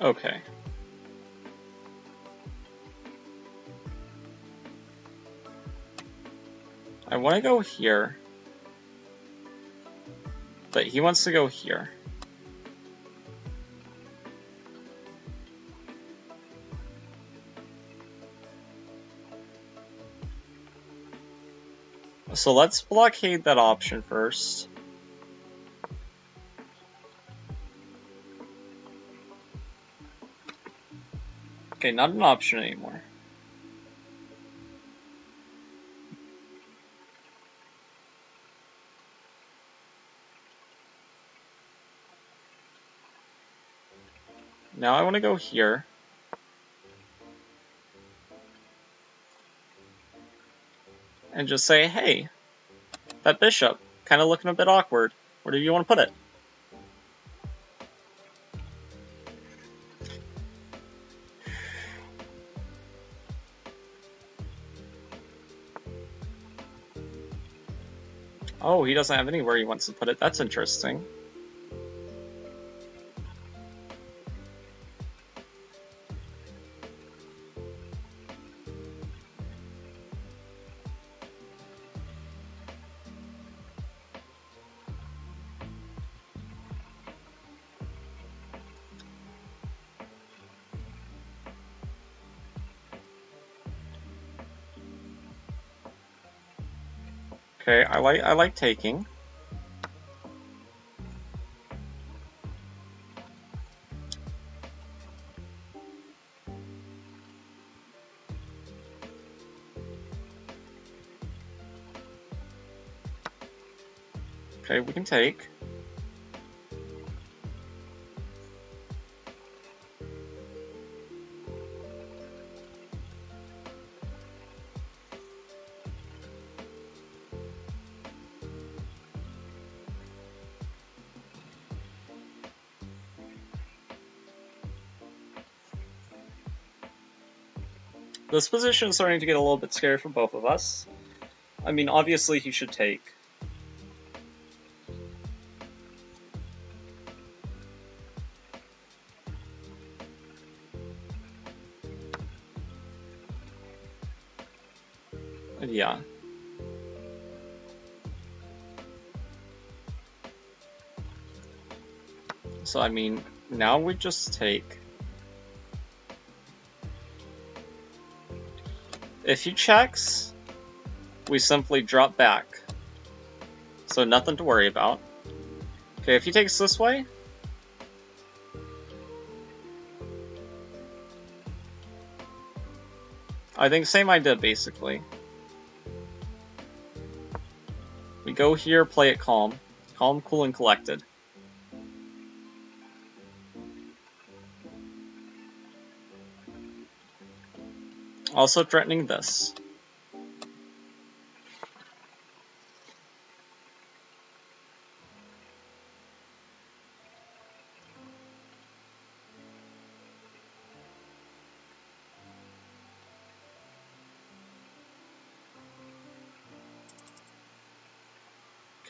Okay. I want to go here, but he wants to go here. So let's blockade that option first. Okay, not an option anymore. Now I want to go here. And just say, hey, that bishop, kind of looking a bit awkward. Where do you want to put it? Oh, he doesn't have anywhere he wants to put it. That's interesting. Okay, I like taking. Okay, we can take. This position is starting to get a little bit scary for both of us. I mean, obviously he should take. Yeah. So, I mean, now we just take. If he checks, we simply drop back. So nothing to worry about. Okay, if he takes this way, I think same idea basically. We go here, play it calm. Calm, cool, and collected. Also threatening this.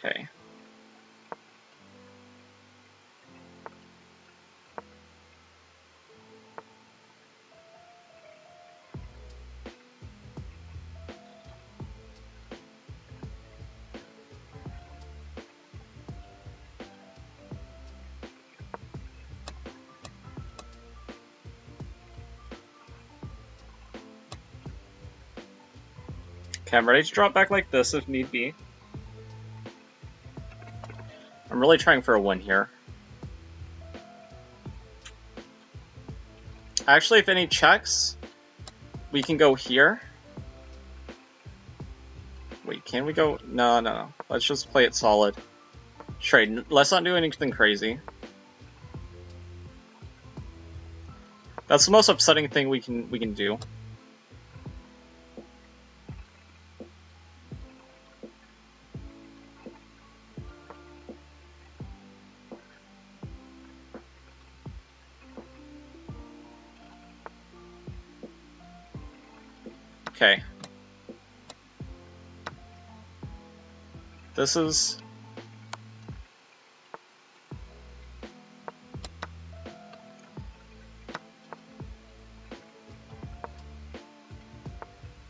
Okay. Okay, I'm ready to drop back like this if need be. I'm really trying for a win here. Actually, if any checks, we can go here. Wait, can we go? No. Let's just play it solid. Trade. Let's not do anything crazy. That's the most upsetting thing we can do. Okay. This is...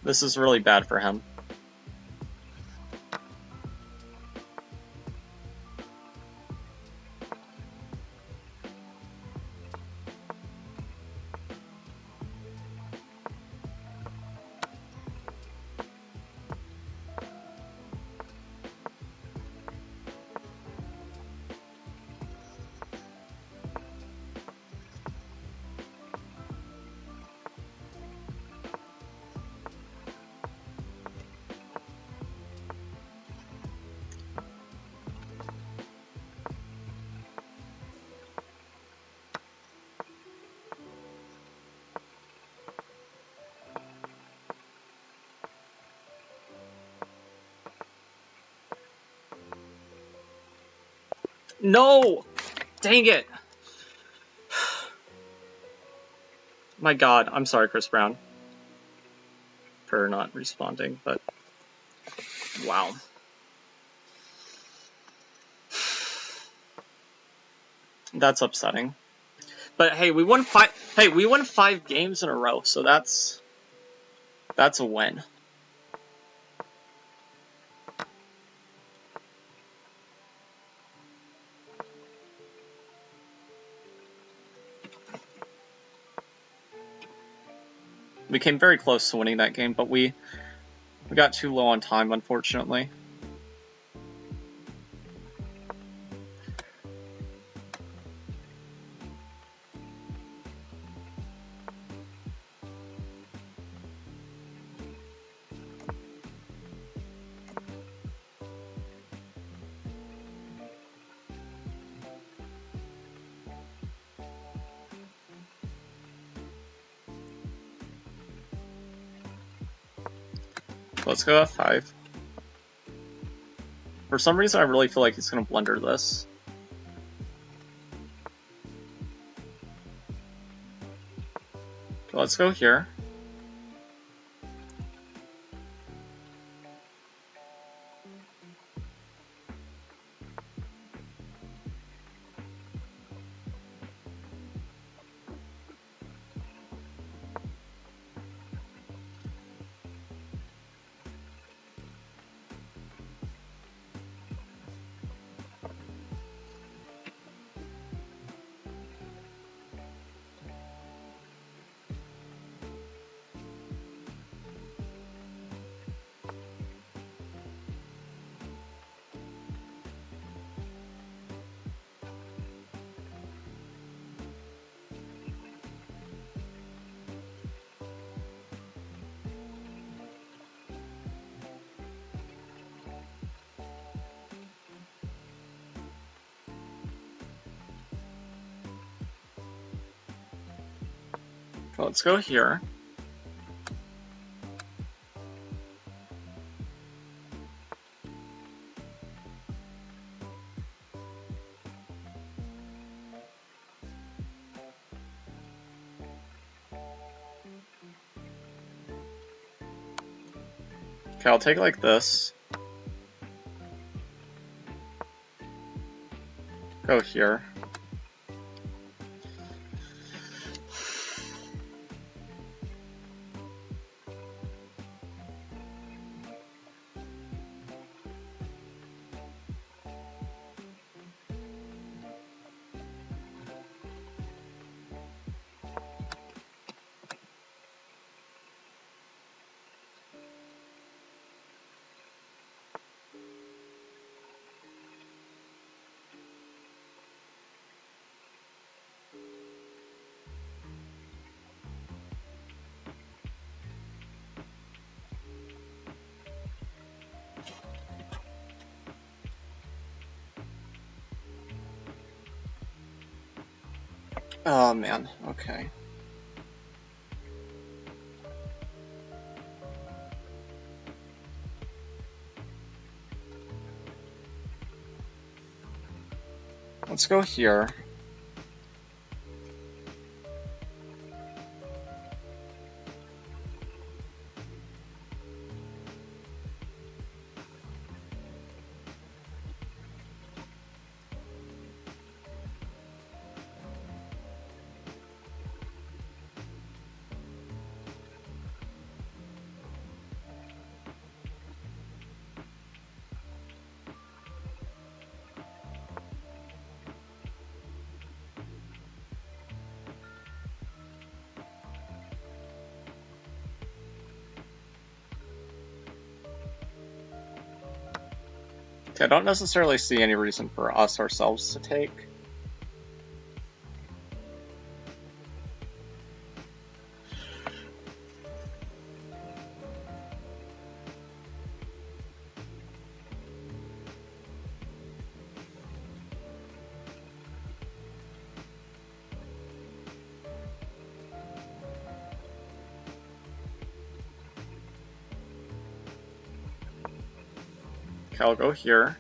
This is really bad for him. No! Dang it! My god, I'm sorry, Chris Brown, for not responding, but wow. That's upsetting. But hey, we won 5 games in a row, so that's a win. We came very close to winning that game, but we got too low on time, unfortunately. Let's go F5. For some reason, I really feel like he's going to blunder this. Let's go here. Let's go here. Okay, I'll take it like this. Go here. Oh man, okay. Let's go here. Okay, I don't necessarily see any reason for us ourselves to take. Okay, I'll go here.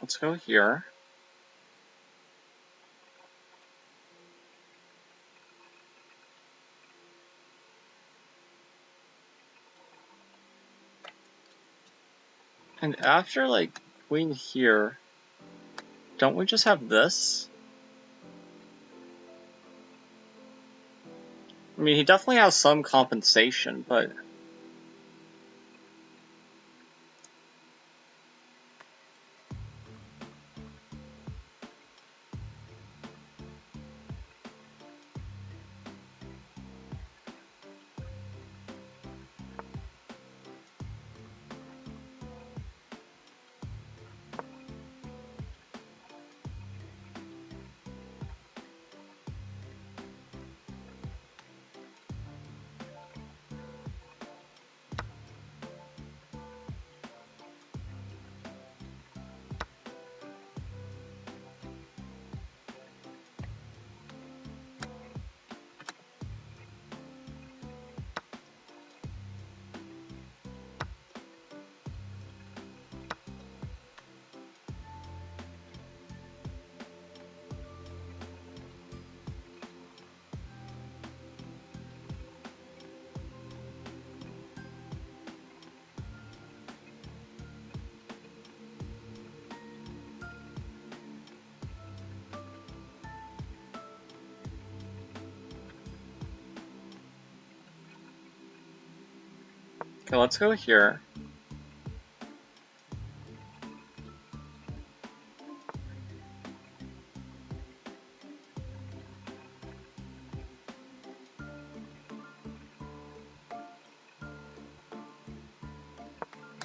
Let's go here. And after, like, queen here, don't we just have this? I mean, he definitely has some compensation, but... Okay, let's go here.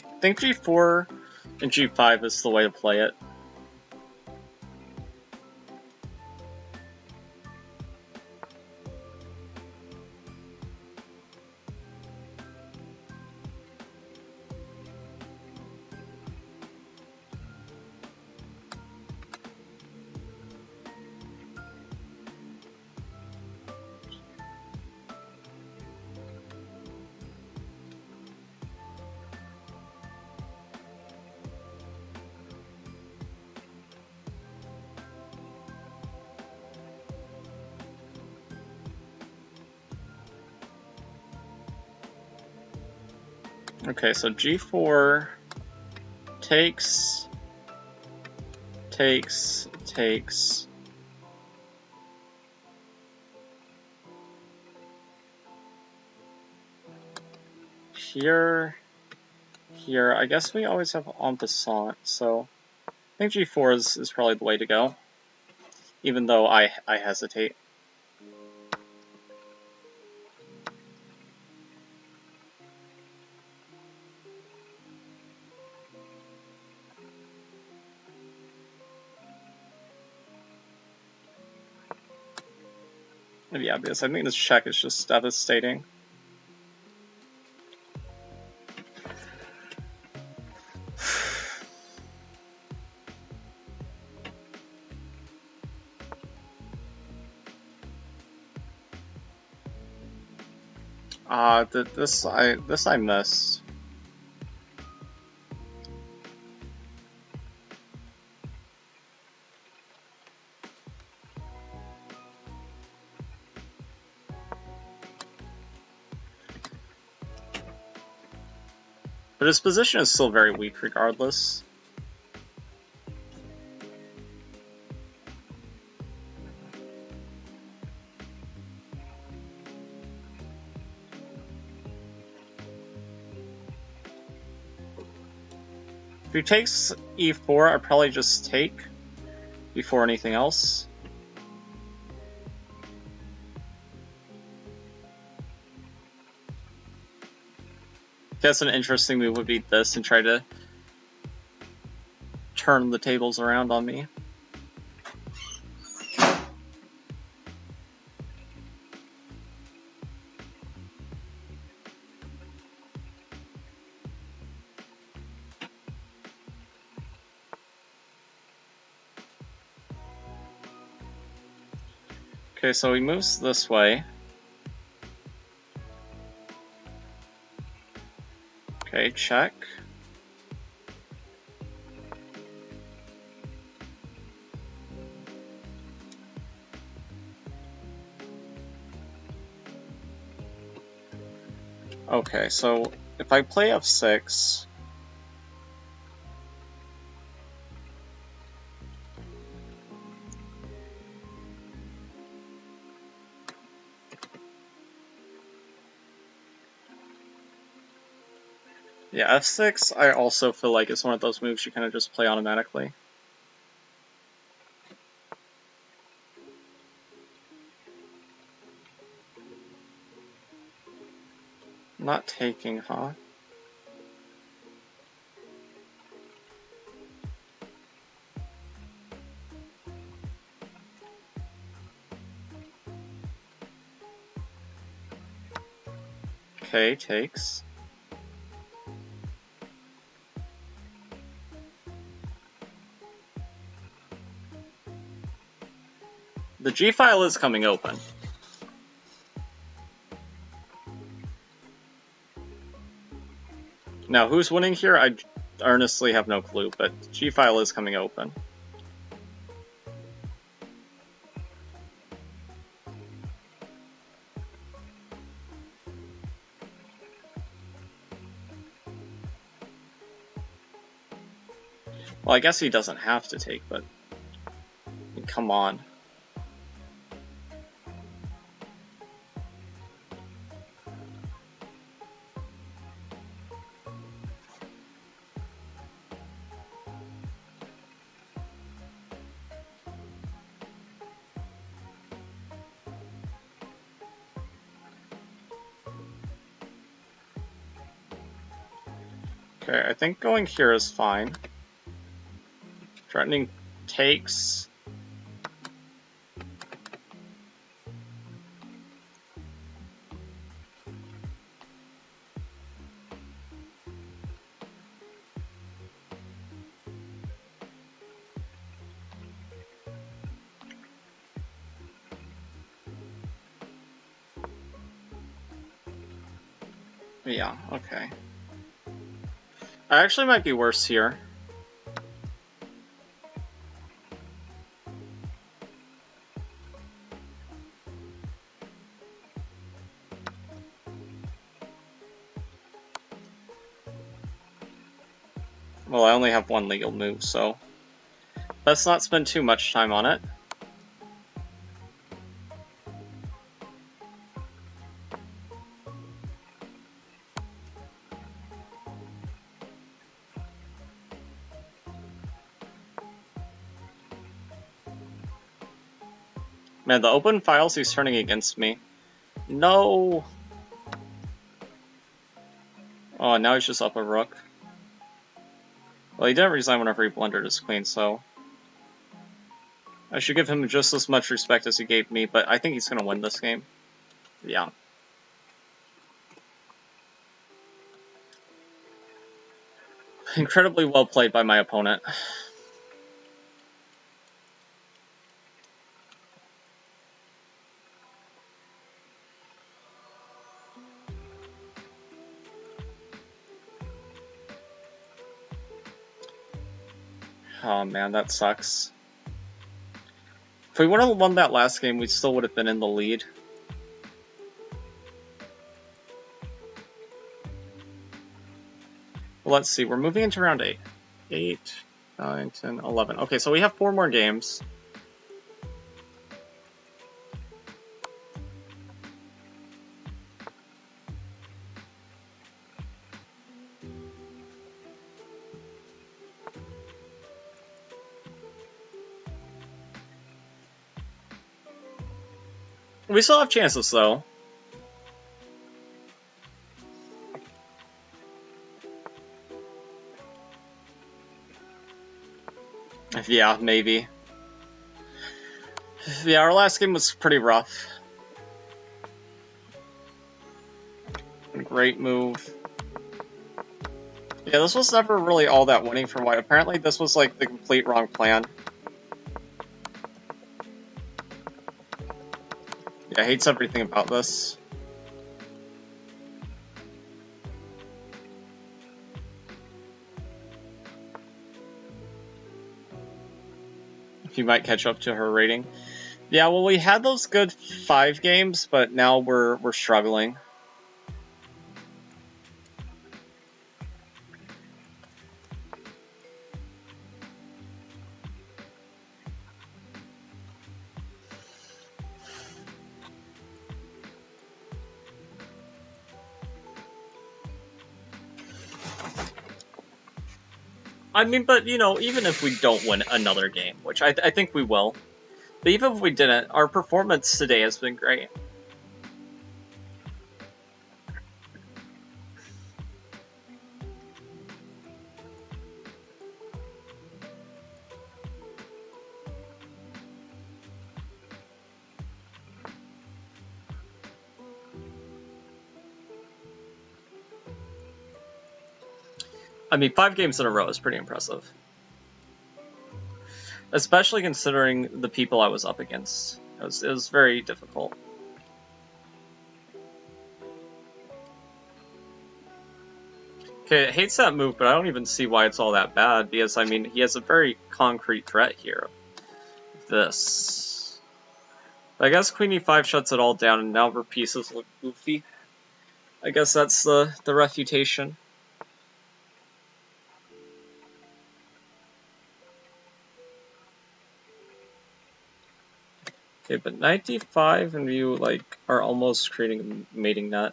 I think g4 and g5 is the way to play it. Okay, so g4 takes. Here, I guess we always have en passant, so I think g4 is probably the way to go, even though I hesitate. Yeah, because I think this check is just devastating. This I missed. But his position is still very weak regardless. If he takes e4, I'd probably just take before anything else. I guess an interesting move would be this and try to turn the tables around on me. Okay, so he moves this way. Okay, check. Okay, so if I play f6... Yeah, f6 I also feel like is one of those moves you kind of just play automatically. Not taking, huh? Okay, takes. The G file is coming open. Now, who's winning here? I earnestly have no clue, but G file is coming open. Well, I guess he doesn't have to take, but I mean, come on. Okay, I think going here is fine. Threatening takes. Yeah, okay. I actually might be worse here. Well, I only have one legal move, so let's not spend too much time on it. Man, the open files he's turning against me. No! Oh, now he's just up a rook. Well, he didn't resign whenever he blundered his queen, so... I should give him just as much respect as he gave me, but I think he's gonna win this game. Yeah. Incredibly well played by my opponent. Oh man, that sucks. If we would have won that last game, we still would have been in the lead. Well, let's see, we're moving into round 8. 8, 9, 10, 11. Okay, so we have 4 more games. We still have chances, though. Yeah, maybe. Yeah, our last game was pretty rough. Great move. Yeah, this was never really all that winning for white. Apparently this was like the complete wrong plan. Yeah, hates everything about this. You might catch up to her rating. Yeah, well, we had those good 5 games, but now we're struggling. I mean, but, you know, even if we don't win another game, which I think we will, but even if we didn't, our performance today has been great. I mean, 5 games in a row is pretty impressive. Especially considering the people I was up against. It was very difficult. Okay, it hates that move, but I don't even see why it's all that bad, because, I mean, he has a very concrete threat here. This. But I guess Queen e5 shuts it all down, and now her pieces look goofy. I guess that's the refutation. Okay, but knight d5 and you, like, are almost creating a mating net.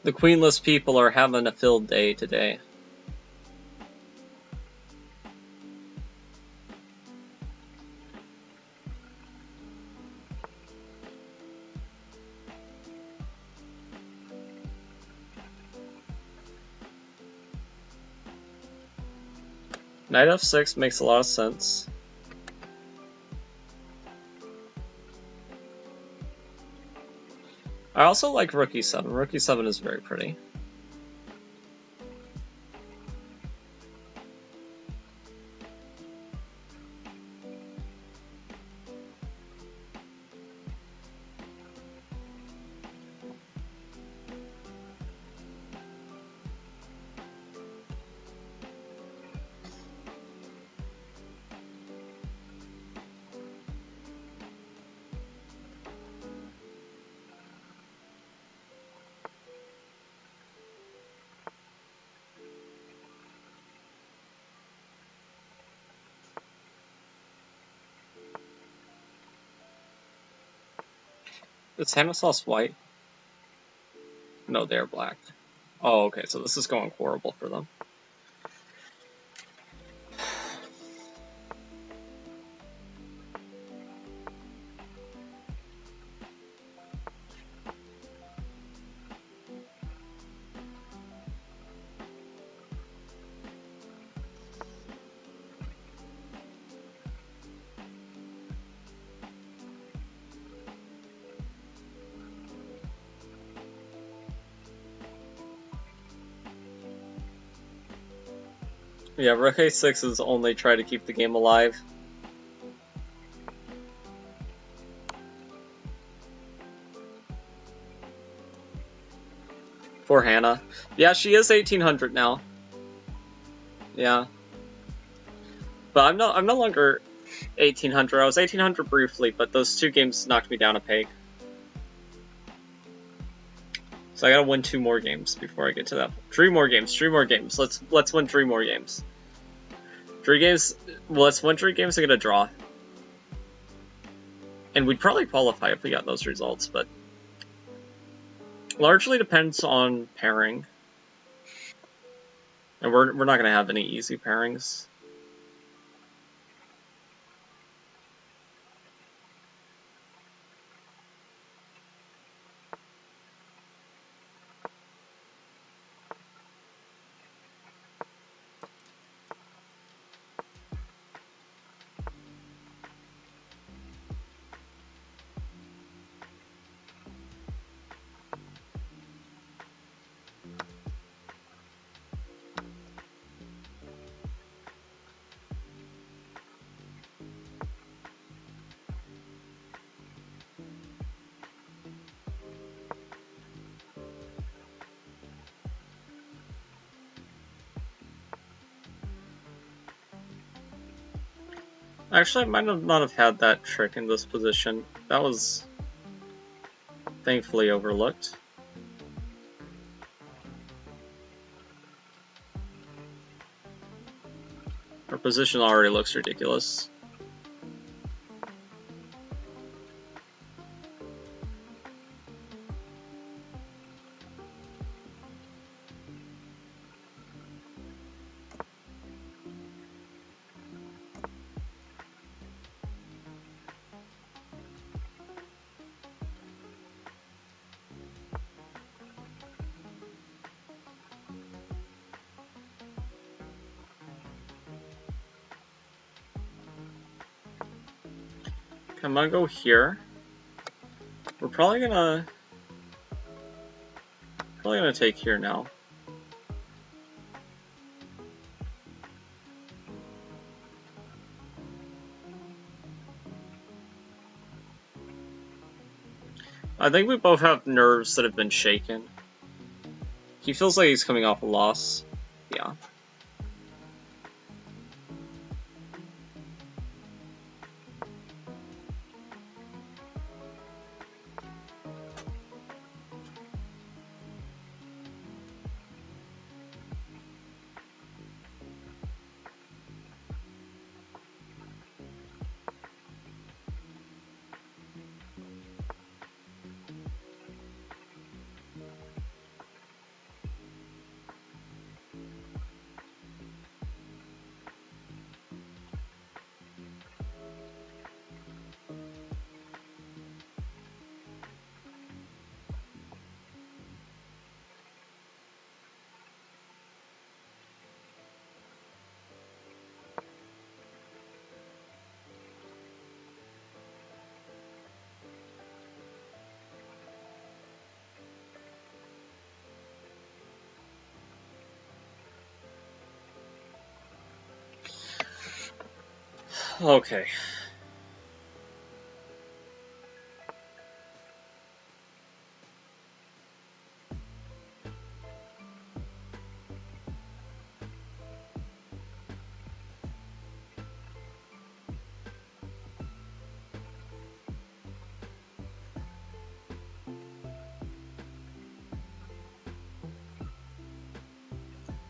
The queenless people are having a filled day today. Knight f6 makes a lot of sense. I also like rook e7. Rook e7 is very pretty. Is Stanislaus white? No, they're black. Oh, okay, so this is going horrible for them. Yeah, rook a6 is only try to keep the game alive. Poor Hannah. Yeah, she is 1800 now. Yeah. But I'm no longer 1800. I was 1800 briefly, but those 2 games knocked me down a peg. So I gotta win 2 more games before I get to that. 3 more games. 3 more games. Let's win 3 more games. 3 games. Well, let's win 3 games and get a draw. And we'd probably qualify if we got those results, but largely depends on pairing. And we're not gonna have any easy pairings. Actually, I might not have had that trick in this position. That was thankfully overlooked. Our position already looks ridiculous. I'm gonna go here. We're probably gonna take here now. I think we both have nerves that have been shaken. He feels like he's coming off a loss. Yeah. Okay.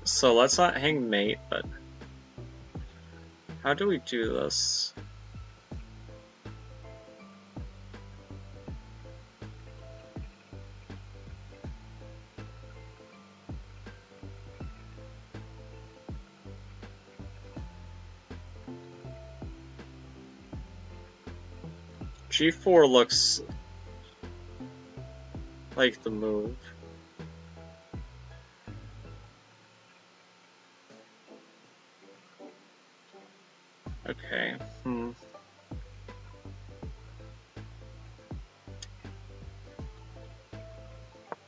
So let's not hang mate, but how do we do this? G4 looks like the move. Okay.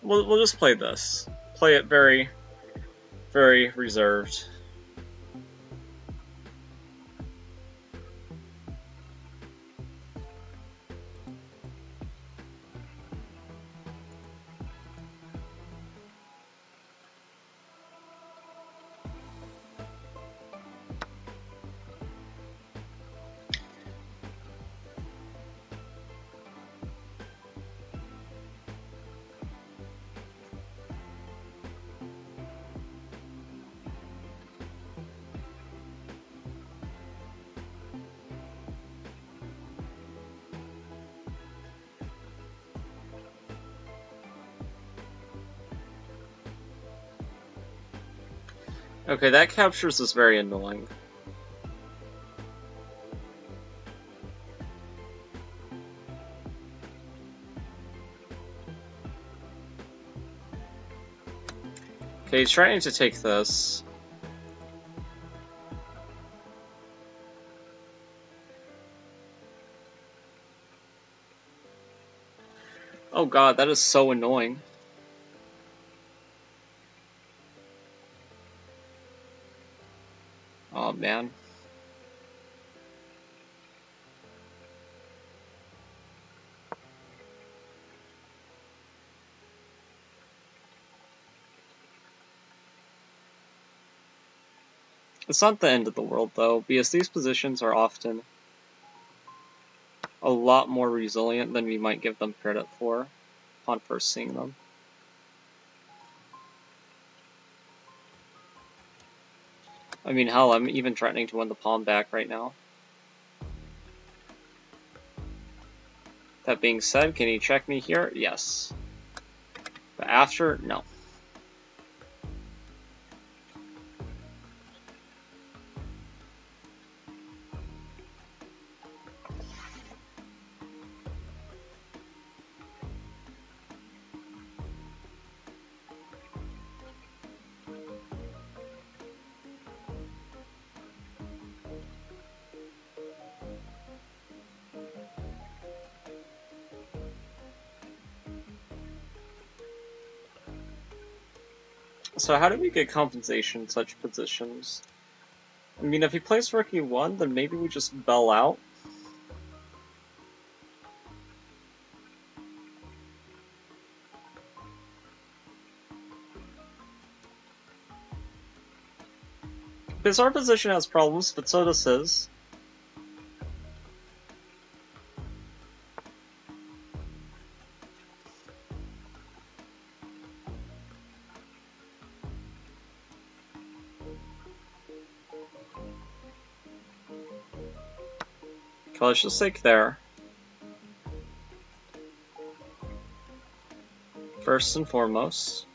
We'll just play this. Play it very, very reserved. Okay, that captures is very annoying. Okay, he's trying to take this. Oh god, that is so annoying. Oh man. It's not the end of the world though, because these positions are often a lot more resilient than we might give them credit for upon first seeing them. I mean, hell, I'm even threatening to win the pawn back right now. That being said, can he check me here? Yes. But after, no. So how do we get compensation in such positions? I mean, if he plays rook e1, then maybe we just bell out. Because our position has problems, but so does his. Okay, let's just take there. First and foremost.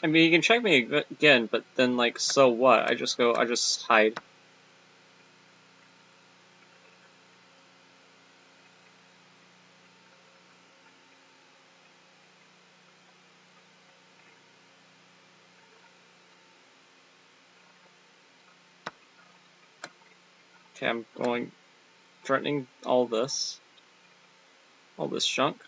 I mean, you can check me again, but then, like, so what? I just hide. Okay, I'm threatening all this junk.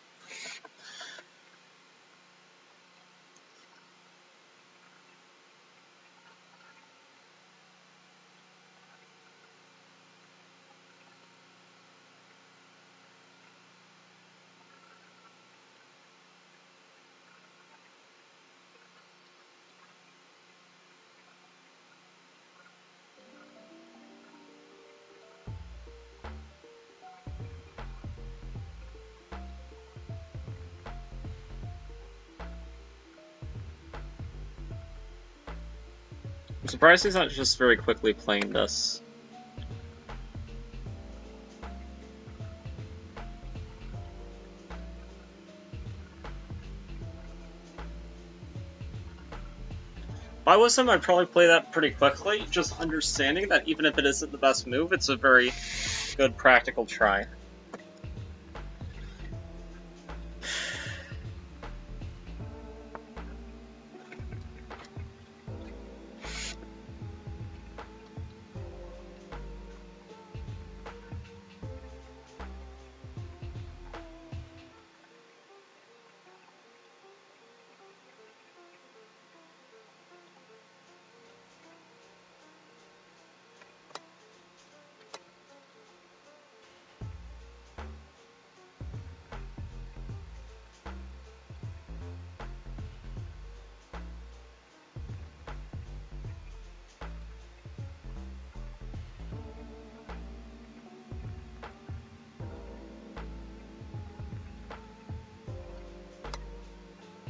I'm surprised he's not just very quickly playing this. If I was him, I'd probably play that pretty quickly, just understanding that even if it isn't the best move, it's a very good practical try.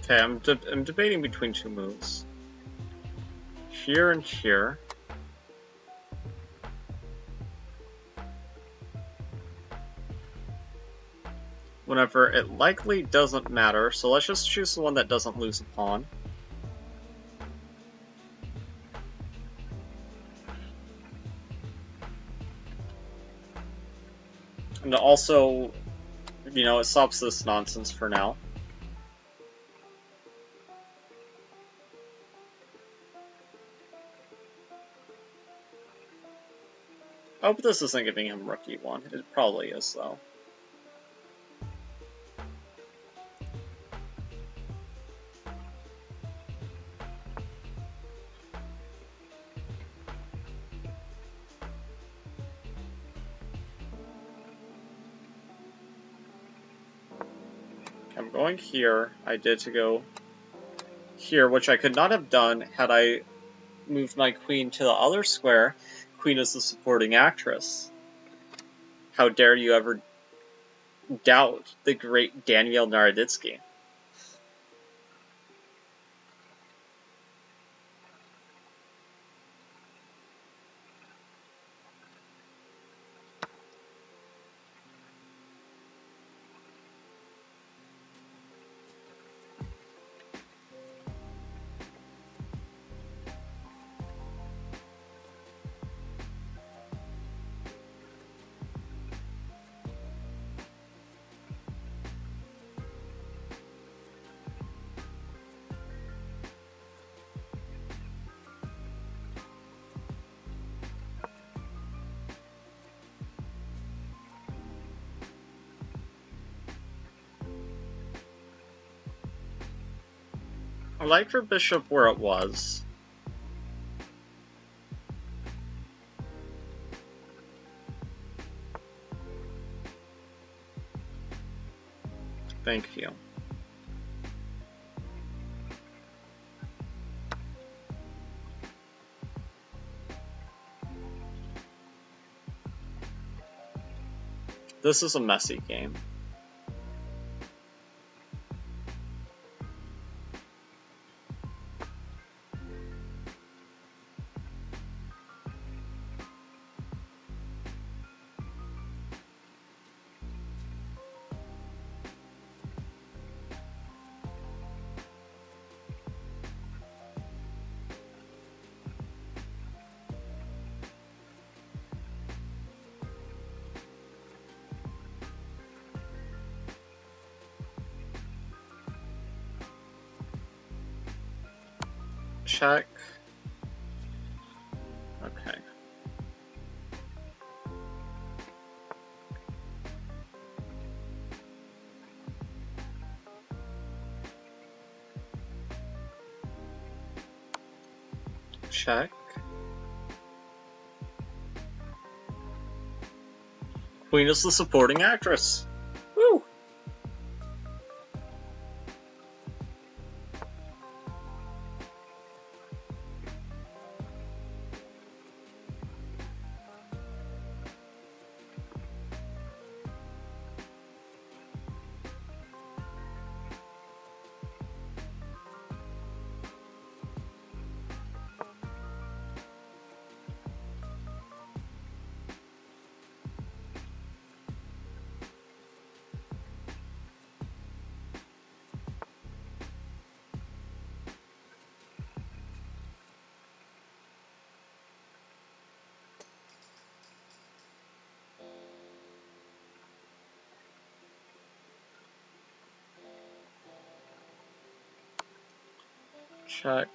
Okay, I'm debating between two moves. Here and here. Whenever it likely doesn't matter, so let's just choose the one that doesn't lose a pawn. And also, you know, it stops this nonsense for now. I hope this isn't giving him rook e1. It probably is, though. I'm going here. I did to go here, which I could not have done had I moved my queen to the other square. Queen is the supporting actress. How dare you ever doubt the great Daniel Naroditsky? I like her bishop where it was. Thank you. This is a messy game. Check. Okay. Check. Queen is the supporting actress. Woo! Check.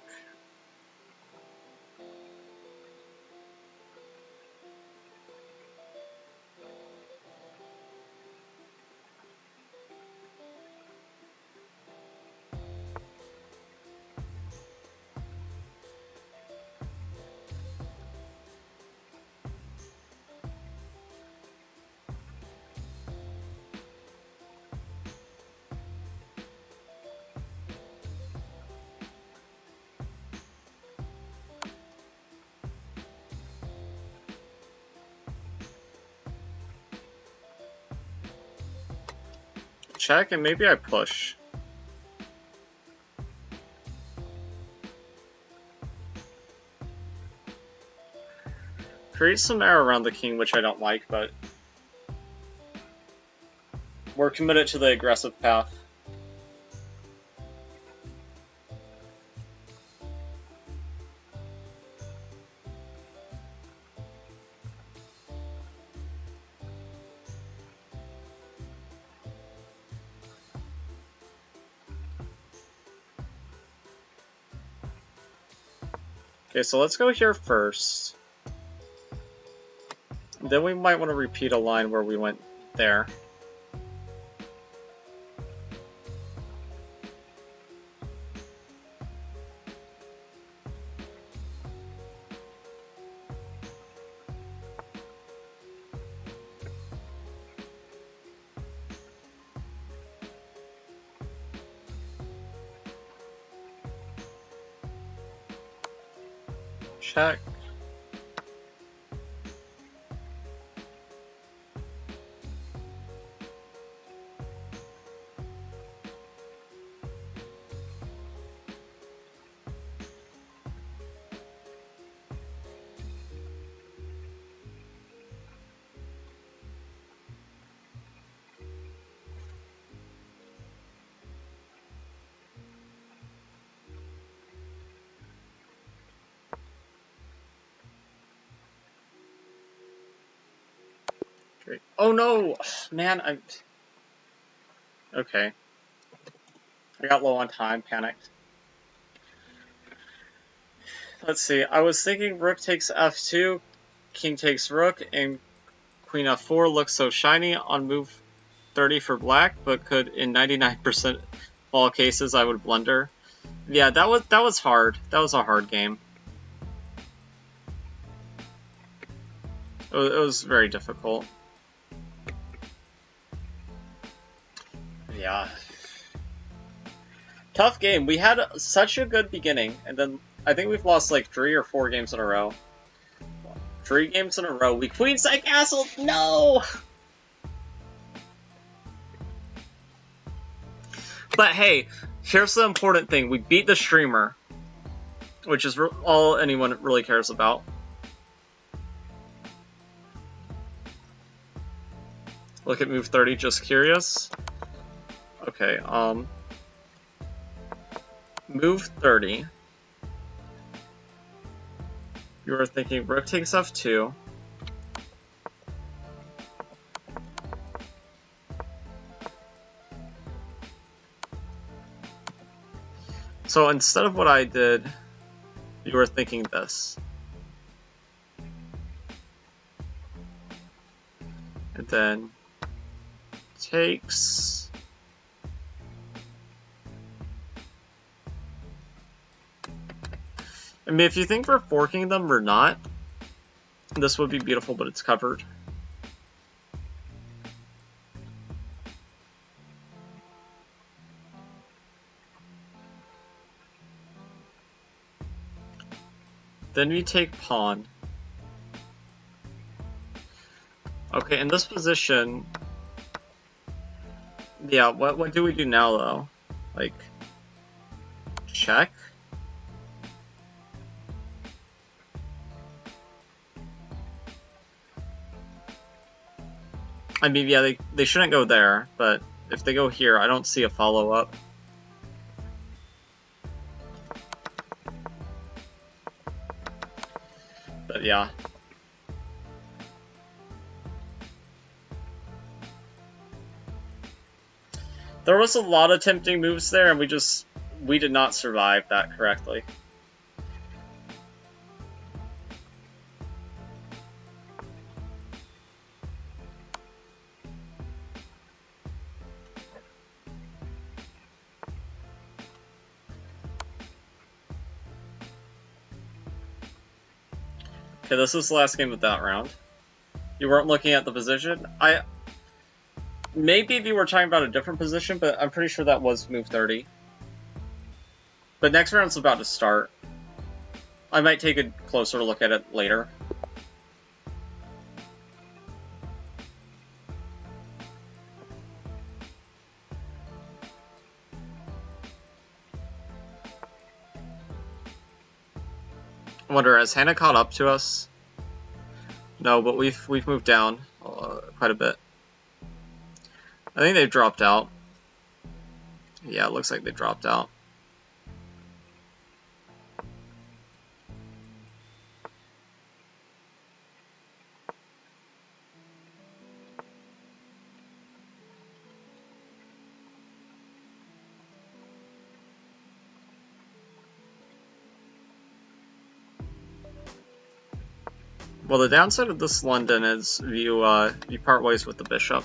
Check, and maybe I push. Create some air around the king, which I don't like, but we're committed to the aggressive path. Okay, so let's go here first. Then we might want to repeat a line where we went there. check. Great. Oh no! Man, okay. I got low on time, panicked. Let's see, I was thinking rook takes f2, king takes rook, and queen f4 looks so shiny on move 30 for black, but could, in 99% of all cases, I would blunder. Yeah, that was hard. That was a hard game. It was very difficult. Yeah. Tough game. We had such a good beginning, and then I think we've lost like 3 or 4 games in a row. 3 games in a row. We queenside castle. No. But hey, here's the important thing: we beat the streamer, which is all anyone really cares about. Look at move 30. Just curious. Okay. Move 30. You were thinking rook takes f2. So instead of what I did, you were thinking this. And then takes. I mean, if you think we're forking them or not, this would be beautiful, but it's covered. Then we take pawn. Okay, in this position, yeah, what do we do now, though? Like, check? I mean, yeah, they shouldn't go there, but if they go here, I don't see a follow-up. But yeah. There was a lot of tempting moves there, and we did not survive that correctly. Okay, this is the last game of that round. You weren't looking at the position? Maybe if you were talking about a different position, but I'm pretty sure that was move 30. But next round's about to start. I might take a closer look at it later. I wonder, has Hannah caught up to us? No, but we've moved down quite a bit. I think they've dropped out. Yeah, it looks like they dropped out. Well, the downside of this London is you part ways with the bishop.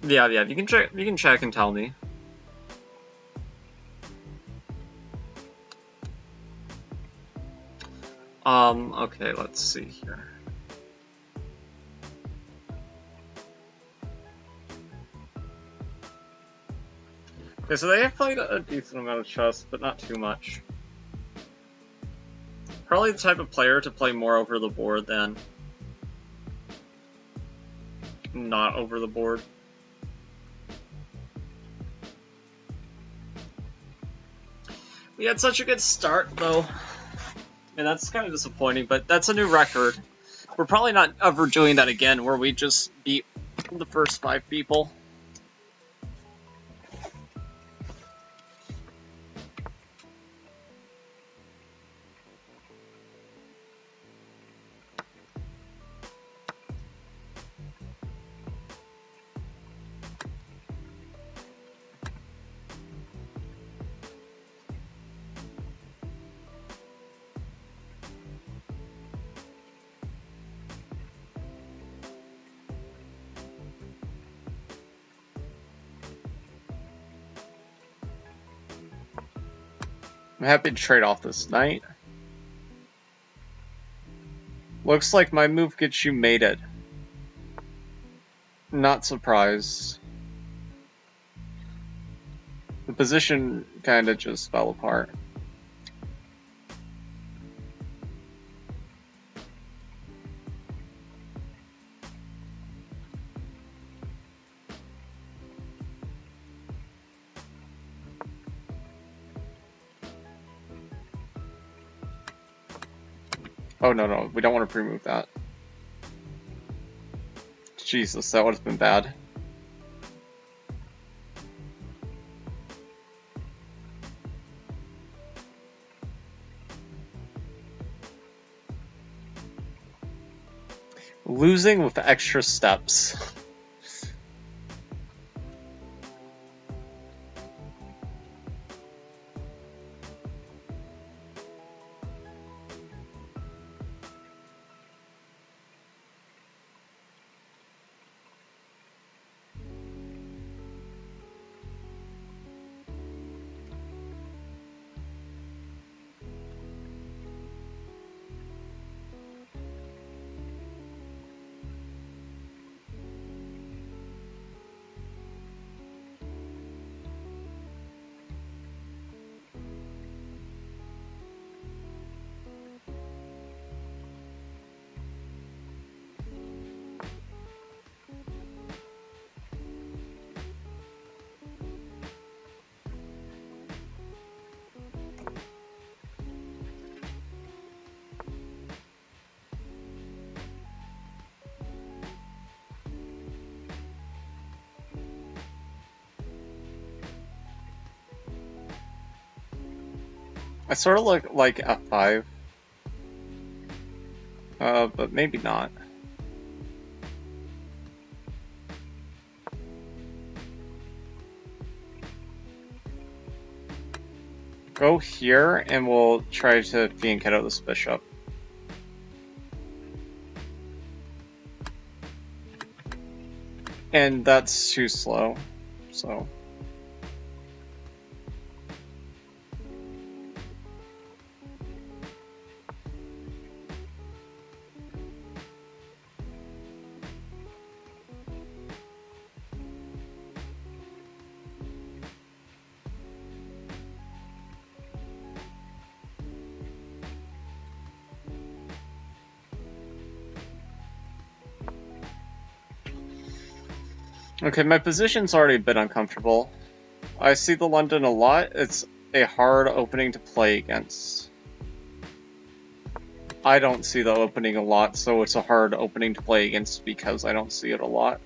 Yeah, you can check and tell me. Okay, let's see here. Okay, so they have played a decent amount of chess, but not too much. Probably the type of player to play more over the board than not over the board. We had such a good start, though, and that's kind of disappointing, but that's a new record. We're probably not ever doing that again, where we just beat the first 5 people. I'm happy to trade off this knight. Looks like my move gets you mated. Not surprised. The position kinda just fell apart. Oh, no, we don't want to pre-move that. Jesus, that would have been bad. Losing with extra steps. I sort of look like F5. But maybe not. Go here, and we'll try to fianchetto this bishop. And that's too slow, so... Okay, my position's already a bit uncomfortable. I see the London a lot. It's a hard opening to play against. I don't see the opening a lot, so it's a hard opening to play against because I don't see it a lot.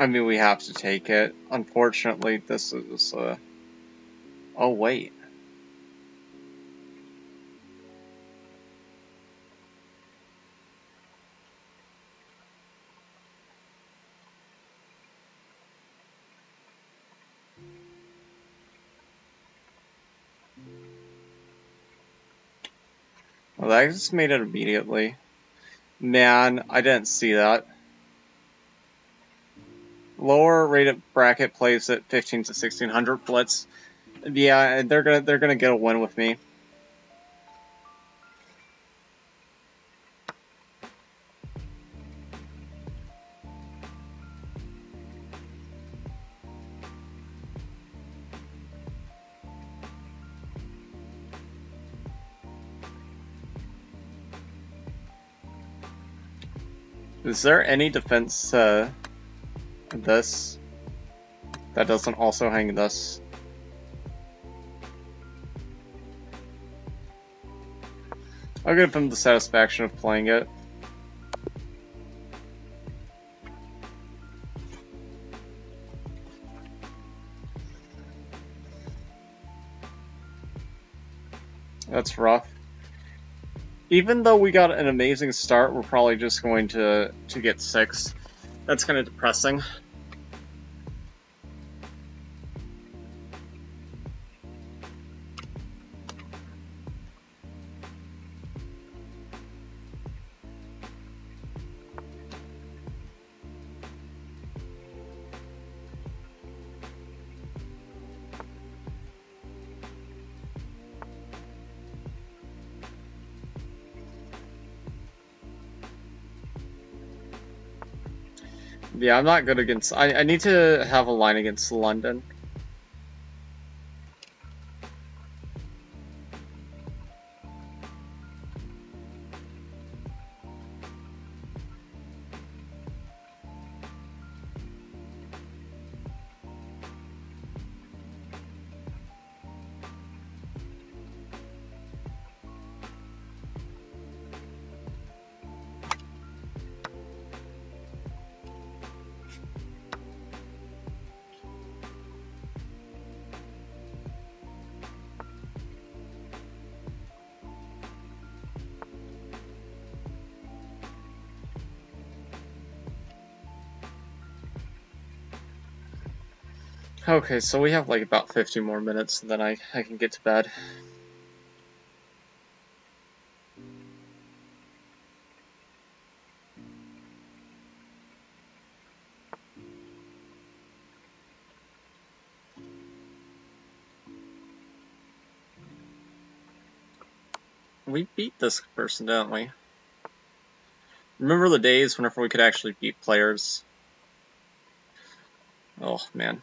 I mean, we have to take it. Unfortunately, this is, oh, wait. Well, I just made it immediately. Man, I didn't see that. Lower rated bracket plays at 15 to 1600 blitz. Yeah, they're gonna get a win with me. Is there any defense to this that doesn't also hang this? I'll give him the satisfaction of playing it. That's rough. Even though we got an amazing start, we're probably just going to get 6. That's kind of depressing. Yeah, I'm not good against... I need to have a line against London. Okay, so we have like about 50 more minutes, and then I can get to bed. We beat this person, didn't we? Remember the days whenever we could actually beat players? Oh, man.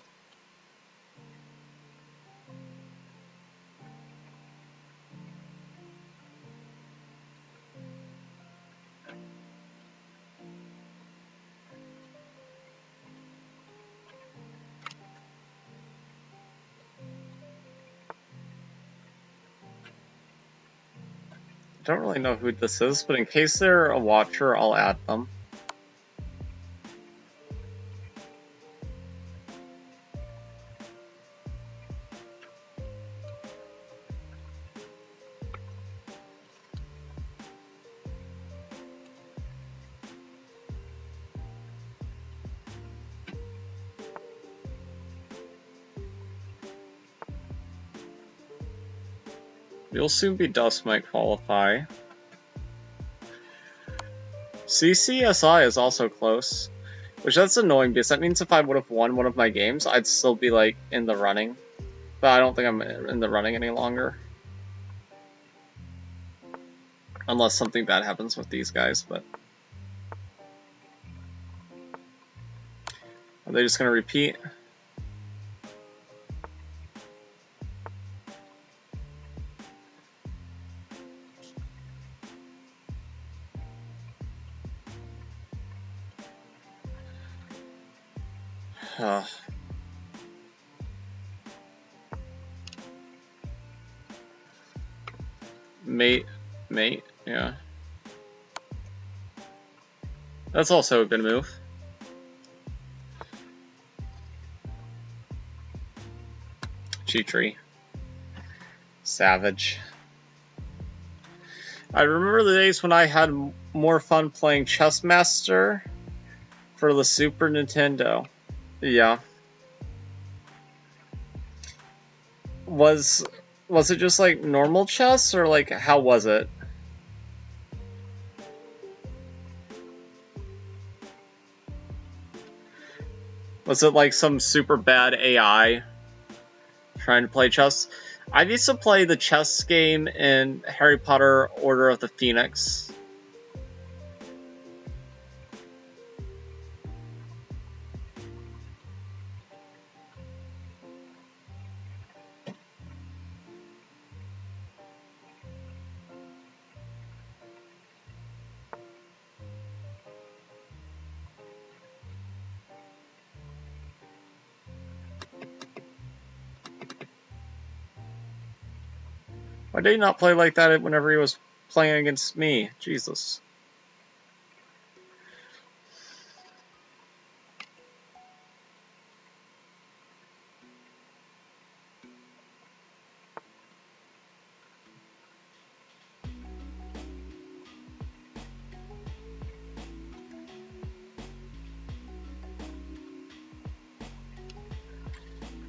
I don't really know who this is, but in case they're a watcher, I'll add them. You'll soon be Dust might qualify. CCSI is also close, which that's annoying because that means if I would have won one of my games, I'd still be like in the running. But I don't think I'm in the running any longer. Unless something bad happens with these guys, but... Are they just gonna repeat? Mate, yeah. That's also a good move. Cheatry. Savage. I remember the days when I had more fun playing Chess Master for the Super Nintendo. Yeah. Was it just like normal chess, or like how was it? Was it like some super bad AI trying to play chess? I used to play the chess game in Harry Potter Order of the Phoenix. Why did he not play like that whenever he was playing against me? Jesus.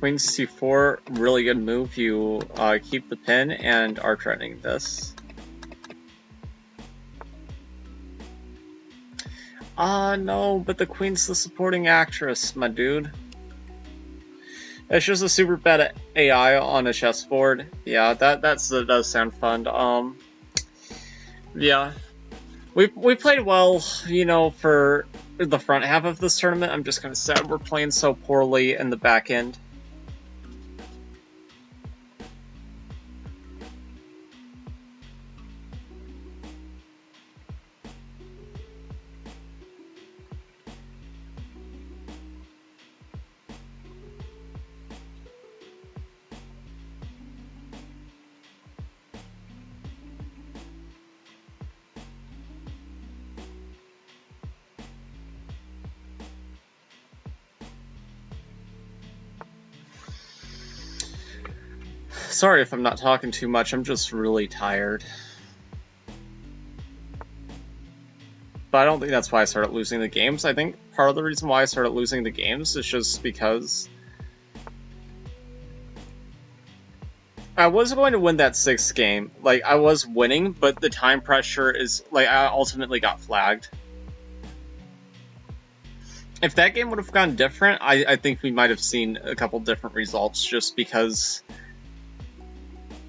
Queen c4, really good move. You keep the pin and are threatening this. No, but the queen's the supporting actress, my dude. It's just a super bad AI on a chessboard. Yeah, that does sound fun. Yeah. We played well, you know, for the front half of this tournament. I'm just kind of sad we're playing so poorly in the back end. Sorry if I'm not talking too much, I'm just really tired. But I don't think that's why I started losing the games. I think part of the reason why I started losing the games is just because I was going to win that 6th game. Like, I was winning, but the time pressure is, like, I ultimately got flagged. If that game would have gone different, I think we might have seen a couple different results, just because,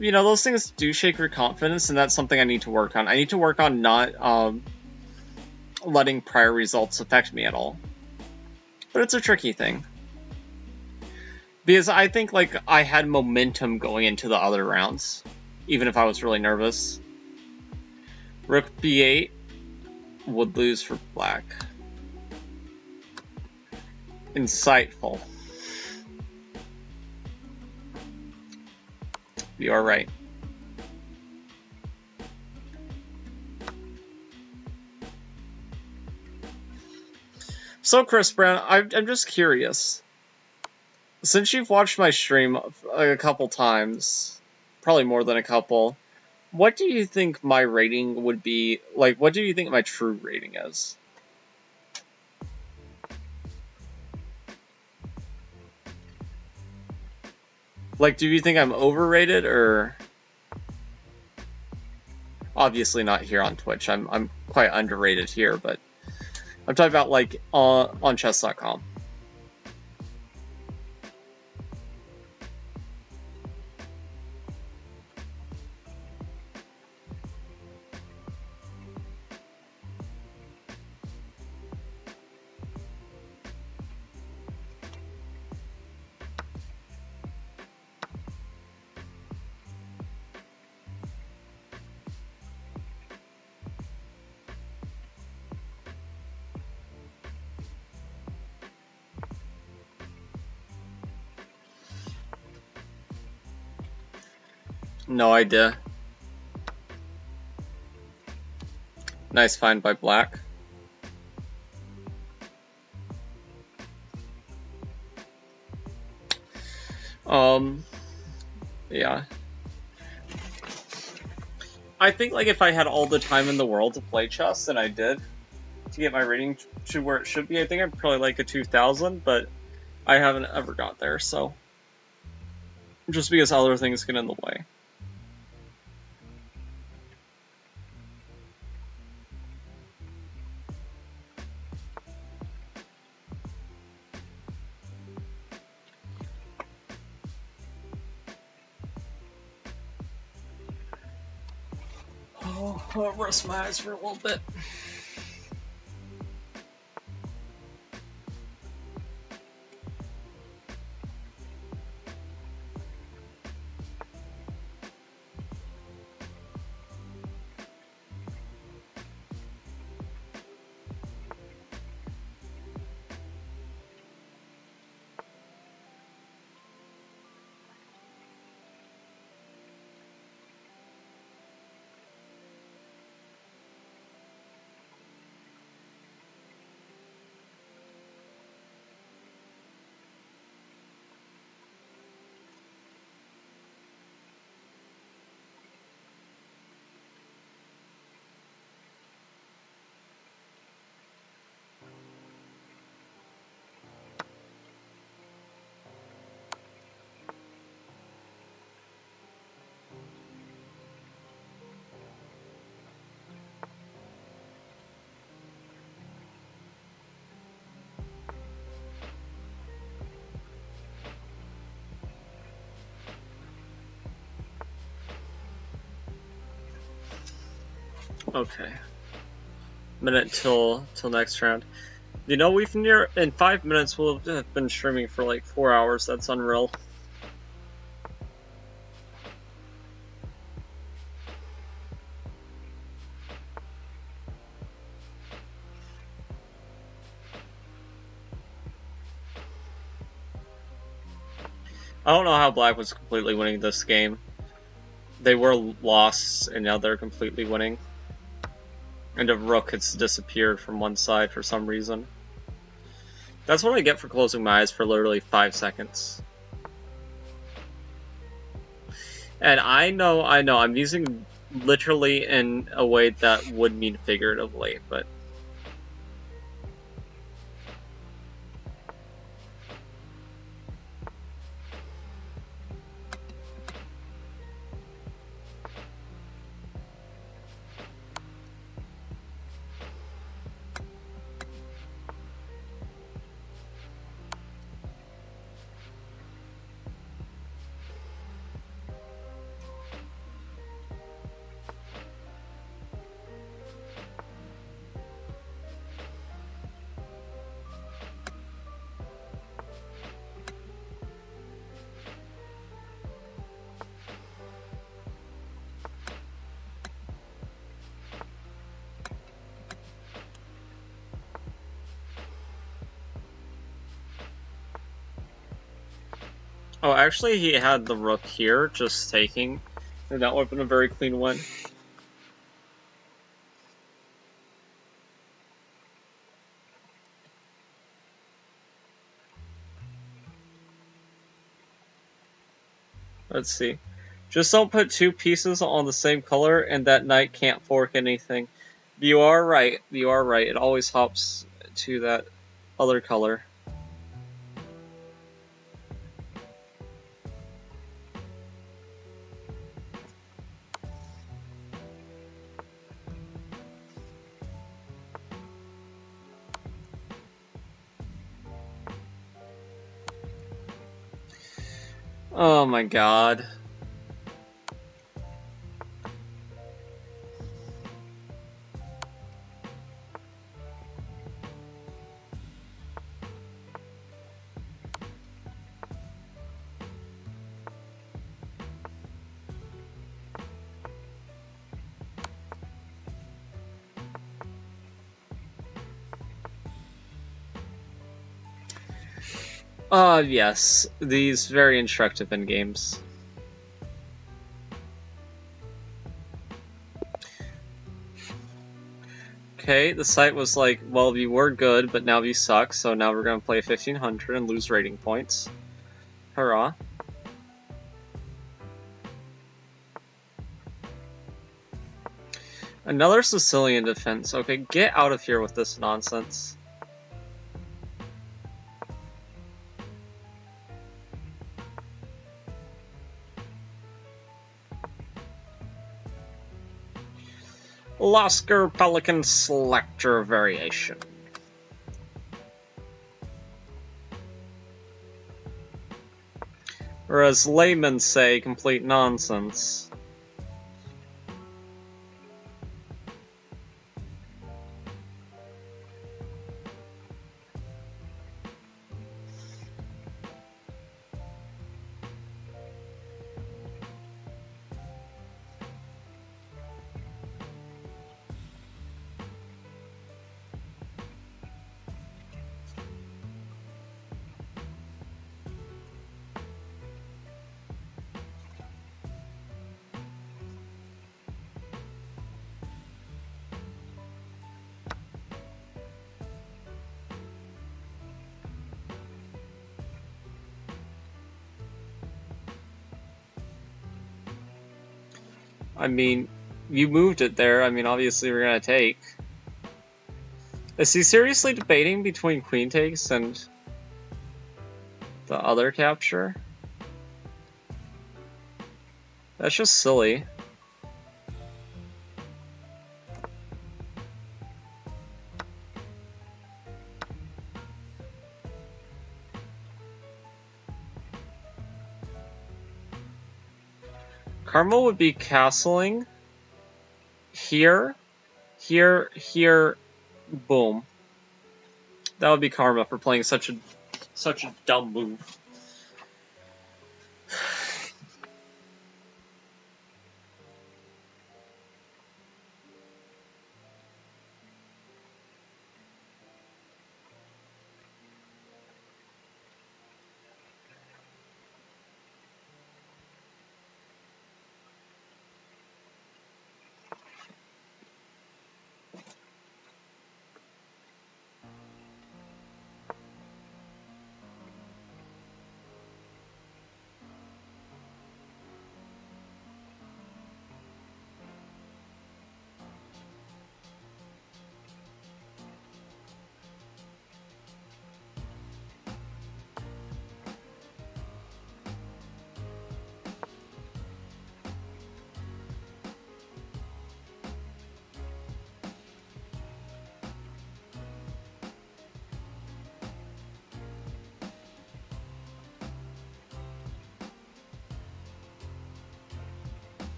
you know, those things do shake your confidence, and that's something I need to work on. I need to work on not letting prior results affect me at all. But it's a tricky thing. Because I think, like, I had momentum going into the other rounds, even if I was really nervous. Rook b8 would lose for black. Insightful. You are right. So, Chris Brown, I'm just curious. Since you've watched my stream a couple times, probably more than a couple, what do you think my rating would be? Like, what do you think my true rating is? Like, do you think I'm overrated, or... Obviously not here on Twitch. I'm quite underrated here, but I'm talking about, like, on chess.com. No idea. Nice find by black. Yeah. I think, like, if I had all the time in the world to play chess, and I did, to get my rating to where it should be, I think I'd probably like a 2000, but I haven't ever got there, so. Just because other things get in the way. Oh, I'll rest my eyes for a little bit. Okay. Minute till next round. You know, in 5 minutes we'll have been streaming for like 4 hours. That's unreal. I don't know how Black was completely winning this game. They were lost, and now they're completely winning. And a rook has disappeared from one side for some reason. That's what I get for closing my eyes for literally 5 seconds. And I know, I'm using literally in a way that would mean figuratively, but... Oh, actually, he had the rook here, just taking, and that would have been a very clean win. Let's see. Just don't put two pieces on the same color, and that knight can't fork anything. You are right. You are right. It always hops to that other color. Oh my god. Yes. These very instructive in games. Okay, the site was like, well, you were good, but now you suck, so now we're gonna play 1500 and lose rating points. Hurrah. Another Sicilian defense. Okay, get out of here with this nonsense. Lasker Pelican Selector Variation. Or as laymen say, complete nonsense. I mean, you moved it there. I mean, obviously we're gonna take. Is he seriously debating between queen takes and the other capture? That's just silly. Karma would be castling here, here, here, boom. That would be karma for playing such a dumb move.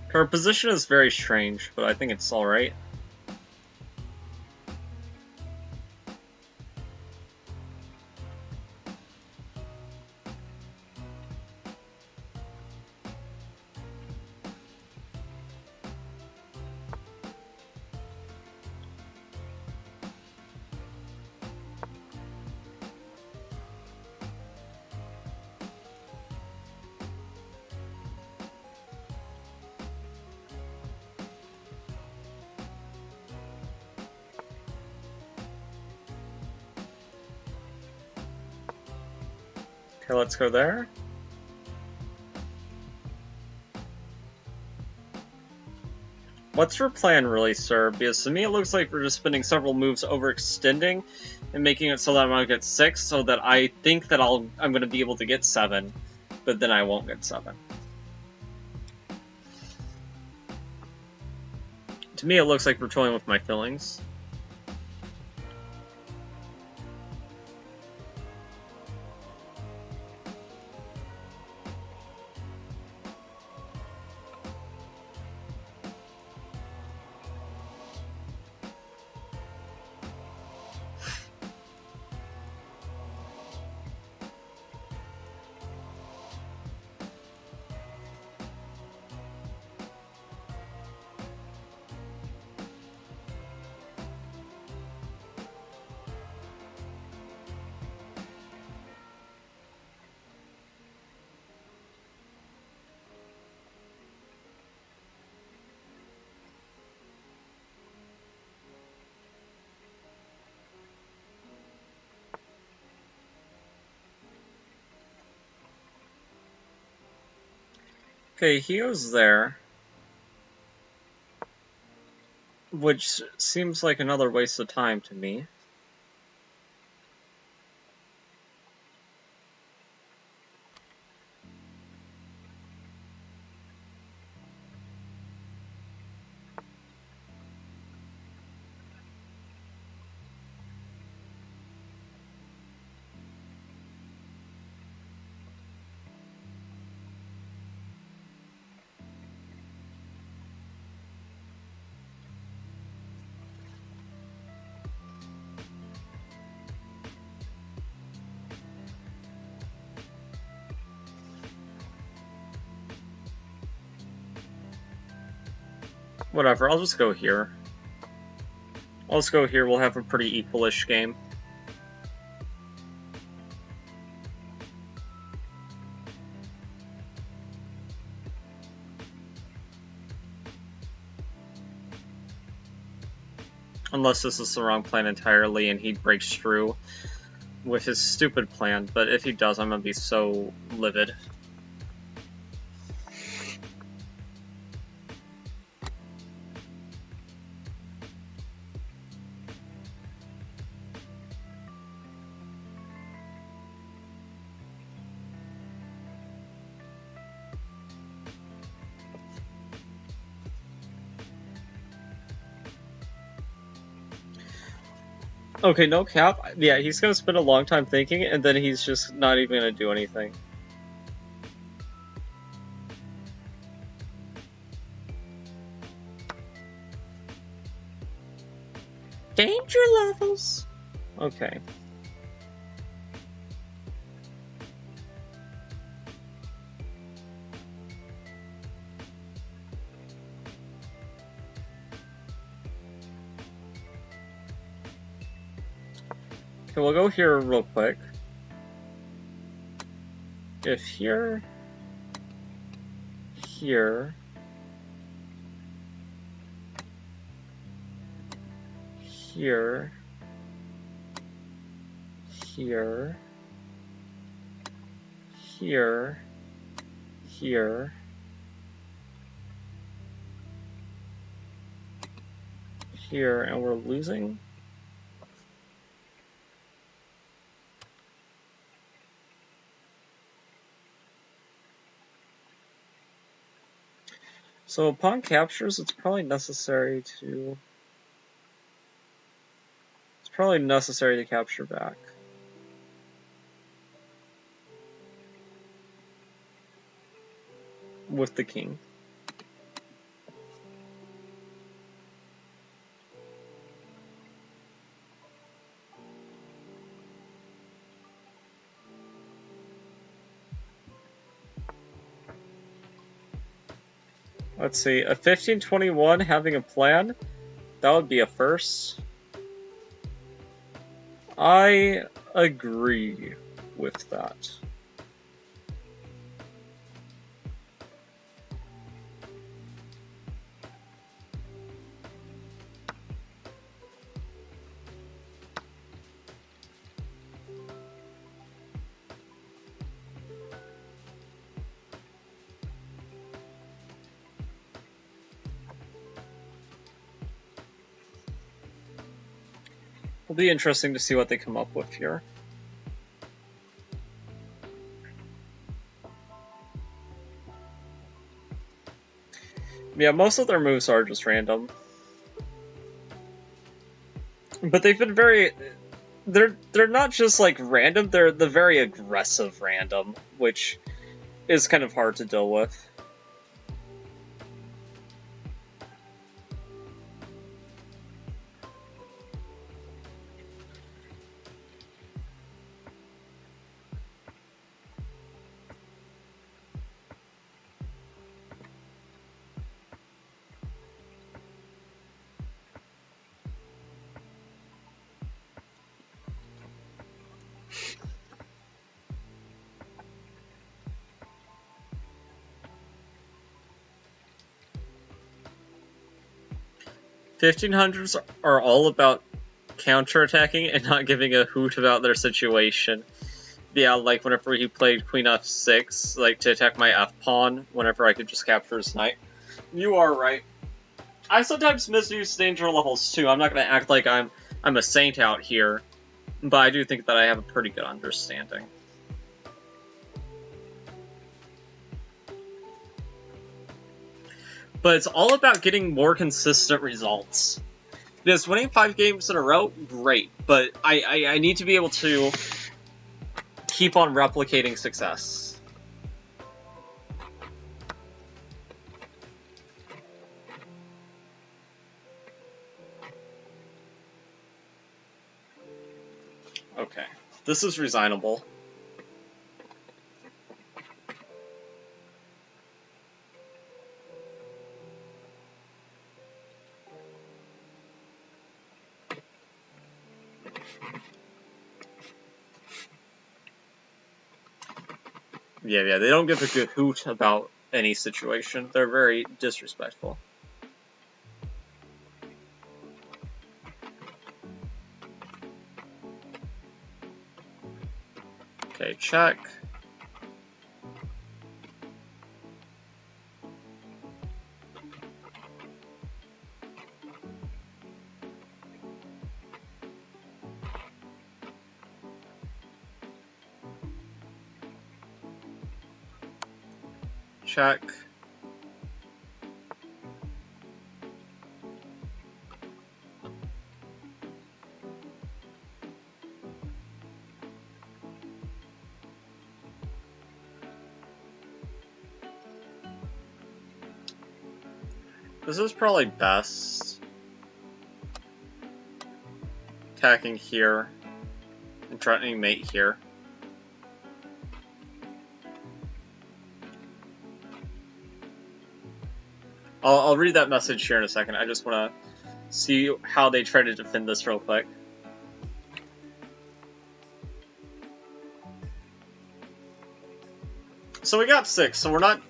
Her position is very strange, but I think it's alright. Okay, let's go there. What's your plan really, sir? Because to me it looks like we're just spending several moves overextending and making it so that I'm gonna get 6, so that I think that I'm gonna be able to get 7, but then I won't get 7. To me it looks like we're toying with my feelings. Okay, he goes there. Which seems like another waste of time to me. Whatever, I'll just go here. I'll just go here, we'll have a pretty equal-ish game. Unless this is the wrong plan entirely and he breaks through with his stupid plan, but if he does, I'm gonna be so livid. Okay, no cap. Yeah, he's gonna spend a long time thinking, and then he's just not even gonna do anything. Danger levels! Okay. Okay, we'll go here real quick. If here, here, here, here, here, here, here, and we're losing. So upon captures, it's probably necessary to capture back. With the king. Let's see, a 1521 having a plan? That would be a first. I agree with that. It'll be interesting to see what they come up with here. Yeah, most of their moves are just random. But they've been very... They're not just, like, random, they're the very aggressive random, which is kind of hard to deal with. $1500s are all about counterattacking and not giving a hoot about their situation. Yeah, like whenever he played Queen F6, like to attack my F pawn, whenever I could just capture his knight. You are right. I sometimes misuse danger levels too. I'm not gonna act like I'm a saint out here, but I do think that I have a pretty good understanding. But it's all about getting more consistent results. Because winning 5 games in a row, great, but I need to be able to keep on replicating success. Okay, this is resignable. Yeah, they don't give a good hoot about any situation. They're very disrespectful. Okay, check. Check. This is probably best. Attacking here. And threatening mate here. I'll read that message here in a second. I just want to see how they try to defend this real quick. So we got 6, so we're not...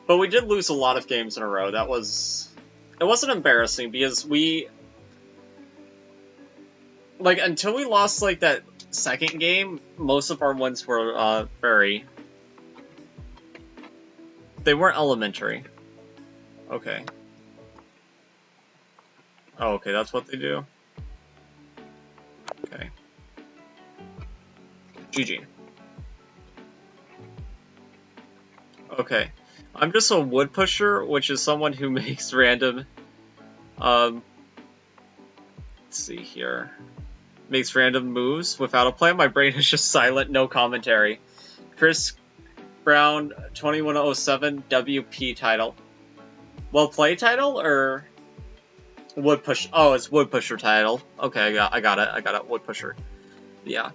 But we did lose a lot of games in a row. That was... It wasn't embarrassing, because we... Like, until we lost, like, that second game, most of our wins were, very... They weren't elementary. Okay. Oh, okay, that's what they do. Okay. GG. Okay. I'm just a wood pusher, which is someone who makes random, let's see here. Makes random moves without a plan. My brain is just silent, no commentary. Chris Brown, 2107, WP title. Well played title, or wood push? Oh, it's wood pusher title. Okay, I got it. Wood pusher. Yeah.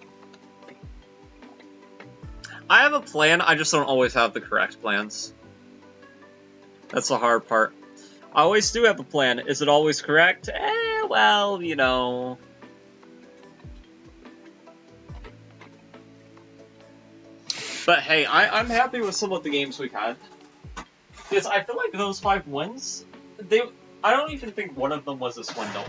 I have a plan. I just don't always have the correct plans. That's the hard part. I always do have a plan. Is it always correct? Well, you know. But hey, I'm happy with some of the games we've had. Because I feel like those 5 wins, I don't even think one of them was a swindle.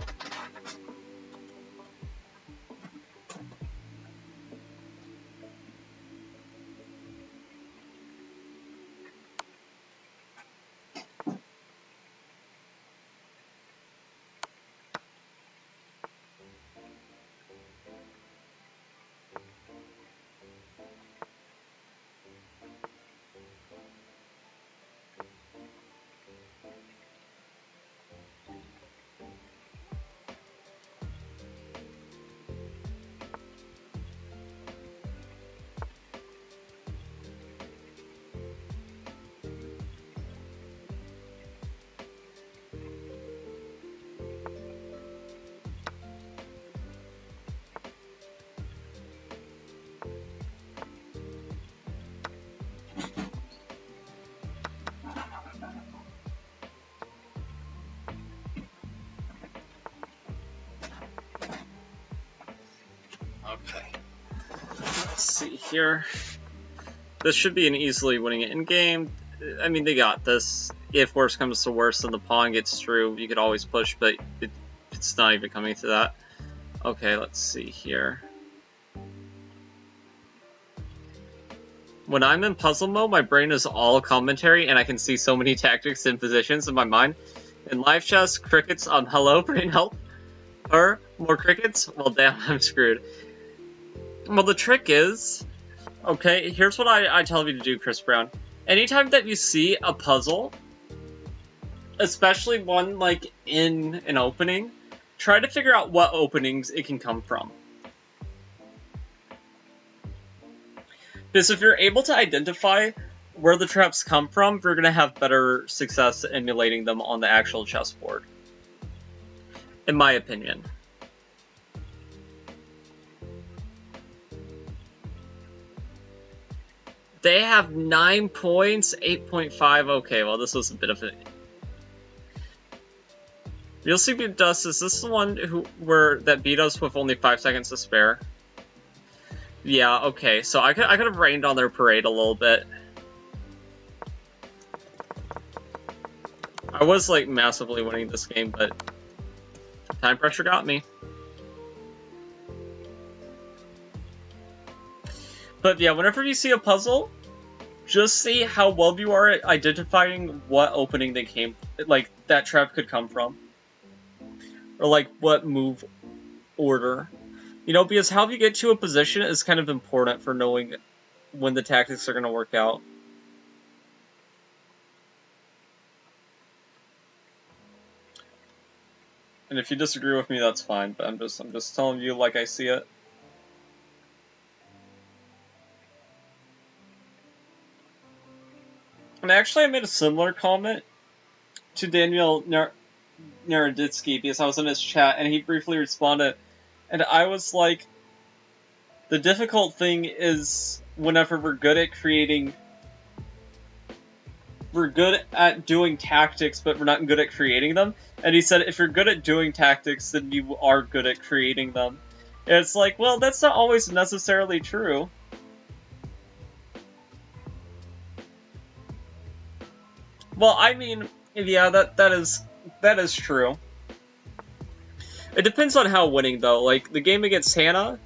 Okay. Let's see here. This should be an easily winning it in game. I mean, they got this. If worse comes to worse and the pawn gets through, you could always push, but it's not even coming to that. Okay, let's see here. When I'm in puzzle mode, my brain is all commentary, and I can see so many tactics and positions in my mind. In live chess, crickets, hello, brain help. Or, more crickets? Well, damn, I'm screwed. Well, the trick is... Okay, here's what I tell you to do, Chris Brown. Anytime that you see a puzzle, especially one, like, in an opening, try to figure out what openings it can come from. Because if you're able to identify where the traps come from, you're going to have better success emulating them on the actual chessboard. In my opinion. They have 9 points, 8.5. Okay, well, this was a bit of a... You'll see Dust, is this the one that beat us with only 5 seconds to spare? Yeah, okay, so I could have rained on their parade a little bit. I was, like, massively winning this game, but time pressure got me. But yeah, whenever you see a puzzle, just see how well you are at identifying what opening they like, that trap could come from. Or, like, what move order. You know, because how you get to a position is kind of important for knowing when the tactics are going to work out. And if you disagree with me, that's fine, but I'm just telling you like I see it. And actually, I made a similar comment to Daniel Naroditsky because I was in his chat, and he briefly responded, and I was like, the difficult thing is whenever we're good at doing tactics, but we're not good at creating them. And he said, if you're good at doing tactics, then you are good at creating them. And it's like, well, that's not always necessarily true. Well, I mean, yeah, that is true. It depends on how winning, though. Like, the game against Hannah,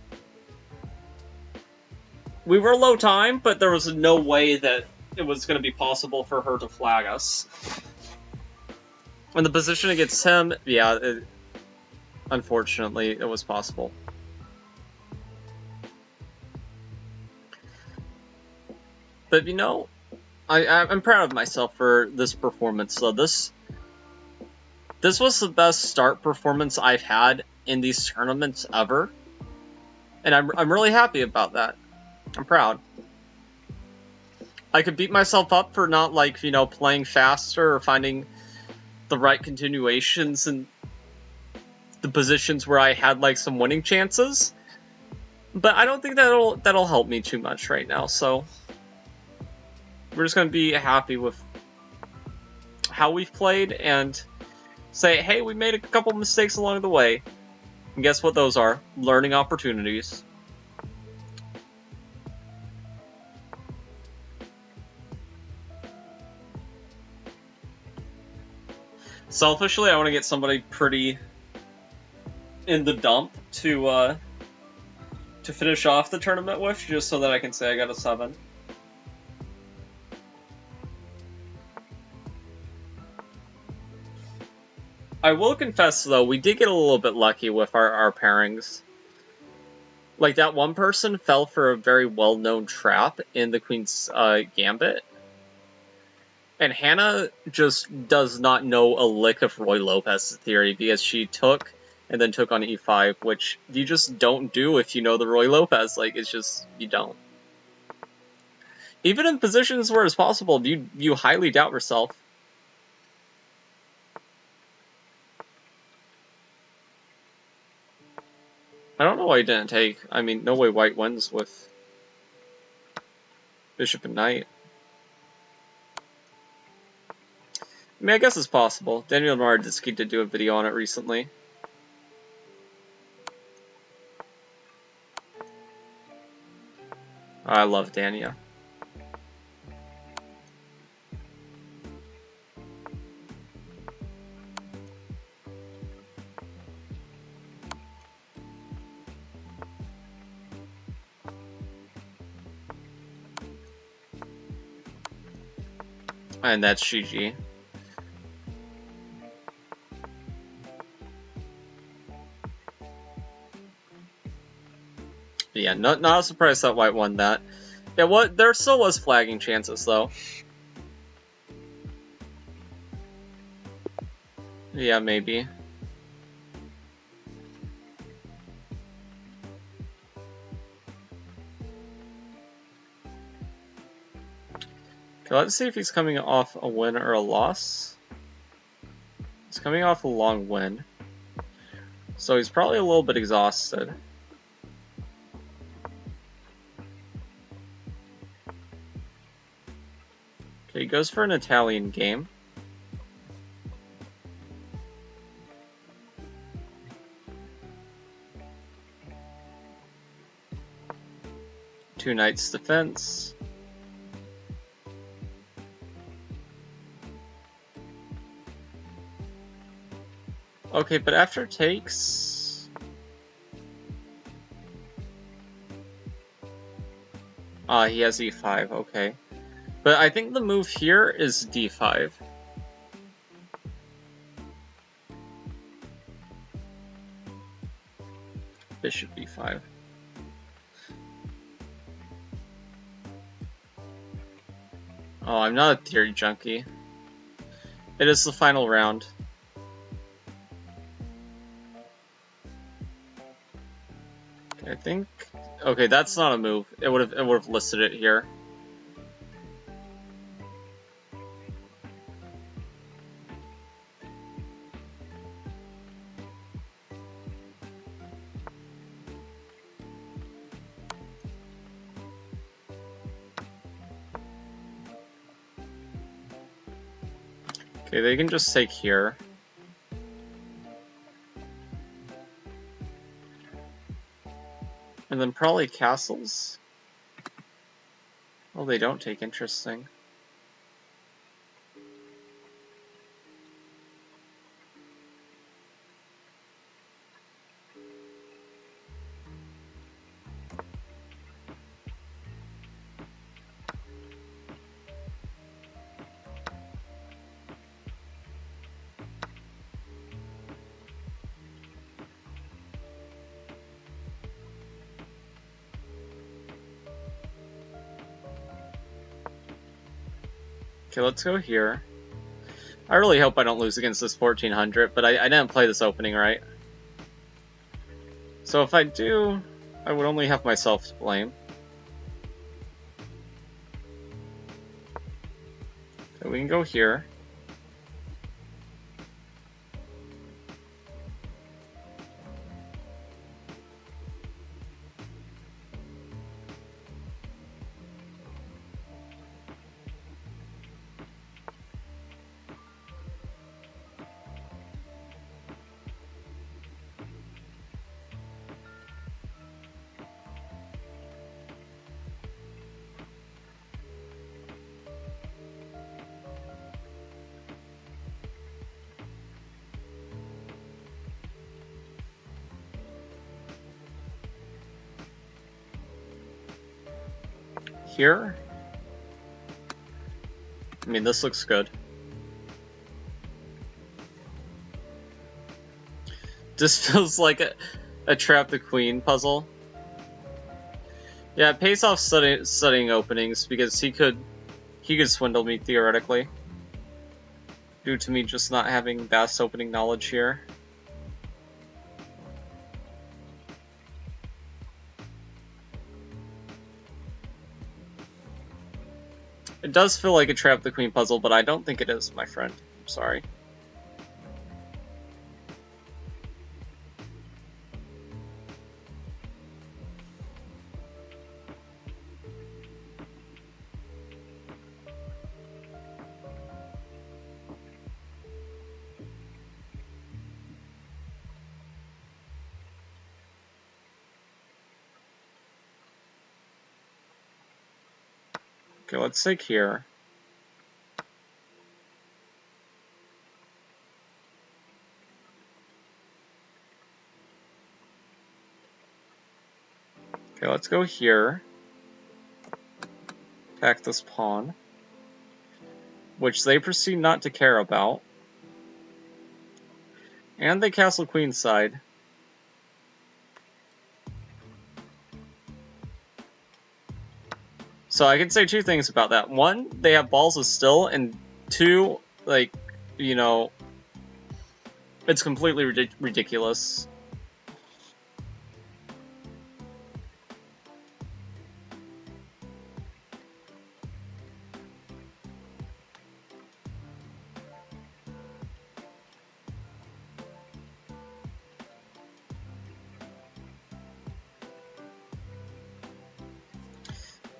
we were low time, but there was no way that it was going to be possible for her to flag us. When the position against him, yeah, unfortunately, it was possible. But, you know, I'm proud of myself for this performance. So this was the best start performance I've had in these tournaments ever. And I'm really happy about that. I'm proud. I could beat myself up for not, like, you know, playing faster or finding the right continuations and the positions where I had, like, some winning chances. But I don't think that'll help me too much right now, so we're just going to be happy with how we've played and say, hey, we made a couple mistakes along the way. And guess what those are? Learning opportunities. Selfishly, I want to get somebody pretty in the dump to finish off the tournament with, just so that I can say I got a 7. I will confess, though, we did get a little bit lucky with our pairings. Like, that one person fell for a very well-known trap in the Queen's Gambit. And Hannah just does not know a lick of Roy Lopez's theory because she took and then took on e5, which you just don't do if you know the Roy Lopez. Like, it's just, you don't. Even in positions where it's possible, you highly doubt yourself. I don't know why he didn't take. I mean, no way white wins with bishop and knight. I mean, I guess it's possible. Daniel Naroditsky did do a video on it recently. I love Dania. And that's GG. But yeah, not a surprise that white won that. Yeah, there still was flagging chances though. Yeah, maybe. Okay, let's see if he's coming off a win or a loss. He's coming off a long win. So he's probably a little bit exhausted. Okay, he goes for an Italian game. Two knights defense. Okay, but after takes... he has e5, okay. But I think the move here is d5. Bishop b5. Oh, I'm not a theory junkie. It is the final round. Okay, I think... Okay, that's not a move. It would have listed it here. Okay, they can just take here. And then probably castles. Oh, they don't take, interesting. Okay, let's go here. I really hope I don't lose against this 1400, but I didn't play this opening right. So if I do, I would only have myself to blame. Okay, we can go here. Here? I mean, this looks good. This feels like a Trap the Queen puzzle. Yeah, it pays off studying openings because he could swindle me theoretically, due to me just not having vast opening knowledge here. It does feel like a Trap the Queen puzzle, but I don't think it is, my friend. I'm sorry. Okay, let's take here. Okay, let's go here. Attack this pawn. which they proceed not to care about. And they castle queenside. So I can say two things about that. One, they have balls of steel, and two, like, you know, it's completely ridiculous.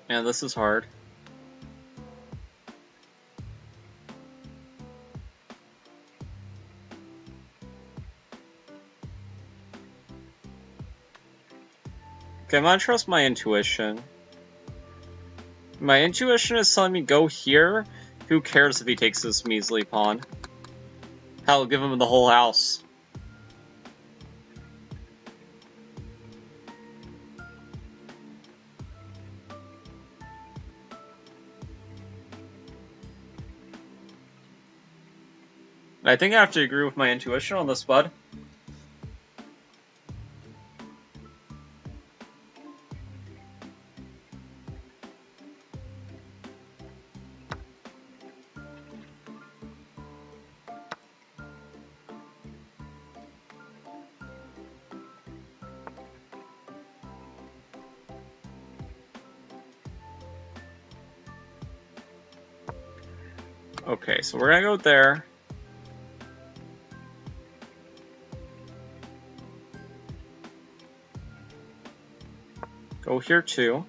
And this is hard. Okay, I'm gonna trust my intuition. My intuition is telling me go here. Who cares if he takes this measly pawn? Hell, give him the whole house. I think I have to agree with my intuition on this, bud. Okay, so we're gonna go there. Go here too.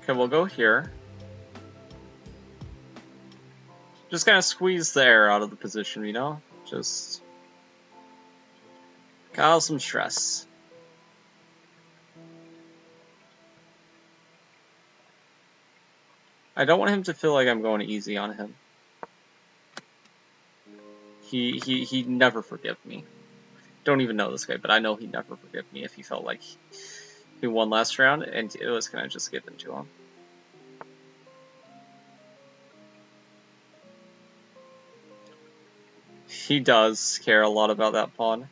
Okay, we'll go here. Just kind of squeeze the air out of the position, you know? Just cause some stress. I don't want him to feel like I'm going easy on him. He'd never forgive me. Don't even know this guy, but I know he'd never forgive me if he felt like he won last round and it was kind of just given to him. He does care a lot about that pawn.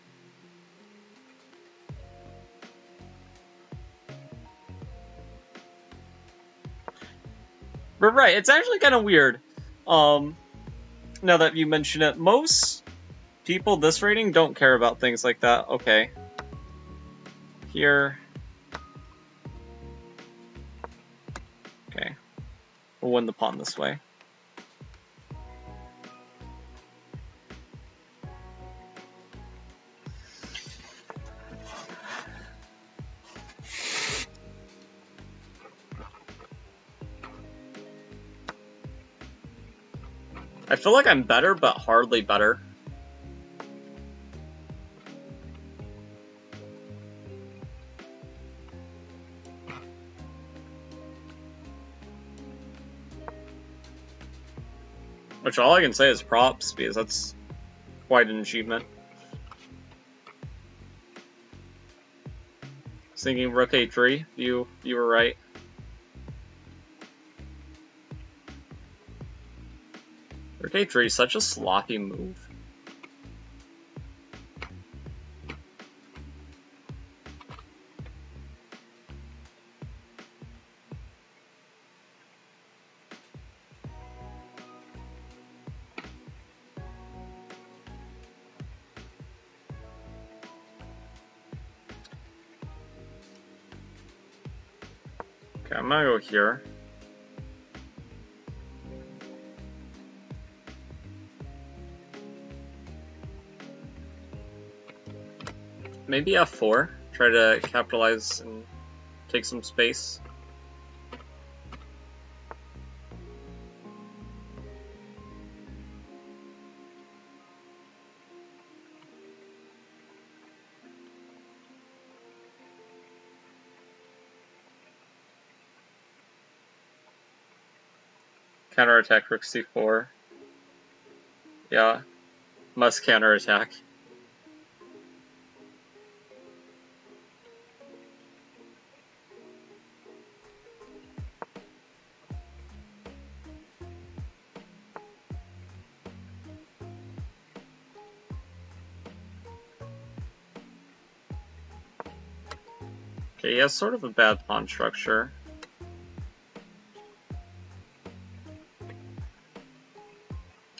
But right, it's actually kind of weird. Now that you mention it, most people this rating don't care about things like that. Okay. Here. Okay. We'll win the pawn this way. I feel like I'm better, but hardly better. Which all I can say is props, because that's quite an achievement. I was thinking rook a3, you were right. Rook a3 is such a sloppy move. Okay, I'm gonna go here. Maybe f4. Try to capitalize and take some space. Counterattack rook c4. Yeah. Must counterattack. Okay, he has sort of a bad pawn structure.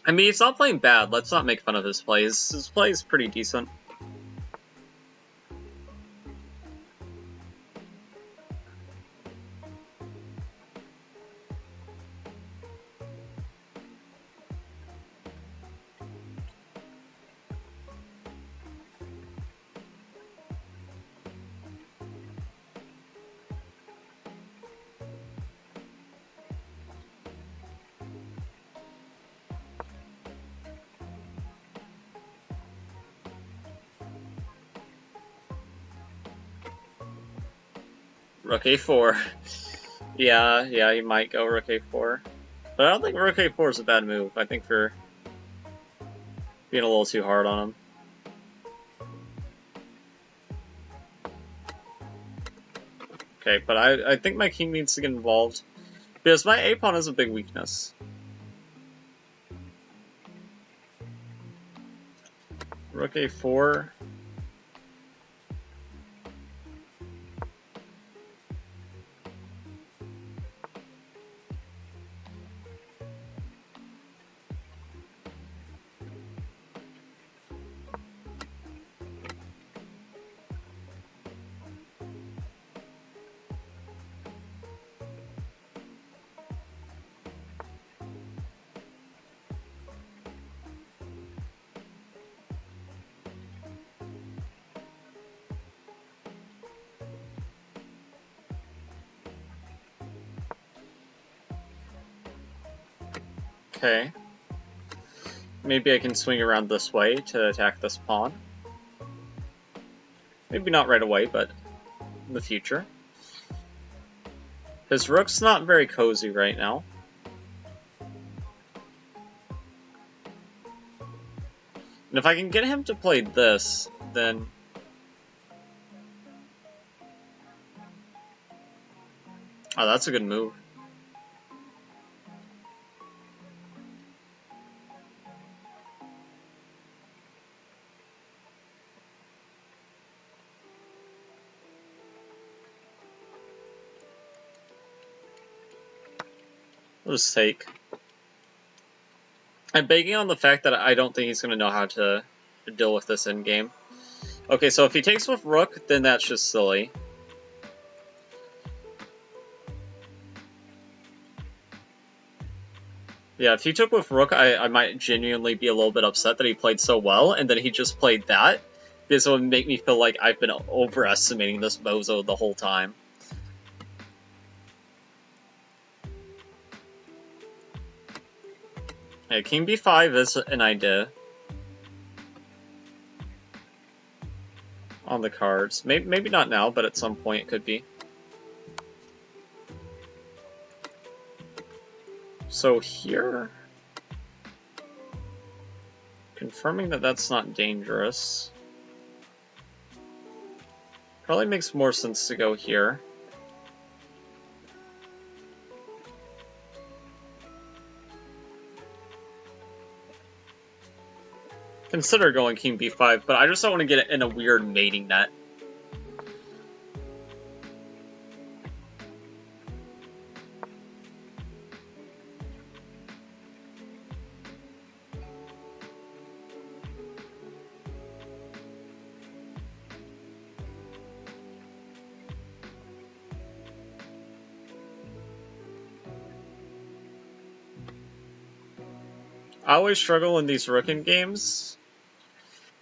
I mean, he's not playing bad. Let's not make fun of his plays. His play is pretty decent. Rook a4. yeah, he might go rook a4. But I don't think rook a4 is a bad move. I think we're being a little too hard on him. Okay, but I think my king needs to get involved. Because my a-pawn is a big weakness. Rook a4. Okay. Maybe I can swing around this way to attack this pawn. Maybe not right away, but in the future. His rook's not very cozy right now. And if I can get him to play this, then... Oh, that's a good move. We'll just take. I'm banking on the fact that I don't think he's going to know how to deal with this endgame. Okay, so if he takes with rook, then that's just silly. Yeah, if he took with rook, I might genuinely be a little bit upset that he played so well, and then he just played that, because it would make me feel like I've been overestimating this bozo the whole time. Okay, king b5 is an idea on the cards. Maybe not now, but at some point it could be. So here, confirming that that's not dangerous. Probably makes more sense to go here. Consider going king b5, but I just don't want to get it in a weird mating net. I always struggle in these rookin games.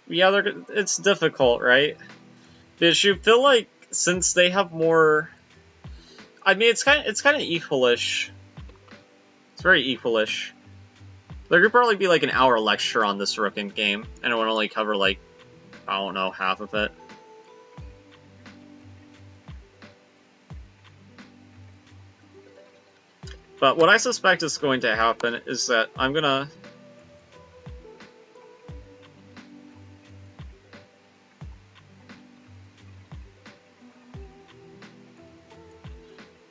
Yeah, it's difficult, right? Because you feel like since they have more, I mean, it's kind of equalish. It's very equalish. There could probably be like an hour lecture on this rookin game, and it would only cover like, I don't know, half of it. But what I suspect is going to happen is that I'm gonna...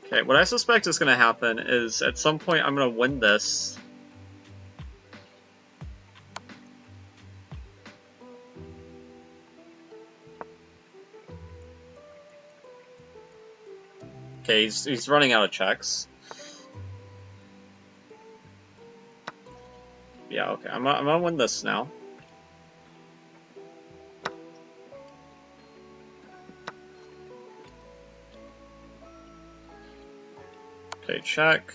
Okay, what I suspect is gonna happen is at some point I'm gonna win this. Okay, he's running out of checks. Yeah, okay, I'm gonna win this now. Okay, check.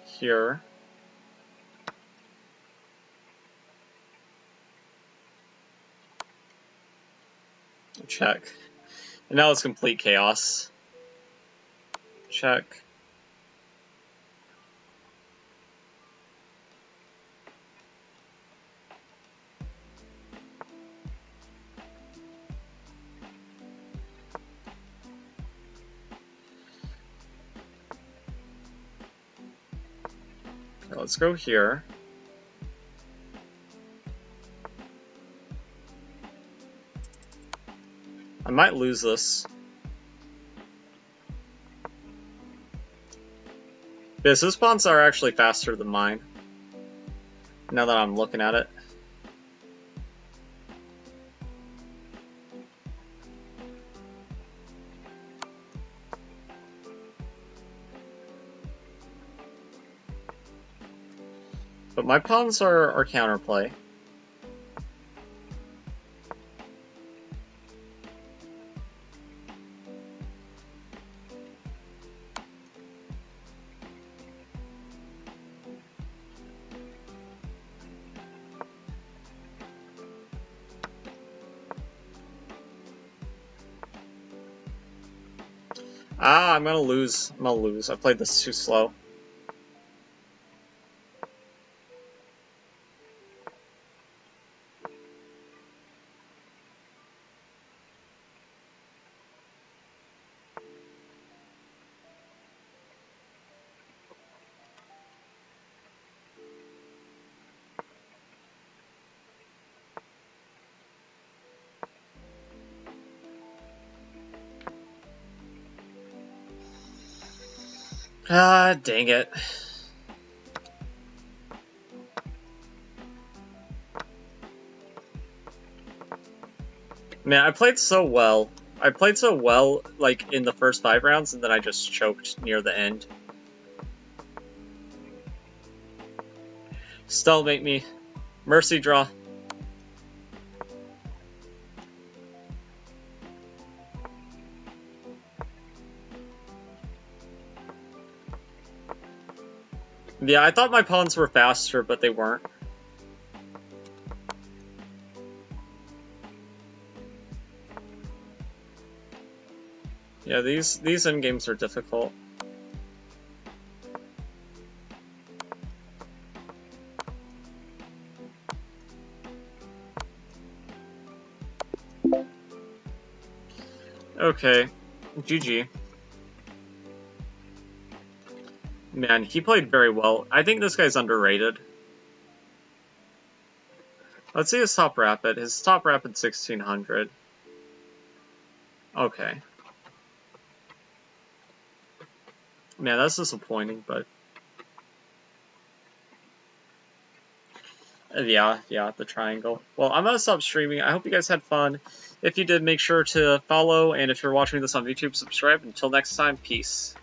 Here. Check. And now it's complete chaos. Check. Okay, let's go here. I might lose this. Because his pawns are actually faster than mine. Now that I'm looking at it. But my pawns are counterplay. I'm gonna lose. I'm gonna lose. I played this too slow. Dang it. Man, I played so well. I played so well, like, in the first 5 rounds, and then I just choked near the end. Stalemate me. Mercy draw. Yeah, I thought my pawns were faster, but they weren't. Yeah, these endgames are difficult. Okay, GG. Man, he played very well. I think this guy's underrated. Let's see his top rapid. His top rapid 1600. Okay. Man, that's disappointing, but... Yeah, the triangle. Well, I'm gonna stop streaming. I hope you guys had fun. If you did, make sure to follow, and if you're watching this on YouTube, subscribe. Until next time, peace.